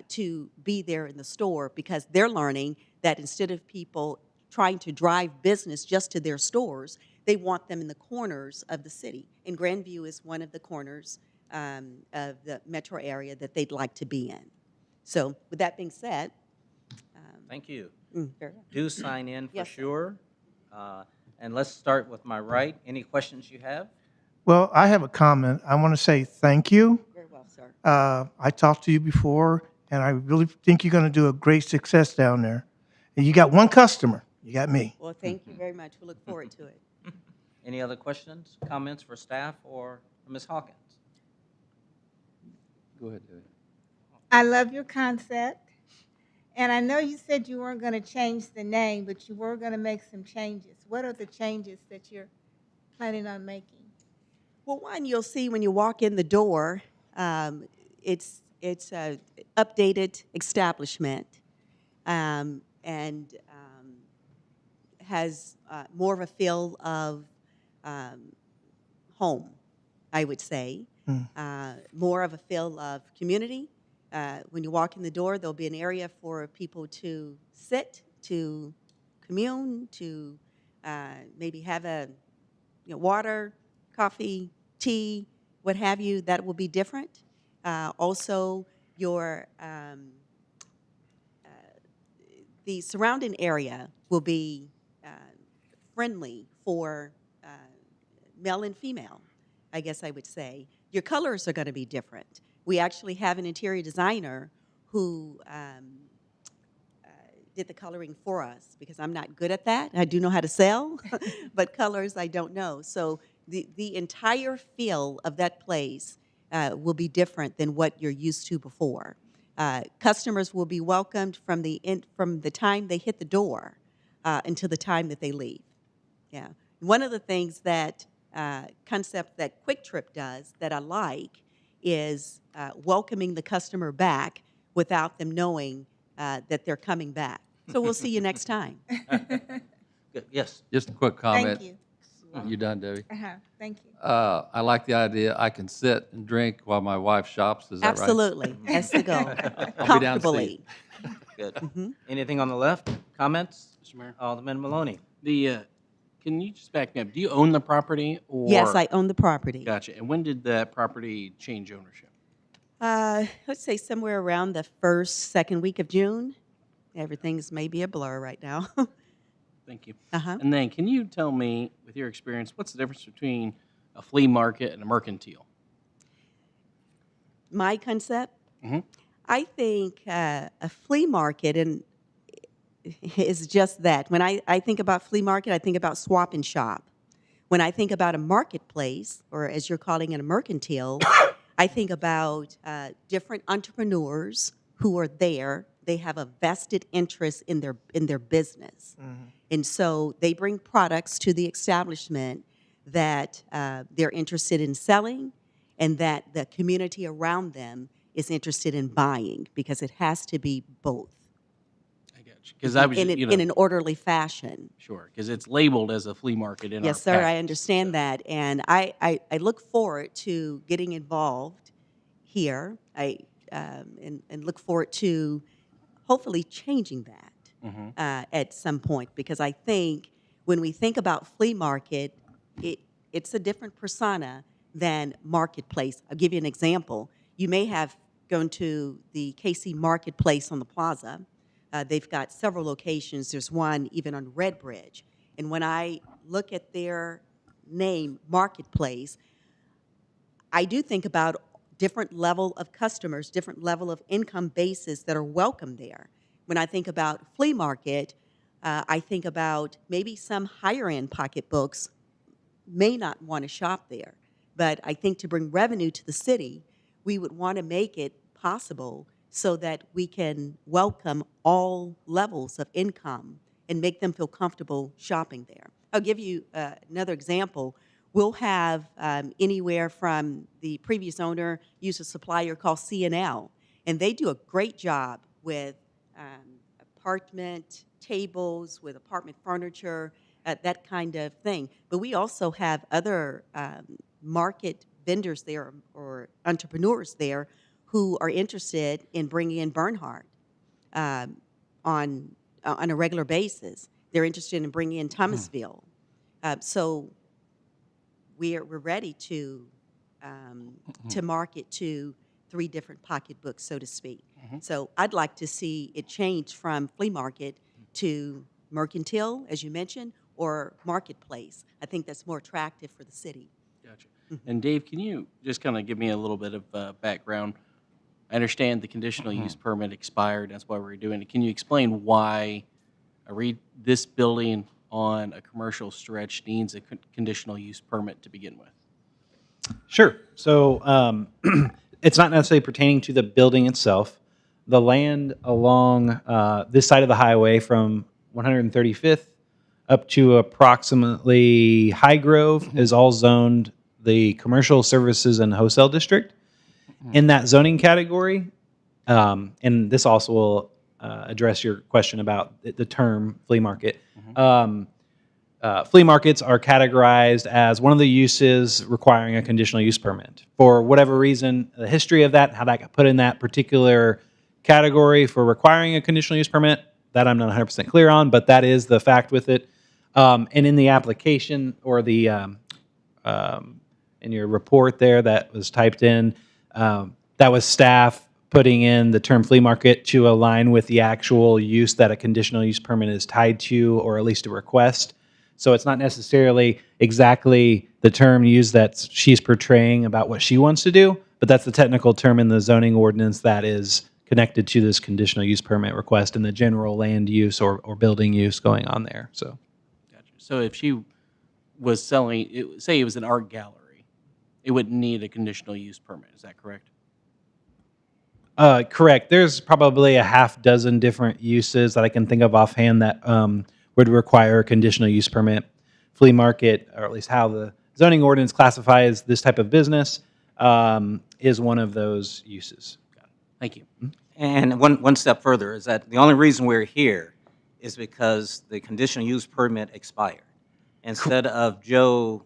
to be there in the store, because they're learning that instead of people trying to drive business just to their stores, they want them in the corners of the city. And Grandview is one of the corners of the metro area that they'd like to be in. So with that being said. Thank you. Very well. Do sign in for Yes, sir. sure. And let's start with my right. Any questions you have? Well, I have a comment. I want to say thank you. Very well, sir. I talked to you before, and I really think you're going to do a great success down there. And you got one customer. You got me. Well, thank you very much. We look forward to it. Any other questions, comments for staff or for Ms. Hawkins? Go ahead, David. I love your concept. And I know you said you weren't going to change the name, but you were going to make some changes. What are the changes that you're planning on making? Well, one, you'll see when you walk in the door, it's an updated establishment and has more of a feel of home, I would say. More of a feel of community. When you walk in the door, there'll be an area for people to sit, to commune, to maybe have a water, coffee, tea, what have you. That will be different. Also, the surrounding area will be friendly for male and female, I guess I would say. Your colors are going to be different. We actually have an interior designer who did the coloring for us, because I'm not good at that. I do know how to sell, but colors I don't know. So the entire feel of that place will be different than what you're used to before. Customers will be welcomed from the time they hit the door until the time that they leave. Yeah. One of the things that concept that Quick Trip does that I like is welcoming the customer back without them knowing that they're coming back. So we'll see you next time. Good. Yes. Just a quick comment. Thank you. You done, Debbie? Thank you. I like the idea. I can sit and drink while my wife shops. Is that right? Absolutely. That's the goal. I'll be down to see Comfortably. Good. Anything on the left? Comments? Mr. Mayor. Alderman Maloney. Can you just back me up? Do you own the property? Or? Yes, I own the property. Gotcha. And when did that property change ownership? Let's say somewhere around the second week of June. Everything's maybe a blur right now. Thank you. Uh-huh. And then can you tell me, with your experience, what's the difference between a flea market and a mercantile? My concept? Mm-hmm. I think a flea market is just that. When I think about flea market, I think about swap and shop. When I think about a marketplace, or as you're calling it, a mercantile, I think about different entrepreneurs who are there. They have a vested interest in their business. Mm-hmm. And so they bring products to the establishment that they're interested in selling, and that the community around them is interested in buying, because it has to be both. I got you. Because I was, in an orderly fashion. Sure, because it's labeled as a flea market in Yes, our sir, I package, understand that. And I look forward to getting involved here. And look forward to hopefully changing that at some point, because I think when we think about flea market, it's a different persona than marketplace. I'll give you an example. You may have gone to the KC Marketplace on the plaza. They've got several locations. There's one even on Red Bridge. And when I look at their name, Marketplace, I do think about different level of customers, different level of income bases that are welcome there. When I think about flea market, I think about maybe some higher end pocketbooks may not want to shop there. But I think to bring revenue to the city, we would want to make it possible so that we can welcome all levels of income and make them feel comfortable shopping there. I'll give you another example. We'll have anywhere from the previous owner use a supplier called C&L, and they do a great job with apartment tables, with apartment furniture, that kind of thing. But we also have other market vendors there or entrepreneurs there who are interested in bringing in Bernhardt on a regular basis. They're interested in bringing in Thomasville. So we're ready to market to 3 different pocketbooks, so to speak. So I'd like to see it change from flea market to mercantile, as you mentioned, or marketplace. I think that's more attractive for the city. Gotcha. And Dave, can you just kind of give me a little bit of background? I understand the conditional use permit expired. That's why we're doing it. Can you explain why this building on a commercial stretch needs a conditional use permit to begin with? Sure. So it's not necessarily pertaining to the building itself. The land along this side of the highway from 135th up to approximately High Grove is all zoned the commercial services and wholesale district. In that zoning category, and this also will address your question about the term flea market. Flea markets are categorized as one of the uses requiring a conditional use permit. For whatever reason, the history of that, how that got put in that particular category for requiring a conditional use permit, that I'm not 100% clear on, but that is the fact with it. And in the application or the in your report there that was typed in, that was staff putting in the term flea market to align with the actual use that a conditional use permit is tied to, or at least a request. So it's not necessarily exactly the term used that she's portraying about what she wants to do, but that's the technical term in the zoning ordinance that is connected to this conditional use permit request and the general land use or building use going on there. So, gotcha. So if she was selling, say it was an art gallery, it wouldn't need a conditional use permit. Is that correct? Correct. There's probably a half dozen different uses that I can think of offhand that would require a conditional use permit. Flea market, or at least how the zoning ordinance classifies this type of business, is one of those uses. Thank you. And one step further is that the only reason we're here is because the conditional use permit expired. Instead of Joe,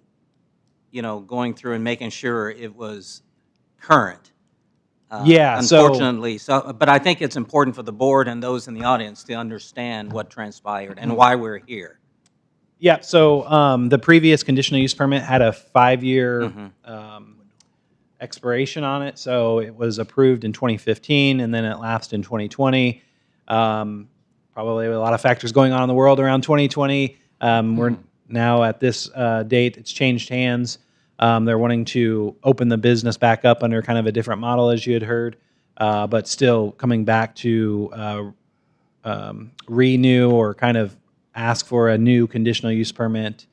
going through and making sure it was current. Unfortunately, but I think it's important for the board and those in the audience to understand what transpired and why we're here. Yeah, so the previous conditional use permit had a 5-year expiration on it. So it was approved in 2015, and then it lapsed in 2020. Probably a lot of factors going on in the world around 2020. We're now at this date, it's changed hands. They're wanting to open the business back up under kind of a different model, as you had heard, but still coming back to renew or kind of ask for a new conditional use permit,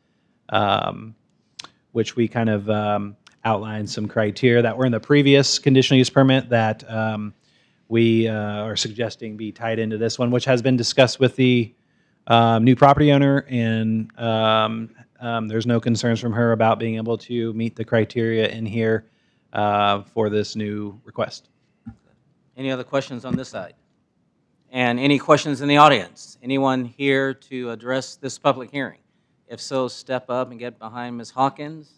which we kind of outlined some criteria that were in the previous conditional use permit that we are suggesting be tied into this one, which has been discussed with the new property owner, and there's no concerns from her about being able to meet the criteria in here for this new request. Any other questions on this side? And any questions in the audience? Anyone here to address this public hearing? If so, step up and get behind Ms. Hawkins.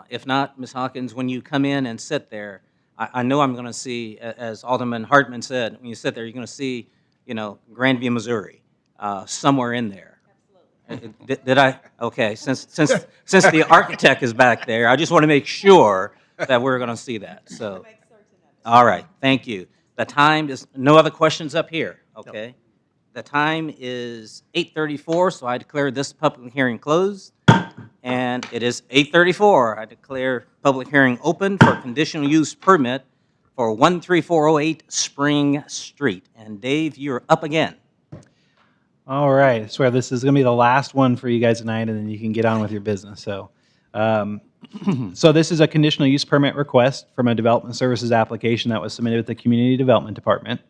If not, Ms. Hawkins, when you come in and sit there, I know I'm going to see, as Alderman Hartman said, when you sit there, you're going to see, Grandview, Missouri, somewhere in there. Did I? Okay, since the architect is back there, I just want to make sure that we're going to see that. So, all right, thank you. The time is, no other questions up here, okay? The time is 8:34, so I declare this public hearing closed. And it is 8:34. I declare public hearing open for conditional use permit for 13408 Spring Street. And Dave, you're up again. All right, I swear this is going to be the last one for you guys tonight, and then you can get on with your business. So, so this is a conditional use permit request from a development services application that was submitted with the Community Development Department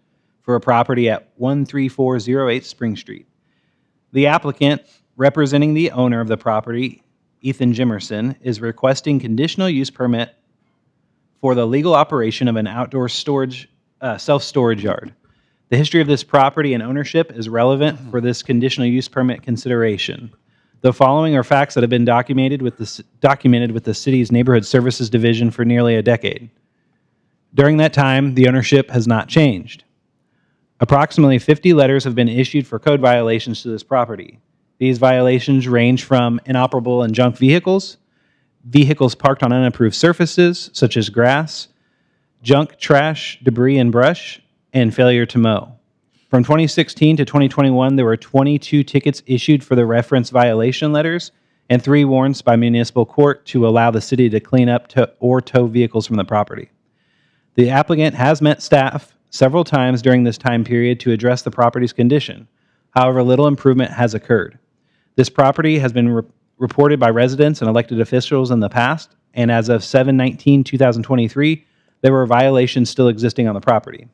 for a property at 13408 Spring Street. The applicant, representing the owner of the property, Ethan Jimerson, is requesting conditional use permit for the legal operation of an outdoor storage, self-storage yard. The history of this property and ownership is relevant for this conditional use permit consideration. The following are facts that have been documented with the city's Neighborhood Services Division for nearly a decade. During that time, the ownership has not changed. Approximately 50 letters have been issued for code violations to this property. These violations range from inoperable and junk vehicles, vehicles parked on unapproved surfaces such as grass, junk, trash, debris, and brush, and failure to mow. From 2016 to 2021, there were 22 tickets issued for the reference violation letters and 3 warrants by municipal court to allow the city to clean up or tow vehicles from the property. The applicant has met staff several times during this time period to address the property's condition. However, little improvement has occurred. This property has been reported by residents and elected officials in the past, and as of 7/19/2023, there were violations still existing on the property.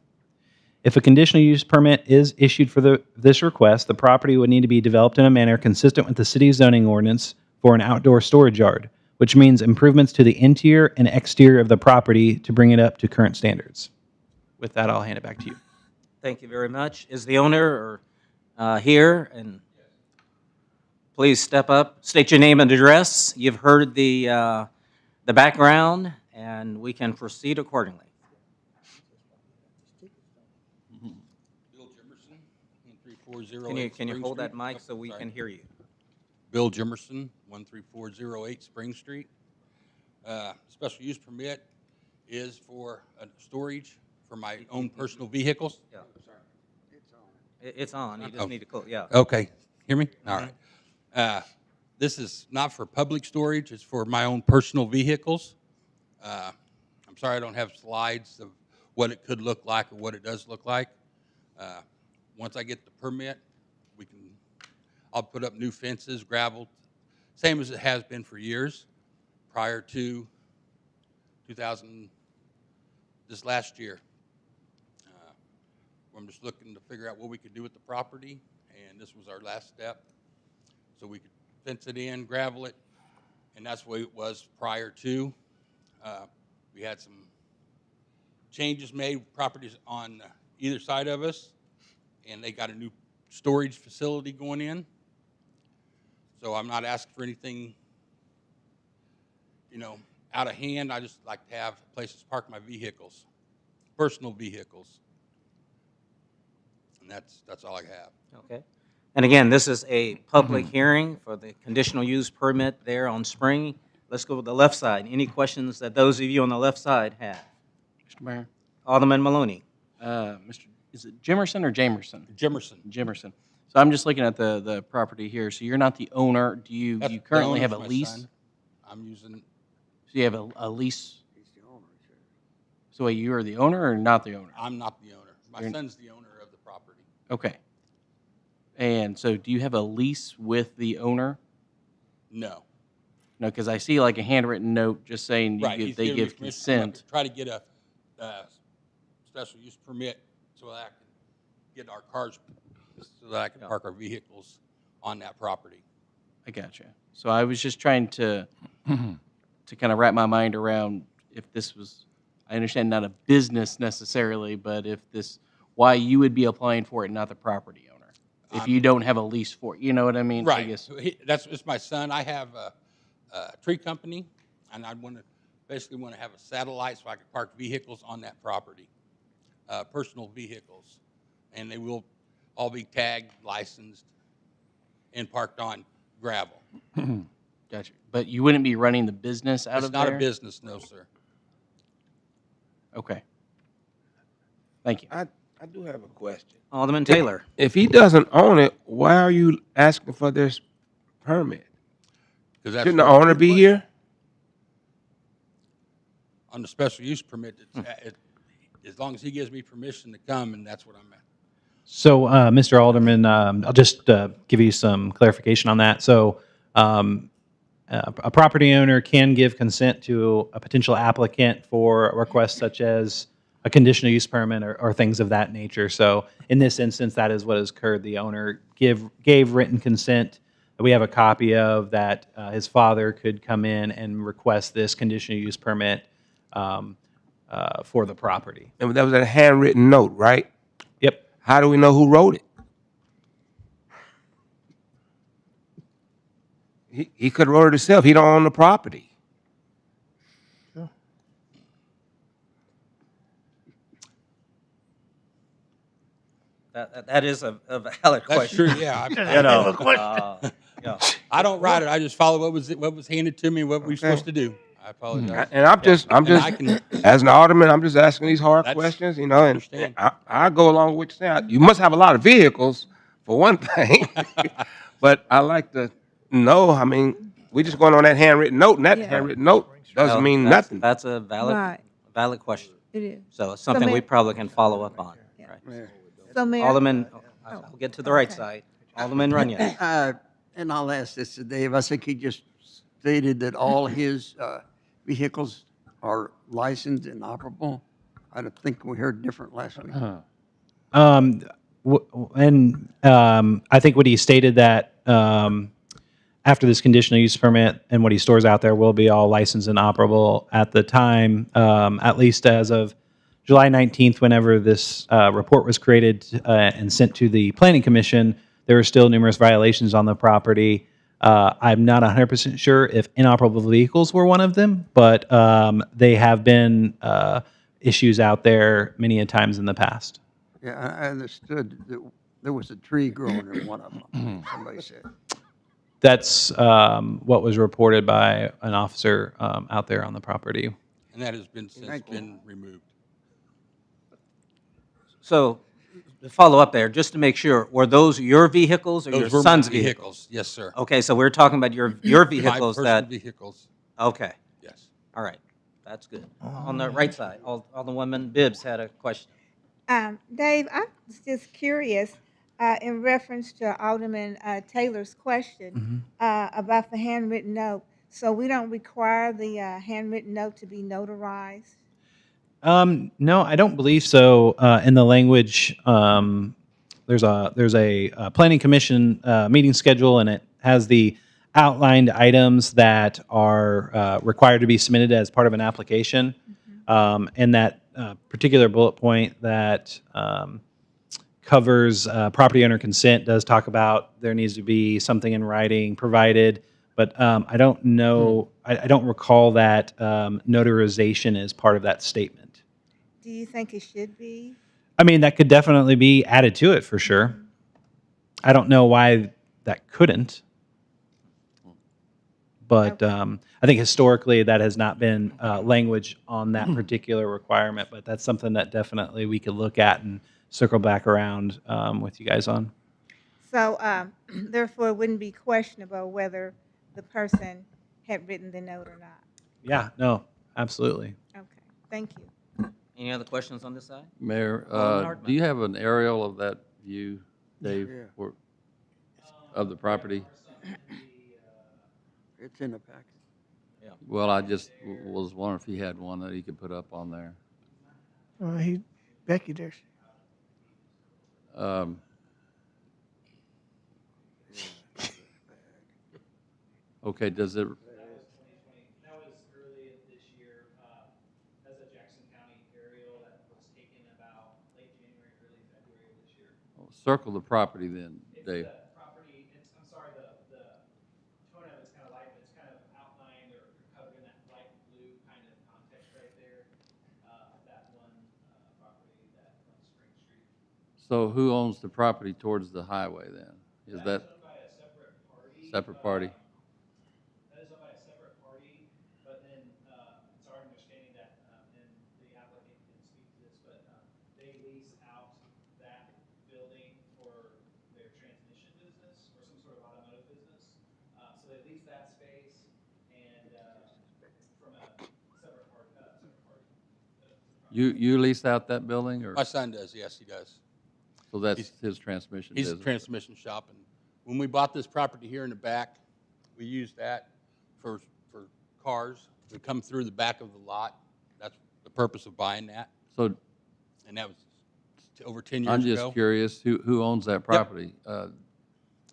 If a conditional use permit is issued for this request, the property would need to be developed in a manner consistent with the city's zoning ordinance for an outdoor storage yard, which means improvements to the interior and exterior of the property to bring it up to current standards. With that, I'll hand it back to you. Thank you very much. Is the owner here? And please step up, state your name and address. You've heard the background, and we can proceed accordingly. Bill Jimerson, 13408. Can you hold that mic so we can hear you? Bill Jimerson, 13408 Spring Street. Special use permit is for storage for my own personal vehicles. Yeah. It's on. You just need to close. Yeah. Okay. Hear me? All right. This is not for public storage. It's for my own personal vehicles. I'm sorry I don't have slides of what it could look like or what it does look like. Once I get the permit, I'll put up new fences, gravel, same as it has been for years prior to 2000, this last year. I'm just looking to figure out what we could do with the property, and this was our last step. So we could fence it in, gravel it, and that's the way it was prior to. We had some changes made with properties on either side of us, and they got a new storage facility going in. So I'm not asking for anything, out of hand. I just like to have places to park my vehicles, personal vehicles. And that's all I have. Okay. And again, this is a public hearing for the conditional use permit there on Spring. Let's go with the left side. Any questions that those of you on the left side have? Mr. Mayor. Alderman Maloney. Is it Jimerson or Jamerson? Jimerson. Jimerson. So I'm just looking at the property here. So you're not the owner. Do you currently have a lease? Son. I'm using. So you have a lease? He's the owner. So wait, you are the owner or not the owner? I'm not the owner. My son's the owner of the property. Okay. And so do you have a lease with the owner? No. No, because I see like a handwritten note just saying they give consent. Try to get a special use permit so that I can get our cars, so that I can park our vehicles on that property. I gotcha. So I was just trying to kind of wrap my mind around if this was, I understand not a business necessarily, but if this, why you would be applying for it, not the property owner, if you don't have a lease for it. You know what I mean? Right. I guess. It's my son. I have a tree company, and I want to basically want to have a satellite so I can park vehicles on that property, personal vehicles, and they will all be tagged, licensed, and parked on gravel. Gotcha. But you wouldn't be running the business out It's of not there? a business, no, sir. Okay. Thank you. I do have a question. Alderman Taylor. If he doesn't own it, why are you asking for this permit? Shouldn't the owner be here? On the special use permit, as long as he gives me permission to come, and that's what I'm at. So, Mr. Alderman, I'll just give you some clarification on that. So, a property owner can give consent to a potential applicant for a request such as a conditional use permit or things of that nature. So, in this instance, that is what has occurred. The owner gave written consent that we have a copy of that his father could come in and request this conditional use permit for the property. And that was a handwritten note, right? Yep. How do we know who wrote it? He could have wrote it himself. He don't own the property. That is a valid question. That's true, yeah. Yeah. I don't write it. I just follow what was handed to me, what we're supposed to do. I apologize. And I'm just, as an alderman, I'm just asking these hard That's- questions, you know, and understand. I go along with you saying. You must have a lot of vehicles, for one thing, but I like to know, I mean, we just going on that handwritten note, and that handwritten note doesn't mean nothing. That's a valid, Right. valid question. It is. So it's something we Mayor- probably can follow up on. Right. So, Mayor. Alderman, I'll get to the right side. Alderman Runyon. And I'll ask this to Dave. I think he just stated that all his vehicles are licensed and operable. I don't think we heard different last week. I think what he stated that after this conditional use permit and what he stores out there will be all licensed and operable at the time, at least as of July 19th, whenever this report was created and sent to the Planning Commission. There were still numerous violations on the property. I'm not 100% sure if inoperable vehicles were one of them, but they have been issues out there many a times in the past. Yeah, I understood that there was a tree growing in one of them, somebody said. That's what was reported by an officer out there on the property. And that has been since been removed. So, to follow up there, just to make sure, were those your vehicles or Those your were my son's vehicles. Yes, sir. Okay, so we're talking about your vehicles My that. personal vehicles. Okay. Yes. All right, that's good. On the right side, Alderwoman Bibbs had a question. Dave, I was just curious, in reference to Alderman Taylor's question about the handwritten note. So we don't require the handwritten note to be notarized? No, I don't believe so. In the language, there's a planning commission meeting schedule, and it has the outlined items that are required to be submitted as part of an application. And that particular bullet point that covers property owner consent does talk about there needs to be something in writing provided. But I don't know, I don't recall that notarization is part of that statement. Do you think it should be? I mean, that could definitely be added to it for sure. I don't know why that couldn't. But I think historically that has not been language on that particular requirement, but that's something that definitely we could look at and circle back around with you guys on. So therefore, it wouldn't be questionable whether the person had written the note or not? Yeah, no, absolutely. Okay, thank you. Any other questions on this side? Mayor, Alderman Hartman. do you have an aerial of that view, Dave, Yeah. of the property? It's in the packet. Well, I just was wondering if he had one that he could put up on there. Becky there. Okay, does it? That was early this year. That's a Jackson County aerial that was taken about late January, early February of this year. Circle the property then, Dave. Property, I'm sorry, the tone of it's kind of light, but it's kind of outlined or covered in that light blue kind of So who owns the property towards the highway then? Is that separate party? That is owned by a separate party, but then it's our understanding that, and the applicant can speak to this, but they lease out that building for their transmission business or some sort of automotive business. So they lease that space and from a separate party. You lease out that building, or? My son does, yes, he does. So that's his transmission He's a business? transmission shop, and when we bought this property here in the back, we used that for cars. We come through the back of the lot. That's the purpose of buying that. So, and that was over 10 years I'm ago. just curious, who owns that property?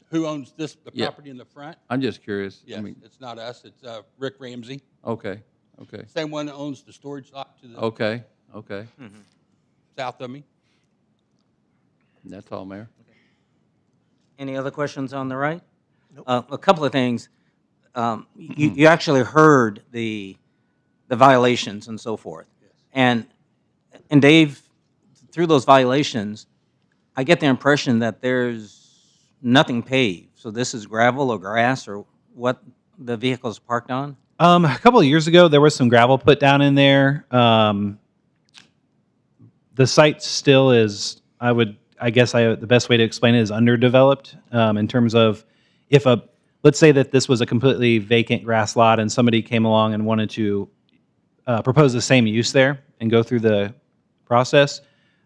Who owns the Yeah. property in the front? I'm just curious. Yes, it's not us. It's Rick Ramsey. Okay, okay. Same one that owns the storage lot to the Okay, okay. south of me. That's all, Mayor. Any other questions on the right? A couple of things. You actually heard the violations and so forth. And Dave, through those violations, I get the impression that there's nothing paved. So this is gravel or grass or what the vehicle's parked on? A couple of years ago, there was some gravel put down in there. The site still is, the best way to explain it is underdeveloped in terms of let's say that this was a completely vacant grass lot and somebody came along and wanted to propose the same use there and go through the process.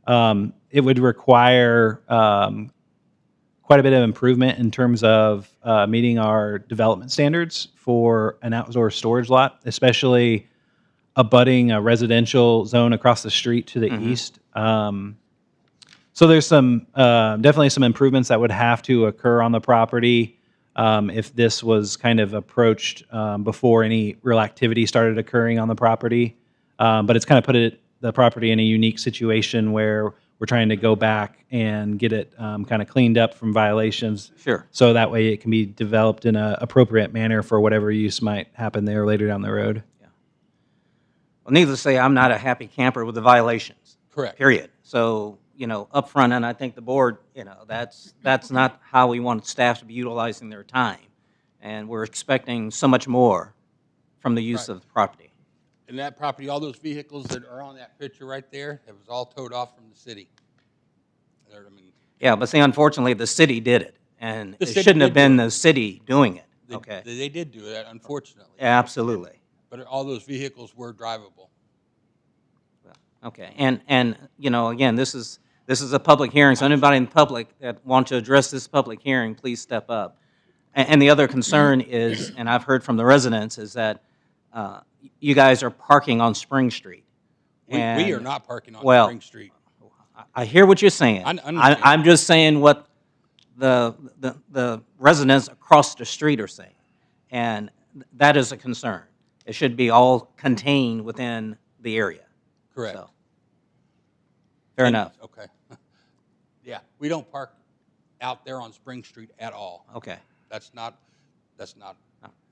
It would require quite a bit of improvement in terms of meeting our development standards for an outdoor storage lot, especially abutting a residential zone across the street to the east. So there's some definitely some improvements that would have to occur on the property if this was kind of approached before any real activity started occurring on the property. But it's kind of put the property in a unique situation where we're trying to go back and get it kind of cleaned up from violations. Sure. So that way it can be developed in an appropriate manner for whatever use might happen there later down the road. Well, needless to say, I'm not a happy camper with the violations. Correct. Period. So, up front, and I think the board, that's not how we want staff to be utilizing their time. And we're expecting so much more from the use of the property. And that property, all those vehicles that are on that picture right there, it was all towed off from the city. Yeah, but see, unfortunately, the city did it. And The it city shouldn't have did do been it. the city doing it. Okay. They did do that, unfortunately. Absolutely. But all those vehicles were drivable. Okay, and again, this is a public hearing, so anybody in the public that want to address this public hearing, please step up. And the other concern is, and I've heard from the residents, is that you guys are parking on Spring Street. We And, are not parking on well, Spring Street. I hear what you're saying. I'm just saying what the residents across the street are saying, and that is a concern. It should be all contained within the area. Correct. So, fair enough. Okay. Yeah, we don't park out there on Spring Street at all. Okay. That's not,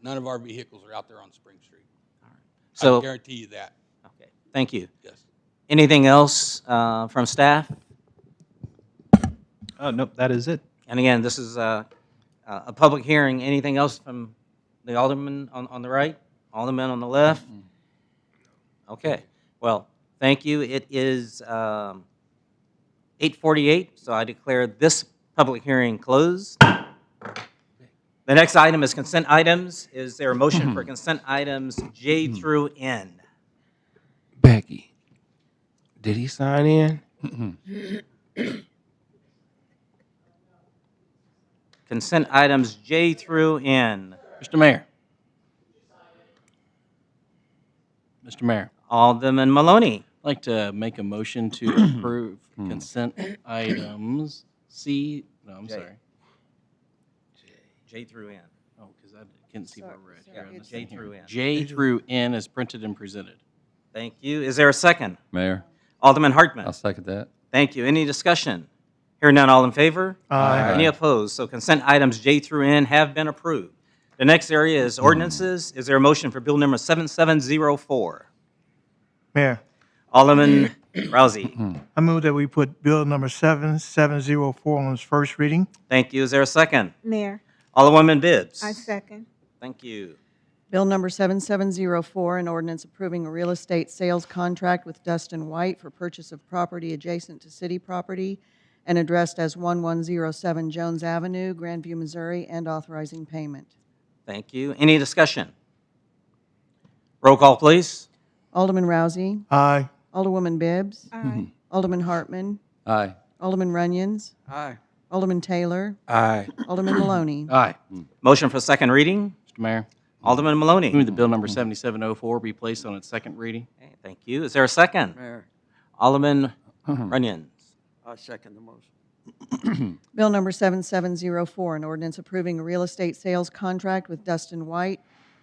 none of our vehicles are out there on Spring Street. So- I guarantee you that. Okay, thank you. Yes. Anything else from staff? Nope, that is it. And again, this is a public hearing. Anything else from the alderman on the right? Alderman on the left? Okay, well, thank you. It is 8:48, so I declare this public hearing closed. The next item is consent items. Is there a motion for consent items J through N? Becky, did he sign in? Consent items J through N. Mr. Mayor. Mr. Mayor. Alderman Maloney. I'd like to make a motion to approve consent items J. sorry. J through N. Oh, because I couldn't see what we're at here. on this J thing here. through N. J through N is printed and presented. Thank you. Is there a second? Mayor, Alderman Hartman. I'll second that. Thank you. Any discussion? Hearing none, all in favor? Aye. Any opposed? So consent items J through N have been approved. The next area is ordinances. Is there a motion for bill number 7704? Mayor, Alderman Rousey. I move that we put bill number 7704 on its first reading. Thank you. Is there a second? Mayor, Alderwoman Bibbs. I second. Thank you. Bill number 7704, an ordinance approving a real estate sales contract with Dustin White for purchase of property adjacent to city property and addressed as 1107 Jones Avenue, Grandview, Missouri, and authorizing payment. Thank you. Any discussion? Roll call, please. Alderman Rousey. Aye. Alderwoman Bibbs. Aye. Alderman Hartman. Aye. Alderman Runyon. Aye. Alderman Taylor. Aye. Alderman Maloney. Aye. Motion for second reading. Mr. Mayor, Alderman Maloney. move that bill number 7704 be placed on its second reading. Okay, thank you. Is there a second? Mayor, Alderman Runyon. I second the motion. Bill number 7704, an ordinance approving a real estate sales contract with Dustin White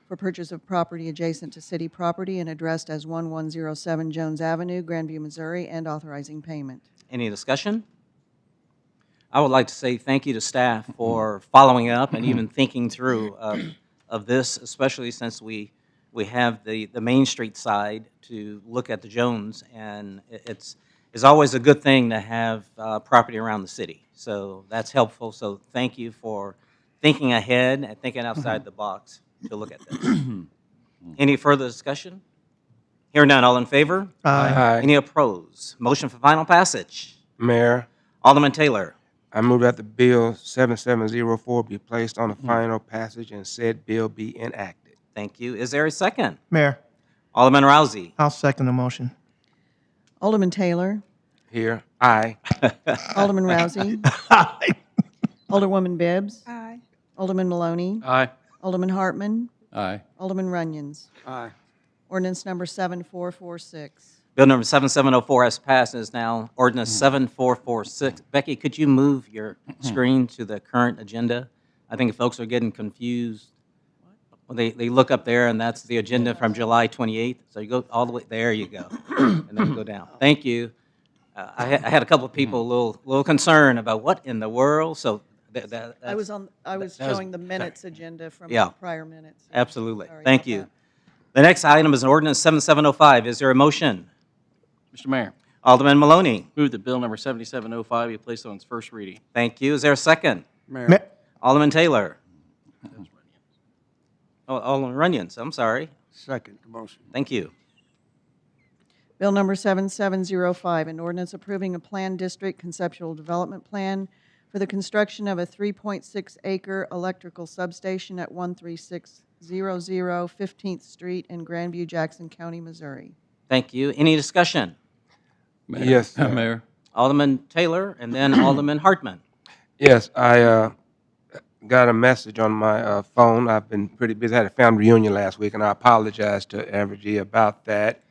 for purchase of property adjacent to city property and addressed as 1107 Jones Avenue, Grandview, Missouri, and authorizing payment. Any discussion? I would like to say thank you to staff for following up and even thinking through of this, especially since we have the Main Street side to look at the Jones, and it's always a good thing to have property around the city. So that's helpful. So thank you for thinking ahead and thinking outside the box to look at this. Any further discussion? Hearing none, all in favor? Aye. Any opposed? Motion for final passage. Mayor, Alderman Taylor. I move that the bill 7704 be placed on the final passage and said bill be enacted. Thank you. Is there a second? Mayor, Alderman Rousey. I'll second the motion. Alderman Taylor. Here, aye. Alderman Rousey. Alderwoman Bibbs. Aye. Alderman Maloney. Aye. Alderman Hartman. Aye. Alderman Runyons. Aye. Ordinance number 7446. Bill number 7704 has passed and is now ordinance 7446. Becky, could you move your screen to the current agenda? I think folks are getting confused. Well, they look up there, and that's the agenda from July 28th. So you go all the way, there you go, and then you go down. Thank you. I had a couple of people a little concerned about what in the world, so I was showing the minutes agenda from Yeah. prior minutes. Absolutely. Sorry Thank about you. that. The next item is an ordinance 7705. Is there a motion? Mr. Mayor, Alderman Maloney. move that bill number 7705 be placed on its first reading. Thank you. Is there a second? Mayor, Alderman Taylor. Oh, Alderman Runyons, I'm sorry. second the motion. Thank you. Bill number 7705, an ordinance approving a planned district conceptual development plan for the construction of a 3.6-acre electrical substation at 13600 15th Street in Grandview, Jackson County, Missouri. Thank you. Any discussion? Mayor. Yes, Mayor. Alderman Taylor and then Alderman Hartman. Yes, I got a message on my phone. I've been pretty busy. I had a family reunion last week, and I apologize to Evergy about that.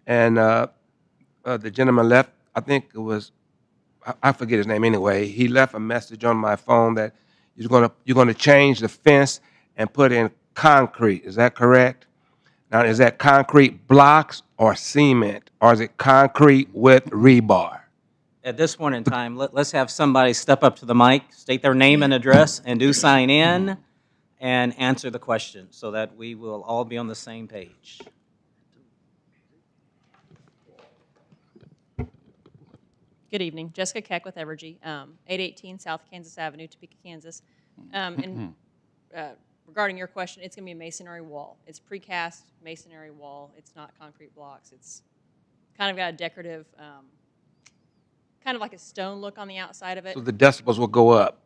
And the gentleman left, I think it was, I forget his name anyway. He left a message on my phone that you're gonna change the fence and put in concrete. Is that correct? Now, is that concrete blocks or cement, or is it concrete with rebar? At this point in time, let's have somebody step up to the mic, state their name and address, and do sign in and answer the question so that we will all be on the same page. Good evening. Jessica Keck with Evergy, 818 South Kansas Avenue, Topeka, Kansas. Regarding your question, it's going to be a masonry wall. It's precast masonry wall. It's not concrete blocks. It's kind of got a decorative, kind of like a stone look on the outside of it. So the decibels will go up.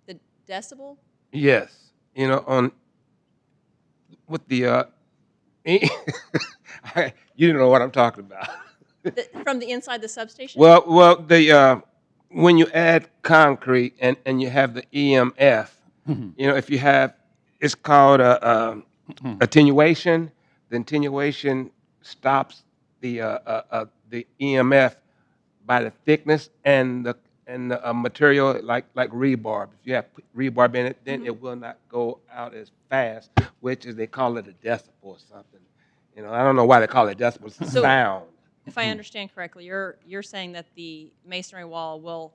The decibel? Yes, you know, with the you don't know what I'm talking about. From the inside the substation? Well, the when you add concrete and you have the EMF, you know, if you have, it's called attenuation. The attenuation stops the EMF by the thickness and the material like rebarb. If you have rebarb in it, then it will not go out as fast, which is they call it a decibel or something. You know, I don't know why they call it decibel. It's So, sound. If I understand correctly, you're saying that the masonry wall will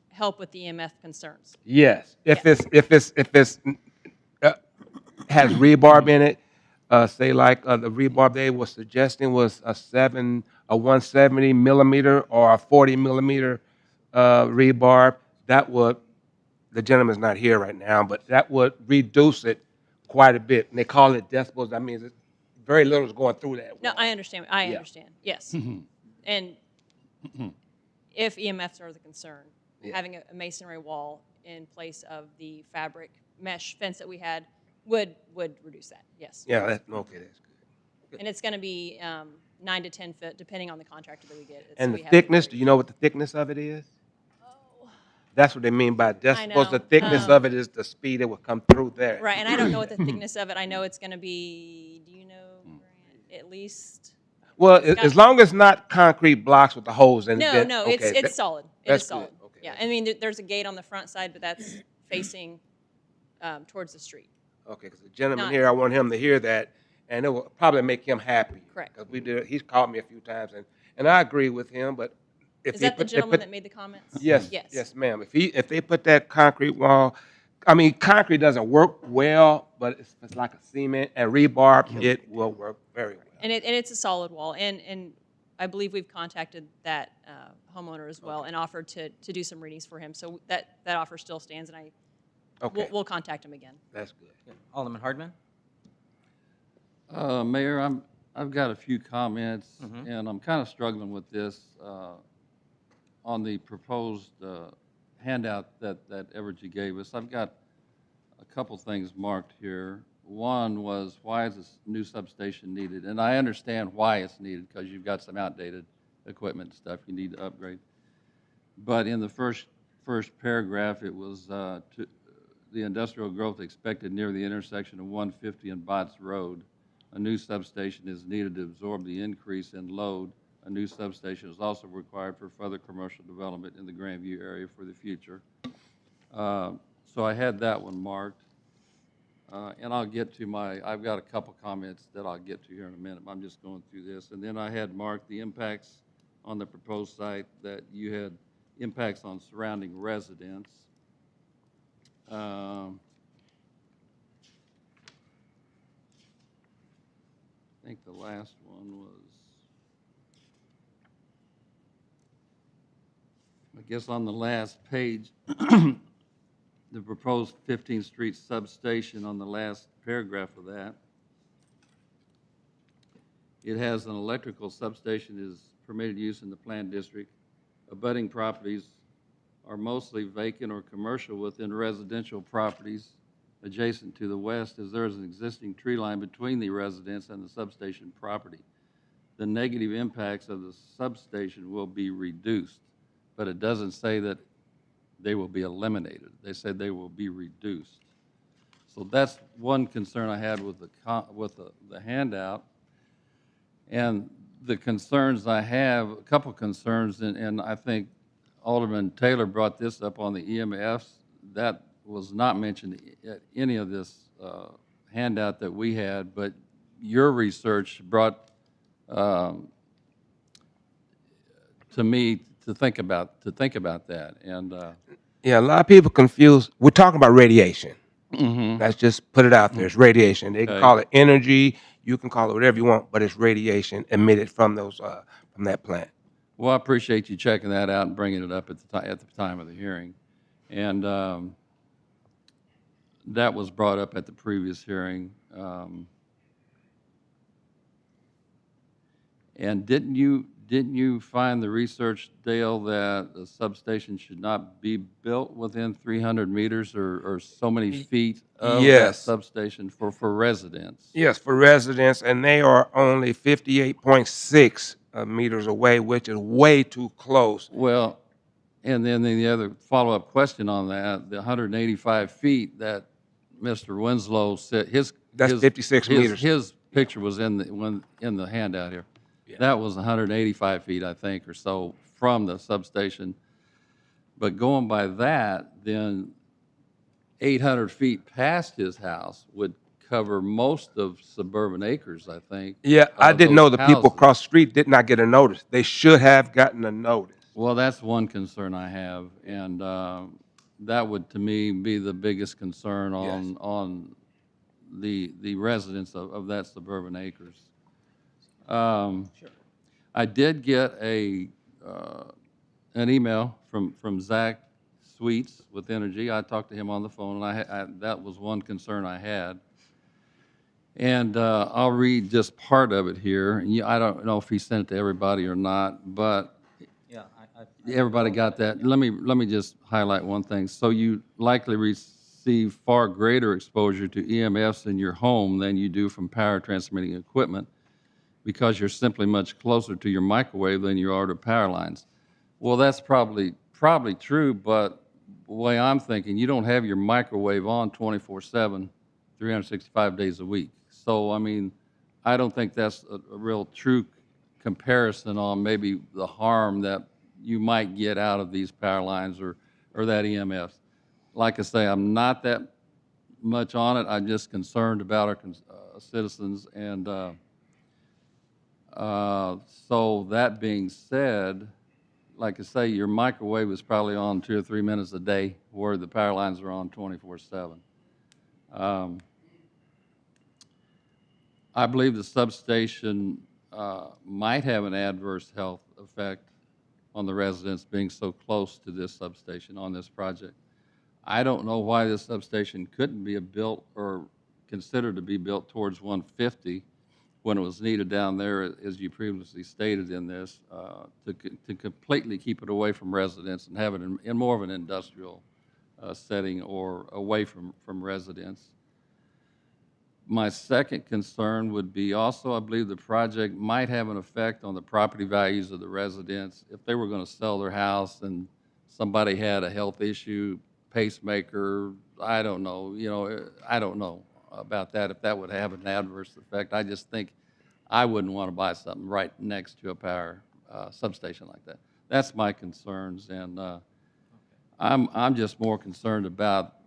help with the EMF concerns. Yes, if it's has rebarb in it, say like the rebar they were suggesting was a 170 millimeter or a 40 millimeter rebar, that would, the gentleman's not here right now, but that would reduce it quite a bit. And they call it decibels. That means very little is going through that. No, I understand. I Yeah. understand. Yes. And if EMFs are the concern, having a masonry wall in place of the fabric mesh fence that we had would reduce that. Yes. Yeah, okay, that's good. And it's going to be 9 to 10 foot, depending on the contractor that we get. And the thickness, do you know what the thickness of it is? That's what they mean by decibels. The thickness of it is the speed it will come through there. Right, and I don't know what the thickness of it. I know it's going to be, do you know, Grant, at least? Well, as long as not concrete blocks with the holes in it. No, okay, it's solid. It that's is solid. good. Okay. Yeah, I mean, there's a gate on the front side, but that's facing towards the street. Okay, because the gentleman here, I want him to hear that, and it will probably make him happy. Correct. Because he's called me a few times, and I agree with him, but Is that the gentleman that made the comments? Yes, yes, ma'am. If they put that concrete wall, I mean, concrete doesn't work well, but it's like a cement and rebar, it will work very well. And it's a solid wall, and I believe we've contacted that homeowner as well and offered to do some readings for him. So that offer still stands, and we'll contact him again. That's good. Alderman Hardman? Mayor, I've got a few comments, and I'm kind of struggling with this on the proposed handout that Evergy gave us. I've got a couple things marked here. One was, why is this new substation needed? And I understand why it's needed, because you've got some outdated equipment and stuff you need to upgrade. But in the first paragraph, it was the industrial growth expected near the intersection of 150 and Botts Road. A new substation is needed to absorb the increase in load. A new substation is also required for further commercial development in the Grandview area for the future. So I had that one marked. And I'll get to I've got a couple comments that I'll get to here in a minute. I'm just going through this. And then I had marked the impacts on the proposed site, that you had impacts on surrounding residents. I think the last one was, I guess on the last page, the proposed 15th Street substation, on the last paragraph of that. It has an electrical substation is permitted use in the planned district. Abutting properties are mostly vacant or commercial within residential properties adjacent to the west, as there is an existing tree line between the residence and the substation property. The negative impacts of the substation will be reduced, but it doesn't say that they will be eliminated. They said they will be reduced. So that's one concern I had with the handout. And the concerns I have, a couple concerns, and I think Alderman Taylor brought this up on the EMFs. That was not mentioned at any of this handout that we had, but your research brought to me to think about that. And yeah, a lot of people confuse. We're talking about radiation. Let's just put it out there. It's radiation. They can call it energy. You can call it whatever you want, but it's radiation emitted from those from that plant. Well, I appreciate you checking that out and bringing it up at the time of the hearing, and that was brought up at the previous hearing. And didn't you find the research, Dale, that the substation should not be built within 300 meters or so many feet of that substation for residents? Yes, for residents, and they are only 58.6 meters away, which is way too close. Well, and then the other follow-up question on that, the 185 feet that Mr. Winslow said, that's 56 meters. His picture was in the handout here. Yeah. That was 185 feet, I think, or so from the substation. But going by that, then 800 feet past his house would cover most of suburban acres, I think. Yeah, I didn't know the people across the street did not get a notice. They should have gotten a notice. Well, that's one concern I have, and that would, to me, be the biggest concern on the residents of that suburban acres. I did get an email from Zach Sweets with Energy. I talked to him on the phone, and that was one concern I had. And I'll read just part of it here. I don't know if he sent it to everybody or not, but Yeah, everybody got that. Let me just highlight one thing. So you likely receive far greater exposure to EMFs in your home than you do from power transmitting equipment because you're simply much closer to your microwave than you are to power lines. Well, that's probably true, but the way I'm thinking, you don't have your microwave on 24/7, 365 days a week. So, I mean, I don't think that's a real true comparison on maybe the harm that you might get out of these power lines or that EMFs. Like I say, I'm not that much on it. I'm just concerned about our citizens. And so that being said, like I say, your microwave is probably on 2 or 3 minutes a day, where the power lines are on 24/7. I believe the substation might have an adverse health effect on the residents being so close to this substation on this project. I don't know why this substation couldn't be built or considered to be built towards 150 when it was needed down there, as you previously stated in this, to completely keep it away from residents and have it in more of an industrial setting or away from residents. My second concern would be also, I believe the project might have an effect on the property values of the residents. If they were going to sell their house and somebody had a health issue, pacemaker, I don't know, I don't know about that, if that would have an adverse effect. I just think I wouldn't want to buy something right next to a power substation like that. That's my concerns, and I'm just more concerned about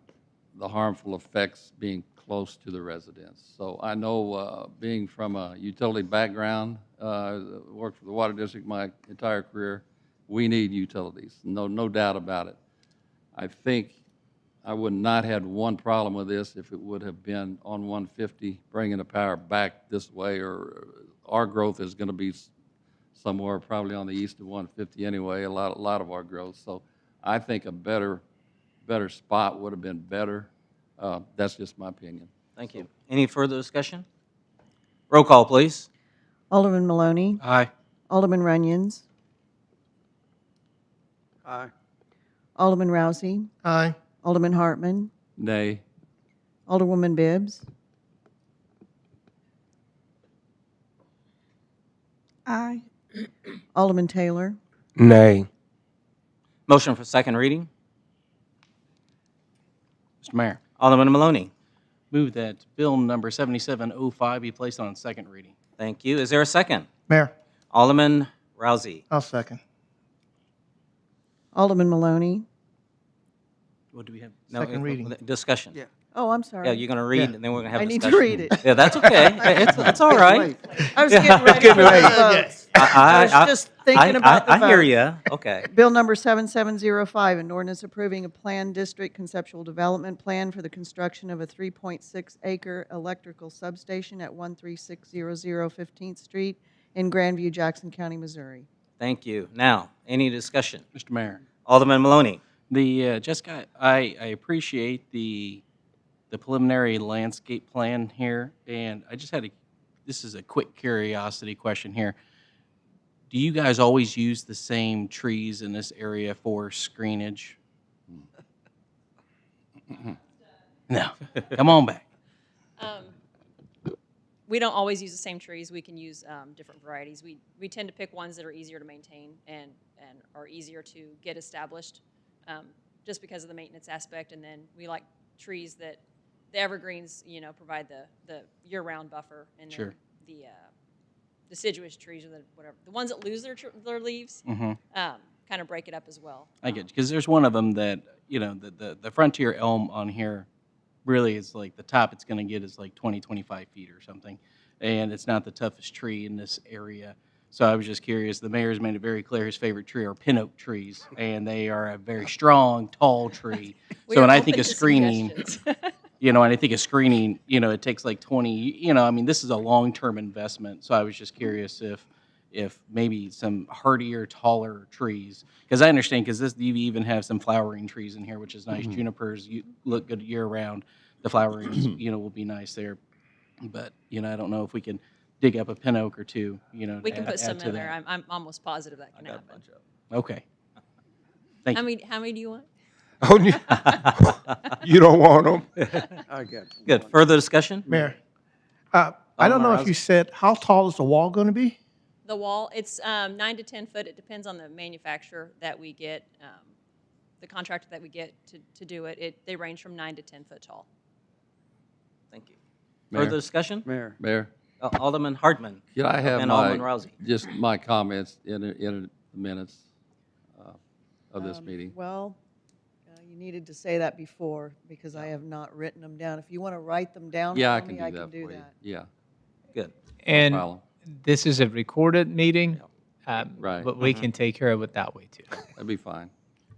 the harmful effects being close to the residents. So I know, being from a utility background, worked for the water district my entire career, we need utilities, no doubt about it. I think I would not had one problem with this if it would have been on 150, bringing the power back this way, or our growth is going to be somewhere probably on the east of 150 anyway, a lot of our growth. So I think a better spot would have been better. That's just my opinion. Thank you. Any further discussion? Roll call, please. Alderman Maloney. Aye. Alderman Runyon. Aye. Alderman Rousey. Aye. Alderman Hartman. Nay. Alderwoman Bibbs. Aye. Alderman Taylor. Nay. Motion for second reading. Mr. Mayor, Alderman Maloney. move that bill number 7705 be placed on second reading. Thank you. Is there a second? Mayor, Alderman Rousey. I'll second. Alderman Maloney. What do we have? Second reading. Discussion. Yeah. Oh, I'm sorry. Yeah, you're going to read, Yeah. and then we're going to have I need to discussion. read it. Yeah, that's okay. It's all right. I was getting ready for the votes. I was just thinking about the I hear votes. you. Okay. Bill number 7705, an ordinance approving a planned district conceptual development plan for the construction of a 3.6-acre electrical substation at 13600 15th Street in Grandview, Jackson County, Missouri. Thank you. Now, any discussion? Mr. Mayor, Alderman Maloney. Jessica, I appreciate the preliminary landscape plan here, and I just had this is a quick curiosity question here. Do you guys always use the same trees in this area for screenage? No. Come on back. We don't always use the same trees. We can use different varieties. We tend to pick ones that are easier to maintain and are easier to get established, just because of the maintenance aspect. And then we like trees that the evergreens, provide the year-round buffer, and Sure. then the deciduous trees, or the ones that lose their leaves, kind of break it up as well. I get you, because there's one of them that, the frontier elm on here really is like the top it's going to get is like 20, 25 feet or something. And it's not the toughest tree in this area. So I was just curious. The mayor's made it very clear his favorite tree are pin oak trees, and they are a very strong, tall tree. So when I think of screening, You know, and I think a screening, you know, it takes like 20, you know, I mean, this is a long-term investment. So I was just curious if maybe some hardier, taller trees, because I understand, because this, you even have some flowering trees in here, which is nice. Junipers look good year-round. The flowerings, you know, will be nice there. But, you know, I don't know if we can dig up a pin oak or two, you know, We to can add, put some add to in there. that. I'm almost positive that can happen. Okay. Thank you. How many do you want? Oh, you don't want them? I got Good. Further discussion? Mayor, I don't know if you said, how tall is the wall going to be? The wall, it's 9 to 10 foot. It depends on the manufacturer that we get, the contractor that we get to do it. They range from 9 to 10 foot tall. Thank you. Mayor? Further discussion? Mayor? Alderman Hartman. Could I have and Alderman Rousey. just my comments in the minutes of this meeting? Well, you needed to say that before because I have not written them down. If you want to write them down Yeah, I for can me, do I that can do for you. that. Yeah. Good. And problem. this is a recorded meeting, Right. but we can take care of it that way too. That'd be fine.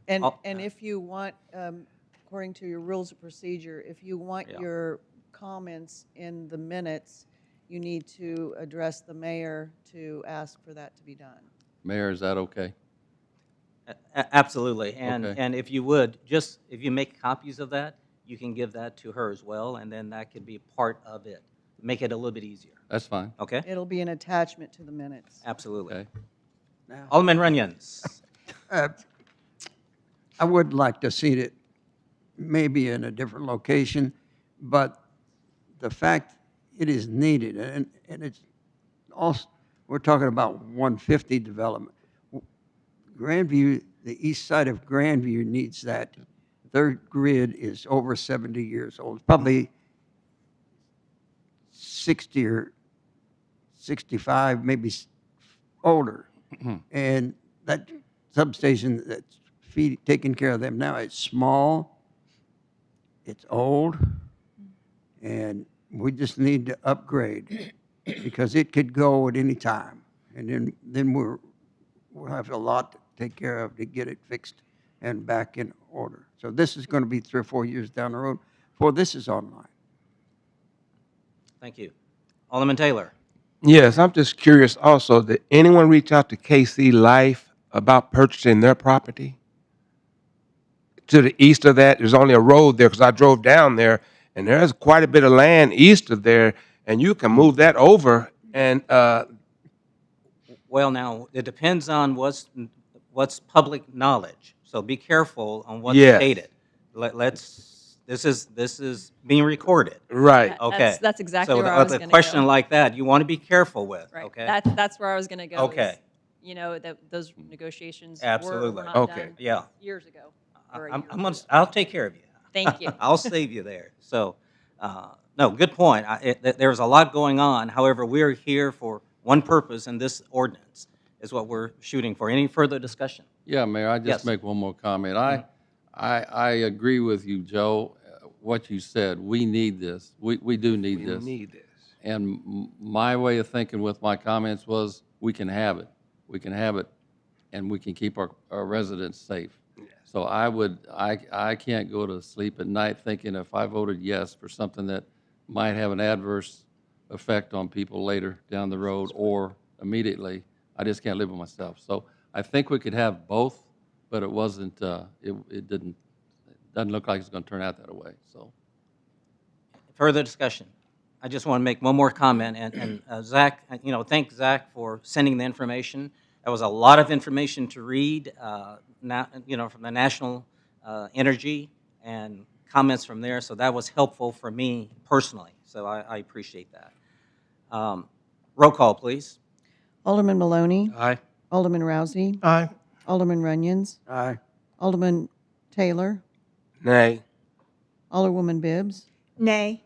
And if you want, according to your rules of procedure, if you want your comments in the minutes, you need to address the mayor to ask for that to be done. Mayor, is that okay? Absolutely. And Okay. and if you would, just if you make copies of that, you can give that to her as well, and then that could be part of it. Make it a little bit easier. That's fine. Okay? It'll be an attachment to the minutes. Absolutely. Okay. Alderman Runyons. I would like to see it maybe in a different location, but the fact it is needed, and it's also, we're talking about 150 development. Grandview, the east side of Grandview needs that. Their grid is over 70 years old, probably 60 or 65, maybe older. And that substation that's taking care of them now, it's small, it's old, and we just need to upgrade because it could go at any time. And then we'll have a lot to take care of to get it fixed and back in order. So this is going to be 3 or 4 years down the road before this is online. Thank you. Alderman Taylor. Yes, I'm just curious also, did anyone reach out to KC Life about purchasing their property? To the east of that, there's only a road there because I drove down there, and there's quite a bit of land east of there, and you can move that over. And Well, now, it depends on what's public knowledge. So be careful on what's Yes. stated. This is being recorded. Right. Okay. That's exactly so where I was a gonna question go. like that, you want to be careful with. Right. Okay. That's where I was going to go. Okay. Is, you know, those negotiations Absolutely. were not Okay. done Yeah. years ago. or a year ago. I'll take care of you. Thank you. I'll save you there. So, no, good point. There's a lot going on. However, we're here for one purpose, and this ordinance is what we're shooting for. Any further discussion? Yeah, Mayor, I just Yes. make one more comment. I agree with you, Joe, what you said. We need this. We do need this. We need this. And my way of thinking with my comments was, we can have it. We can have it, and we can keep our residents safe. So I can't go to sleep at night thinking if I voted yes for something that might have an adverse effect on people later down the road or immediately, I just can't live with myself. So I think we could have both, but it wasn't, it doesn't look like it's going to turn out that way, so. Further discussion? I just want to make one more comment, and Zach, thank Zach for sending the information. That was a lot of information to read, from the National Energy and comments from there, so that was helpful for me personally, so I appreciate that. Roll call, please. Alderman Maloney. Aye. Alderman Rousey. Aye. Alderman Runyons. Aye. Alderman Taylor. Nay. Alderwoman Bibbs. Nay.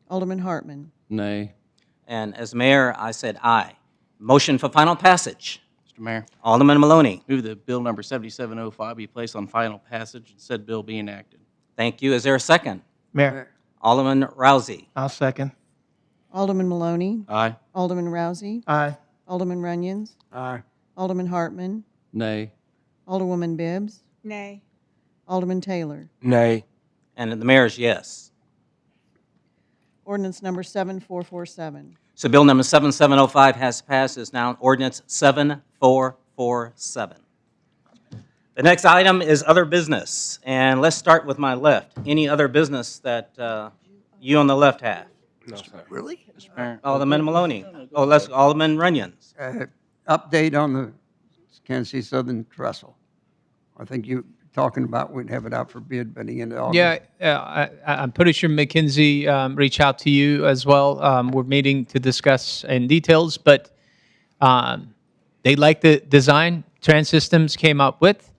Alderman Hartman. Nay. And as mayor, I said aye. Motion for final passage. Mr. Mayor. Alderman Maloney. Move that bill number 7705 be placed on final passage and said bill be enacted. Thank you. Is there a second? Mayor, Alderman Rousey. I'll second. Alderman Maloney. Aye. Alderman Rousey. Aye. Alderman Runyons. Aye. Alderman Hartman. Nay. Alderwoman Bibbs. Nay. Alderman Taylor. Nay. And the mayor's yes. Ordinance number 7447. So Bill number 7705 has passed, is now ordinance 7447. The next item is other business, and let's start with my left. Any other business that you on the left have? No, sir. Really? Alderman Maloney. Oh, let's Alderman Runyons. Update on the Kansas City Southern Trestle. I think you talking about we'd have it out for bid by the end of August. Yeah, I'm pretty sure McKinsey reached out to you as well. We're meeting to discuss in details, but they like the design Trans Systems came up with,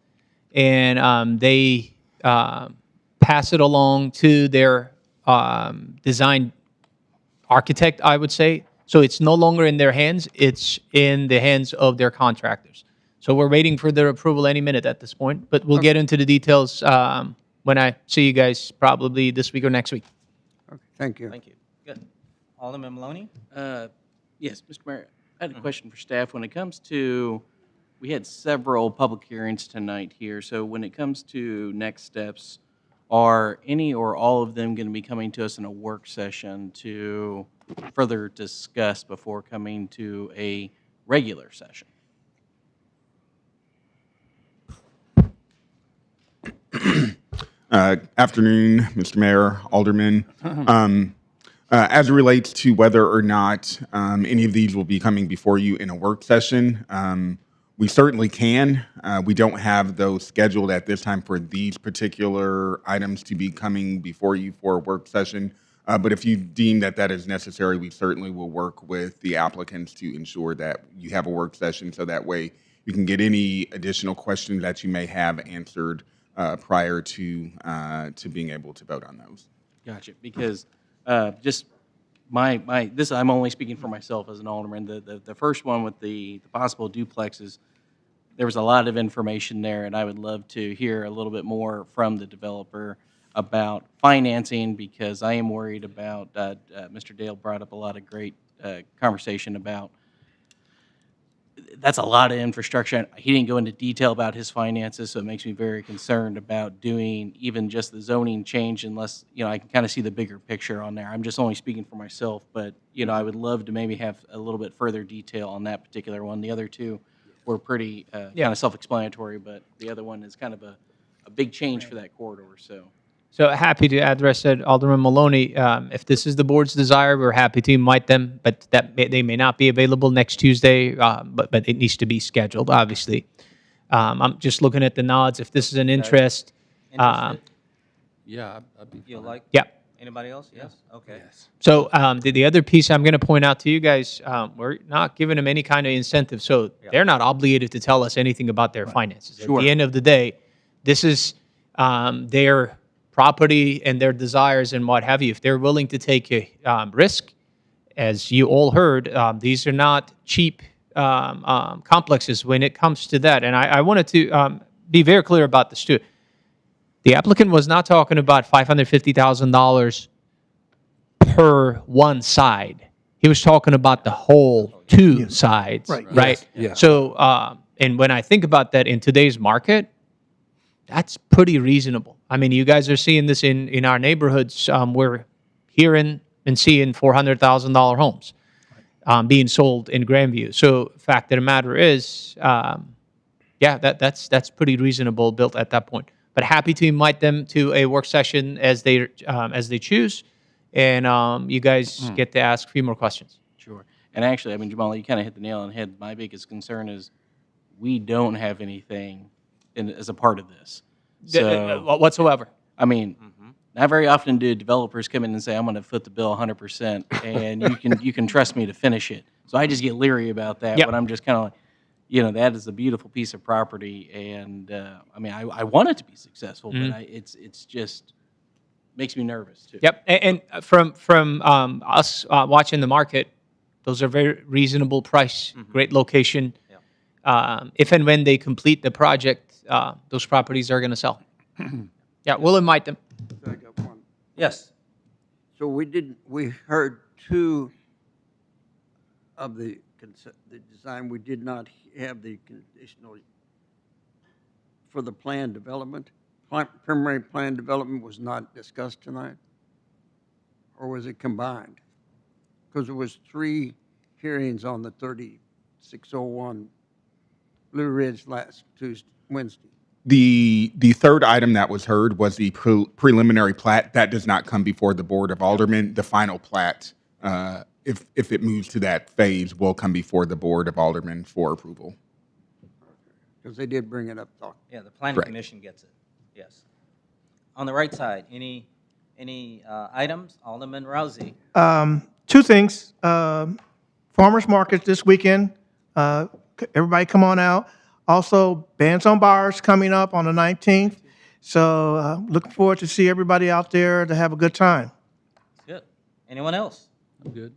and they pass it along to their design architect, I would say. So it's no longer in their hands, it's in the hands of their contractors. So we're waiting for their approval any minute at this point, but we'll get into the details when I see you guys probably this week or next week. Okay, thank you. Thank you. Good. Alderman Maloney? Yes, Mr. Mayor, I had a question for staff. When it comes to, we had several public hearings tonight here, so when it comes to next steps, are any or all of them going to be coming to us in a work session to further discuss before coming to a regular session? Afternoon, Mr. Mayor, Alderman. As it relates to whether or not any of these will be coming before you in a work session, we certainly can. We don't have those scheduled at this time for these particular items to be coming before you for a work session. But if you deem that that is necessary, we certainly will work with the applicants to ensure that you have a work session so that way you can get any additional questions that you may have answered prior to being able to vote on those. Gotcha. Because just this, I'm only speaking for myself as an alderman. The first one with the possible duplexes, there was a lot of information there, and I would love to hear a little bit more from the developer about financing, because I am worried about, Mr. Dale brought up a lot of great conversation about, that's a lot of infrastructure. He didn't go into detail about his finances, so it makes me very concerned about doing even just the zoning change unless, I can kind of see the bigger picture on there. I'm just only speaking for myself, but, I would love to maybe have a little bit further detail on that particular one. The other two were pretty kind of self-explanatory, but the other one is kind of a big change for that corridor, so. So happy to address that, Alderman Maloney. If this is the board's desire, we're happy to invite them, but they may not be available next Tuesday, but it needs to be scheduled, obviously. I'm just looking at the nods. If this is an interest. Interested? Yeah, I'd be You fine. like? Yeah. Anybody else? Yes? Okay. So the other piece I'm going to point out to you guys, we're not giving them any kind of incentive, so they're not obligated to tell us anything about their finances. At the end of the day, this is their property and their desires and what have you. If they're willing to take a risk, as you all heard, these are not cheap complexes when it comes to that. And I wanted to be very clear about this too. The applicant was not talking about $550,000 per one side. He was talking about the whole two sides, right? Yeah. So, and when I think about that in today's market, that's pretty reasonable. I mean, you guys are seeing this in our neighborhoods. We're hearing and seeing $400,000 homes being sold in Grandview. So, fact of the matter is, that's pretty reasonable built at that point. But happy to invite them to a work session as they choose, and you guys get to ask a few more questions. Sure. And actually, I mean, Jamal, you kind of hit the nail on the head. My biggest concern is we don't have anything as a part of this. So, whatsoever. I mean, not very often do developers come in and say, I'm going to foot the bill 100%, and you can trust me to finish it. So I just get leery about that, but I'm just kind of like, that is a beautiful piece of property, and I mean, I want it to be successful, but it's just makes me nervous too. Yep, and from us watching the market, those are very reasonable price, great location. If and when they complete the project, those properties are going to sell. Yeah, we'll invite them. I got one. Yes. So we heard two of the design. We did not have the conditional for the plan development. Preliminary plan development was not discussed tonight. or was it combined? Because there was 3 hearings on the 3601 Blue Ridge last Wednesday. The third item that was heard was the preliminary plat. That does not come before the Board of Aldermen. The final plat, if it moves to that phase, will come before the Board of Aldermen for approval. Because they did bring it up. Yeah, the planning Correct. commission gets it, yes. On the right side, any items? Alderman Rousey. 2 things. Farmers market this weekend. Everybody come on out. Also, Bands on Bars coming up on the 19th. So looking forward to see everybody out there to have a good time. Good. Anyone else? I'm good.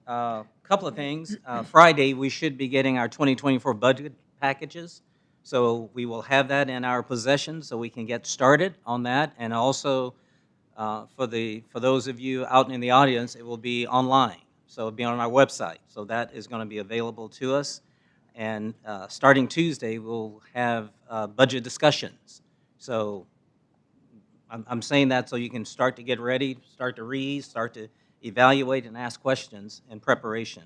Couple of things. Friday, we should be getting our 2024 budget packages. So we will have that in our possession so we can get started on that. And also, for those of you out in the audience, it will be online. So it'll be on our website. So that is going to be available to us. And starting Tuesday, we'll have budget discussions. So I'm saying that so you can start to get ready, start to read, start to evaluate and ask questions in preparation.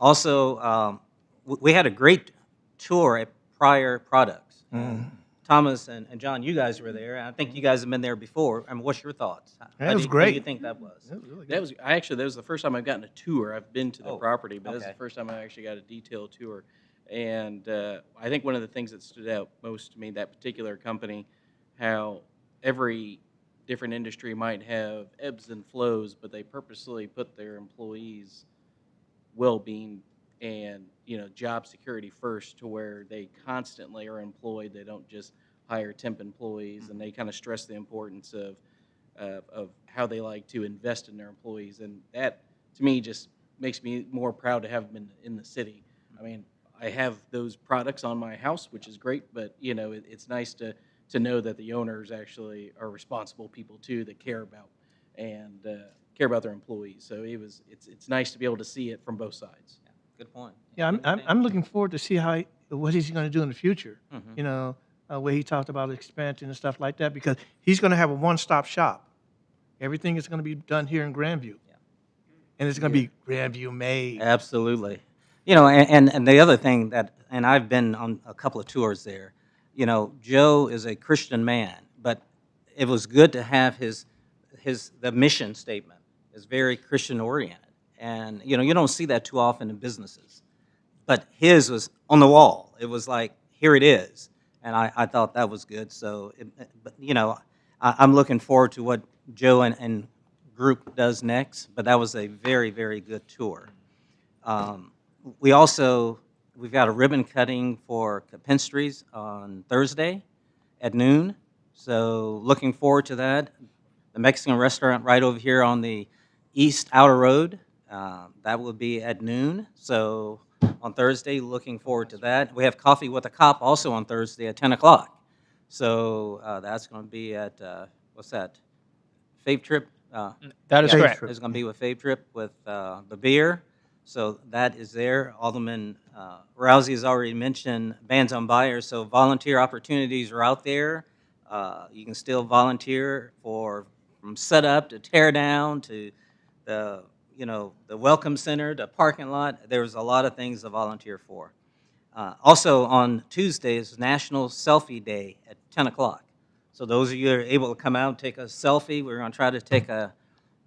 Also, we had a great tour at Prior Products. Thomas and John, you guys were there. I think you guys have been there before. I mean, what's your thoughts? That was How great. do you think that was? That was the first time I've gotten a tour. I've been to the property, but that's okay. the first time I actually got a detailed tour. And I think one of the things that stood out most to me, that particular company, how every different industry might have ebbs and flows, but they purposely put their employees' well-being and job security first, to where they constantly are employed. They don't just hire temp employees, and they kind of stress the importance of how they like to invest in their employees. And that, to me, just makes me more proud to have been in the city. I mean, I have those products on my house, which is great, but it's nice to know that the owners actually are responsible people too, that care about their employees. So it's nice to be able to see it from both sides. Yeah, good point. Yeah, I'm looking forward to see what he's going to do in the future. Where he talked about expansion and stuff like that, because he's going to have a one-stop shop. Everything is going to be done here in Grandview, and it's going to be Grandview made. Absolutely. And the other thing and I've been on a couple of tours there, Joe is a Christian man, but it was good to have the mission statement is very Christian oriented. And, you don't see that too often in businesses, but his was on the wall. It was like, here it is. And I thought that was good. So, I'm looking forward to what Joe and group does next, but that was a very, very good tour. We've got a ribbon cutting for Kapinstries on Thursday at noon. So looking forward to that. The Mexican restaurant right over here on the East Outer Road, that will be at noon. So on Thursday, looking forward to that. We have Coffee with a Cop also on Thursday at 10 o'clock. So that's going to be at, what's that, Fave Trip? That is correct. It's going to be with Fave Trip with the beer. So that is there. Alderman Rousey has already mentioned Bands on Buyers, so volunteer opportunities are out there. You can still volunteer from setup to tear down to the welcome center, the parking lot. There's a lot of things to volunteer for. Also on Tuesday is National Selfie Day at 10 o'clock. So those of you that are able to come out and take a selfie, we're going to try to take a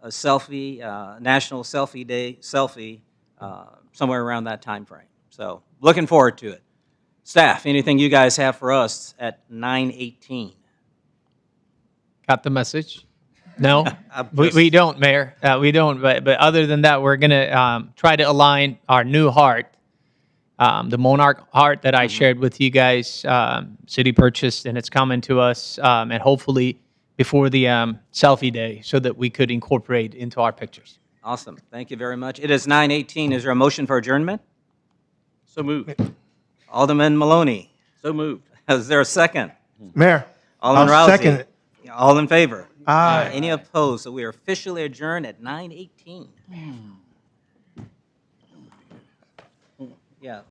selfie, National Selfie Day selfie, somewhere around that time frame. So looking forward to it. Staff, anything you guys have for us at 9:18? Got the message? No, we don't, Mayor. We don't. But other than that, we're gonna try to align our new heart, the Monarch heart that I shared with you guys. City purchased, and it's coming to us, and hopefully before the selfie day, so that we could incorporate into our pictures. Awesome. Thank you very much. It is 9:18. Is there a motion for adjournment? So moved. Alderman Maloney. So moved. Is there a second? Mayor, Alderman I'll Rousey. second it. All in favor? Aye. Any opposed? So we are officially adjourned at 9:18. Yeah.